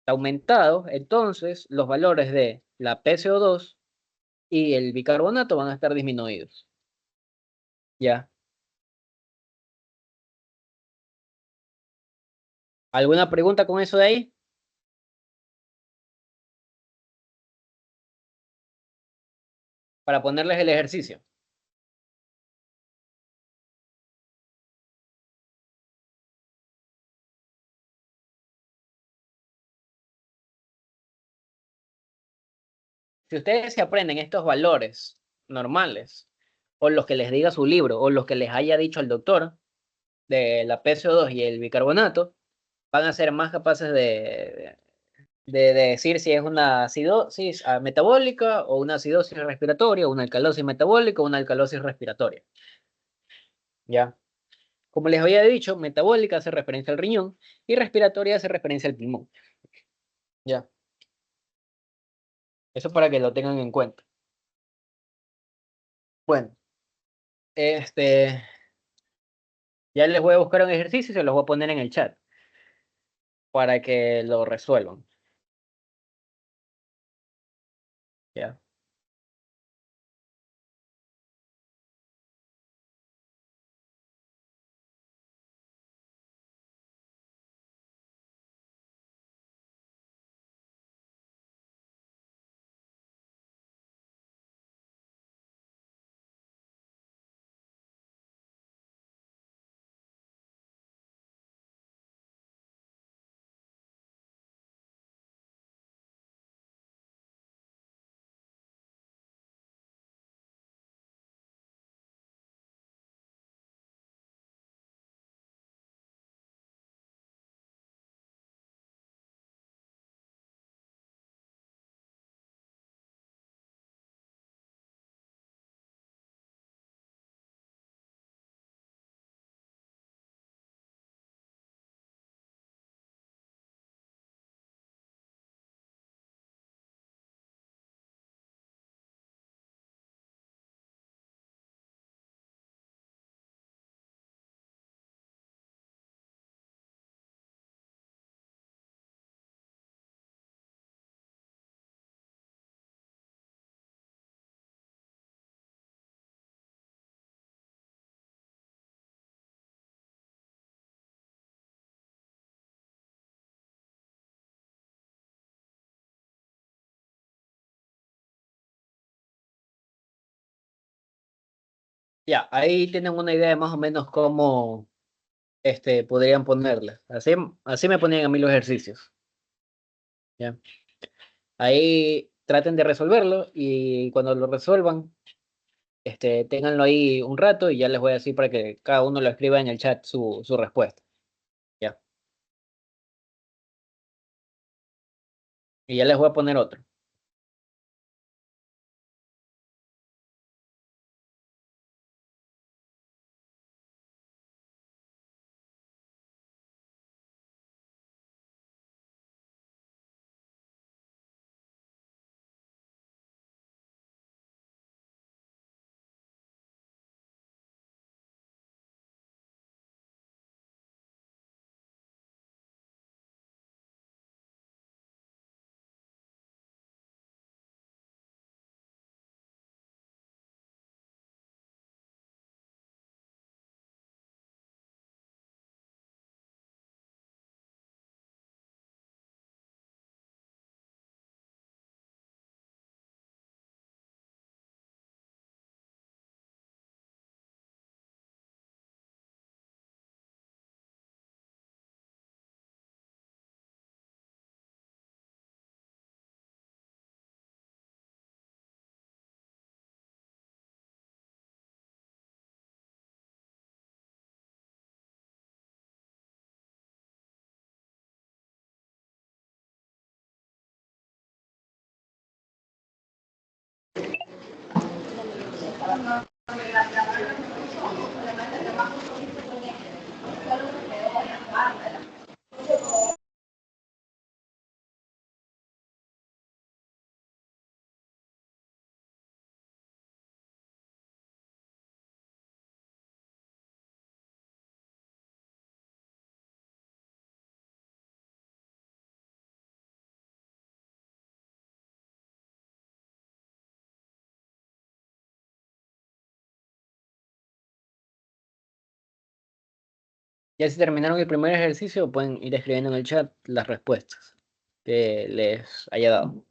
está aumentado, entonces los valores de la PCO2 y el bicarbonato van a estar disminuidos. ¿Ya? ¿Alguna pregunta con eso de ahí? Para ponerles el ejercicio. Si ustedes se aprenden estos valores normales, o los que les diga su libro, o los que les haya dicho el doctor, de la PCO2 y el bicarbonato, van a ser más capaces de decir si es una acidosis metabólica o una acidosis respiratoria, una alcalosis metabólica o una alcalosis respiratoria. ¿Ya? Como les había dicho, metabólica hace referencia al riñón y respiratoria hace referencia al pulmón. ¿Ya? Eso para que lo tengan en cuenta. Bueno, ya les voy a buscar un ejercicio y se los voy a poner en el chat para que lo resuelvan. ¿Ya? Ya, ahí tienen una idea de más o menos cómo podrían ponerle. Así me ponían a mí los ejercicios. ¿Ya? Ahí traten de resolverlo y cuando lo resuelvan, ténganlo ahí un rato y ya les voy a decir para que cada uno lo escriba en el chat su respuesta. ¿Ya? Y ya les voy a poner otro. Ya si terminaron el primer ejercicio, pueden ir escribiendo en el chat las respuestas que les haya dado,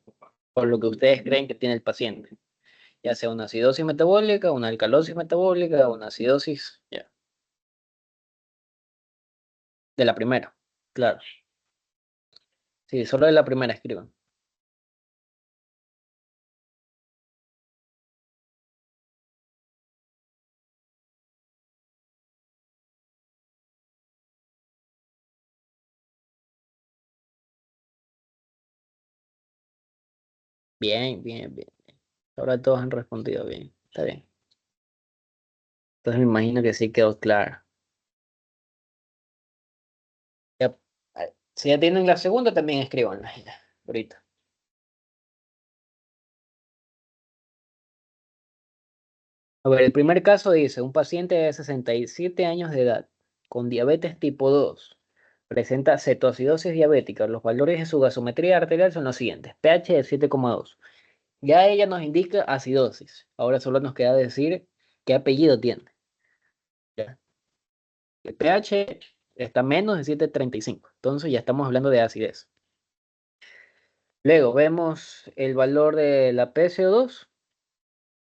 por lo que ustedes creen que tiene el paciente, ya sea una acidosis metabólica, una alcalosis metabólica, una acidosis, ya. De la primera, claro. Sí, solo de la primera escriban. Bien, bien, bien. Ahora todos han respondido bien. Está bien. Entonces me imagino que sí quedó claro. Ya, si ya tienen la segunda, también escribanla ya, ahorita. A ver, el primer caso dice, un paciente de 67 años de edad con diabetes tipo 2 presenta cetoacidosis diabética. Los valores de su gasometría arterial son los siguientes. pH de 7,2. Ya ella nos indica acidosis. Ahora solo nos queda decir qué apellido tiene. ¿Ya? El pH está menos de 7,35. Entonces ya estamos hablando de acidez. Luego vemos el valor de la PCO2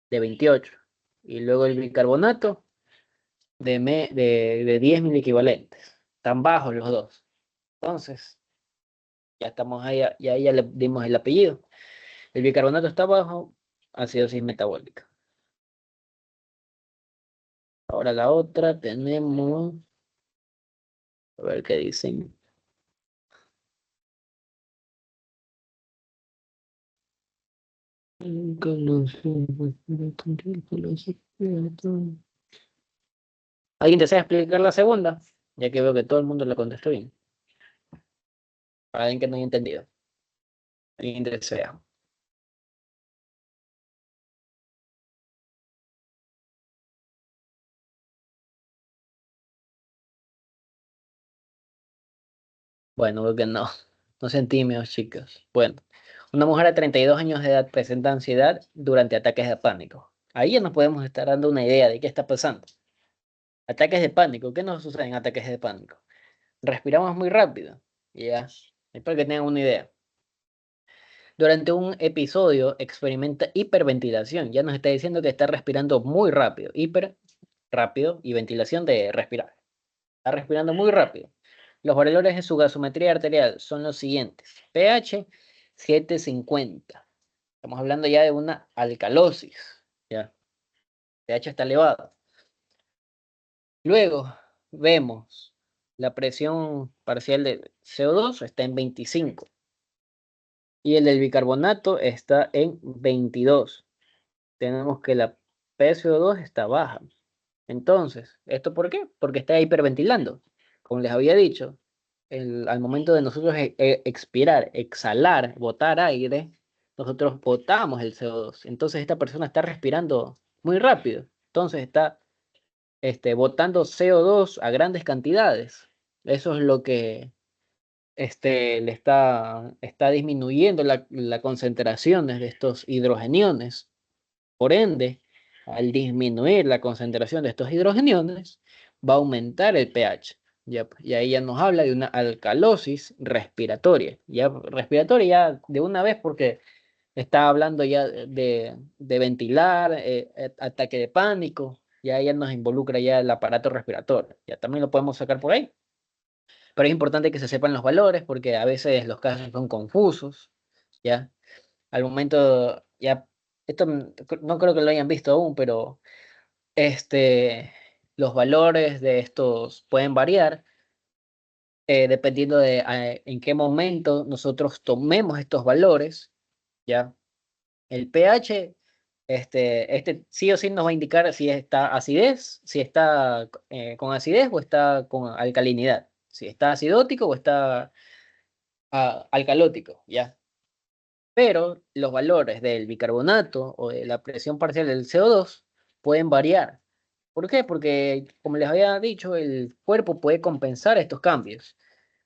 de 28. Y luego el bicarbonato de 10 miliequivalentes. Están bajos los dos. Entonces, ya estamos ahí, ya le dimos el apellido. El bicarbonato está bajo, acidosis metabólica. Ahora la otra tenemos, a ver qué dicen. ¿Alguien desea explicar la segunda? Ya que veo que todo el mundo la contestó bien. Para alguien que no haya entendido. ¿Alguien desea? Bueno, veo que no. No sean tímidos, chicos. Bueno, una mujer de 32 años de edad presenta ansiedad durante ataques de pánico. Ahí ya nos podemos estar dando una idea de qué está pasando. Ataques de pánico. ¿Qué nos sucede en ataques de pánico? Respiramos muy rápido. Ya, es para que tengan una idea. Durante un episodio experimenta hiperventilación. Ya nos está diciendo que está respirando muy rápido. Hiper, rápido, y ventilación de respirar. Está respirando muy rápido. Los valores de su gasometría arterial son los siguientes. pH 750. Estamos hablando ya de una alcalosis. Ya. pH está elevado. Luego vemos la presión parcial de CO2 está en 25. Y el del bicarbonato está en 22. Tenemos que la PCO2 está baja. Entonces, ¿esto por qué? Porque está hiperventilando. Como les había dicho, al momento de nosotros expirar, exhalar, botar aire, nosotros botamos el CO2. Entonces, esta persona está respirando muy rápido. Entonces, está botando CO2 a grandes cantidades. Eso es lo que le está disminuyendo la concentración de estos hidrogeniones. Por ende, al disminuir la concentración de estos hidrogeniones, va a aumentar el pH. Ya, y ahí ya nos habla de una alcalosis respiratoria. Ya respiratoria ya de una vez porque está hablando ya de ventilar, ataque de pánico, ya nos involucra ya el aparato respiratorio. Ya también lo podemos sacar por ahí. Pero es importante que se sepan los valores porque a veces los casos son confusos, ¿ya? Al momento, ya, esto no creo que lo hayan visto aún, pero los valores de estos pueden variar dependiendo de en qué momento nosotros tomemos estos valores, ¿ya? El pH Este sí o sí nos va a indicar si está acidez, si está con acidez o está con alcalinidad, si está acidótico o está alcalótico, ¿ya? Pero los valores del bicarbonato o de la presión parcial del CO2 pueden variar. ¿Por qué? Porque, como les había dicho, el cuerpo puede compensar estos cambios.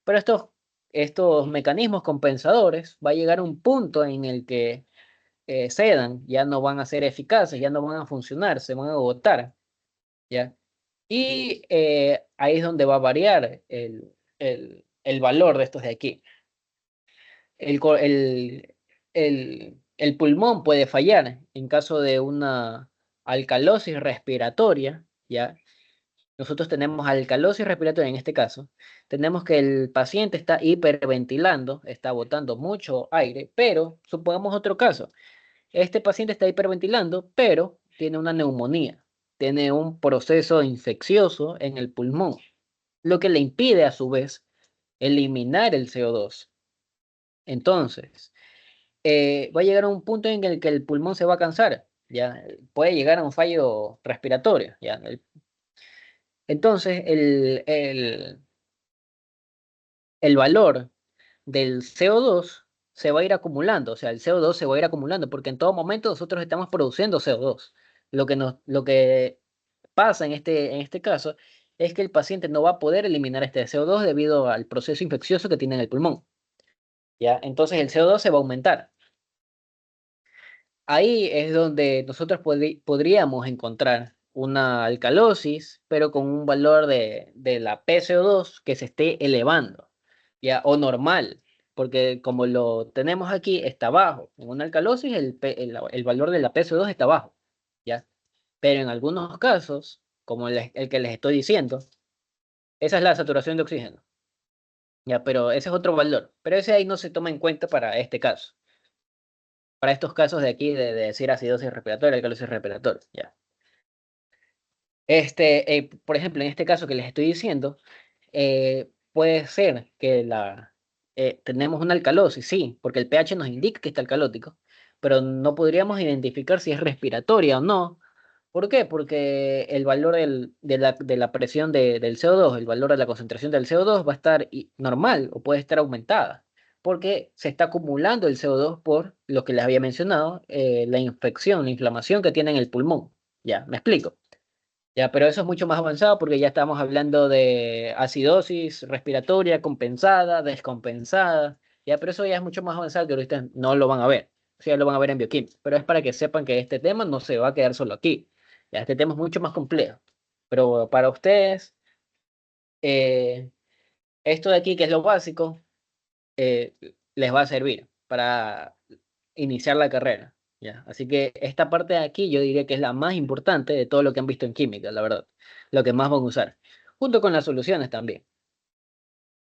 Pero estos mecanismos compensadores va a llegar a un punto en el que cedan, ya no van a ser eficaces, ya no van a funcionar, se van a agotar, ¿ya? Y ahí es donde va a variar el valor de estos de aquí. El, co- el pulmón puede fallar en caso de una alcalosis respiratoria, ¿ya? Nosotros tenemos alcalosis respiratoria en este caso. Tenemos que el paciente está hiperventilando, está botando mucho aire, pero supongamos otro caso. Este paciente está hiperventilando, pero tiene una neumonía, tiene un proceso infeccioso en el pulmón, lo que le impide a su vez eliminar el CO2. Entonces, va a llegar a un punto en el que el pulmón se va a cansar, ¿ya? Puede llegar a un fallo respiratorio, ¿ya? Entonces, el valor del CO2 se va a ir acumulando, o sea, el CO2 se va a ir acumulando, porque en todo momento nosotros estamos produciendo CO2. Lo que pasa en este caso es que el paciente no va a poder eliminar este CO2 debido al proceso infeccioso que tiene en el pulmón, ¿ya? Entonces el CO2 se va a aumentar. Ahí es donde nosotros podríamos encontrar una alcalosis, pero con un valor de la PCO2 que se esté elevando, ¿ya? O normal, porque como lo tenemos aquí, está bajo. En una alcalosis el valor de la PCO2 está bajo, ¿ya? Pero en algunos casos, como el que les estoy diciendo, esa es la saturación de oxígeno, ¿ya? Pero ese es otro valor, pero ese ahí no se toma en cuenta para este caso. Para estos casos de aquí, de decir acidosis respiratoria, alcalosis respiratoria, ya. Por ejemplo, en este caso que les estoy diciendo, puede ser que tenemos una alcalosis, sí, porque el pH nos indica que está alcalótico, pero no podríamos identificar si es respiratoria o no. ¿Por qué? Porque el valor de la presión del CO2, el valor de la concentración del CO2 va a estar normal o puede estar aumentada, porque se está acumulando el CO2 por lo que les había mencionado, la infección, la inflamación que tiene en el pulmón. Ya, me explico. Ya, pero eso es mucho más avanzado porque ya estamos hablando de acidosis respiratoria compensada, descompensada. Ya, pero eso ya es mucho más avanzado que ahorita no lo van a ver. O sea, lo van a ver en bioquímica. Pero es para que sepan que este tema no se va a quedar solo aquí. Ya, este tema es mucho más complejo. Pero para ustedes, eh, esto de aquí, que es lo básico, eh, les va a servir para iniciar la carrera. ¿Ya? Así que esta parte de aquí yo diría que es la más importante de todo lo que han visto en química, la verdad. Lo que más van a usar. Junto con las soluciones también.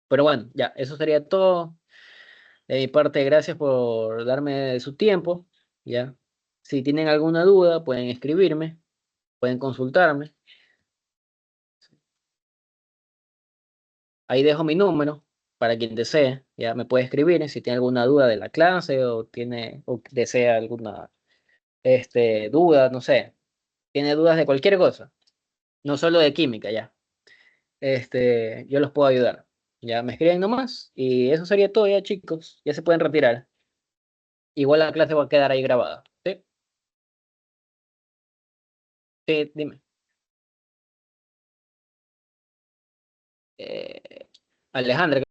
Pero bueno, ya, eso sería todo. De mi parte, gracias por darme su tiempo. ¿Ya? Si tienen alguna duda, pueden escribirme, pueden consultarme. Ahí dejo mi número para quien desee. Ya me puede escribir si tiene alguna duda de la clase o desea alguna duda, no sé. Tiene dudas de cualquier cosa, no solo de química, ya. Yo los puedo ayudar. Ya me escriben nomás y eso sería todo ya, chicos. Ya se pueden retirar. Igual la clase va a quedar ahí grabada. ¿Sí? Sí, dime. Alejandra.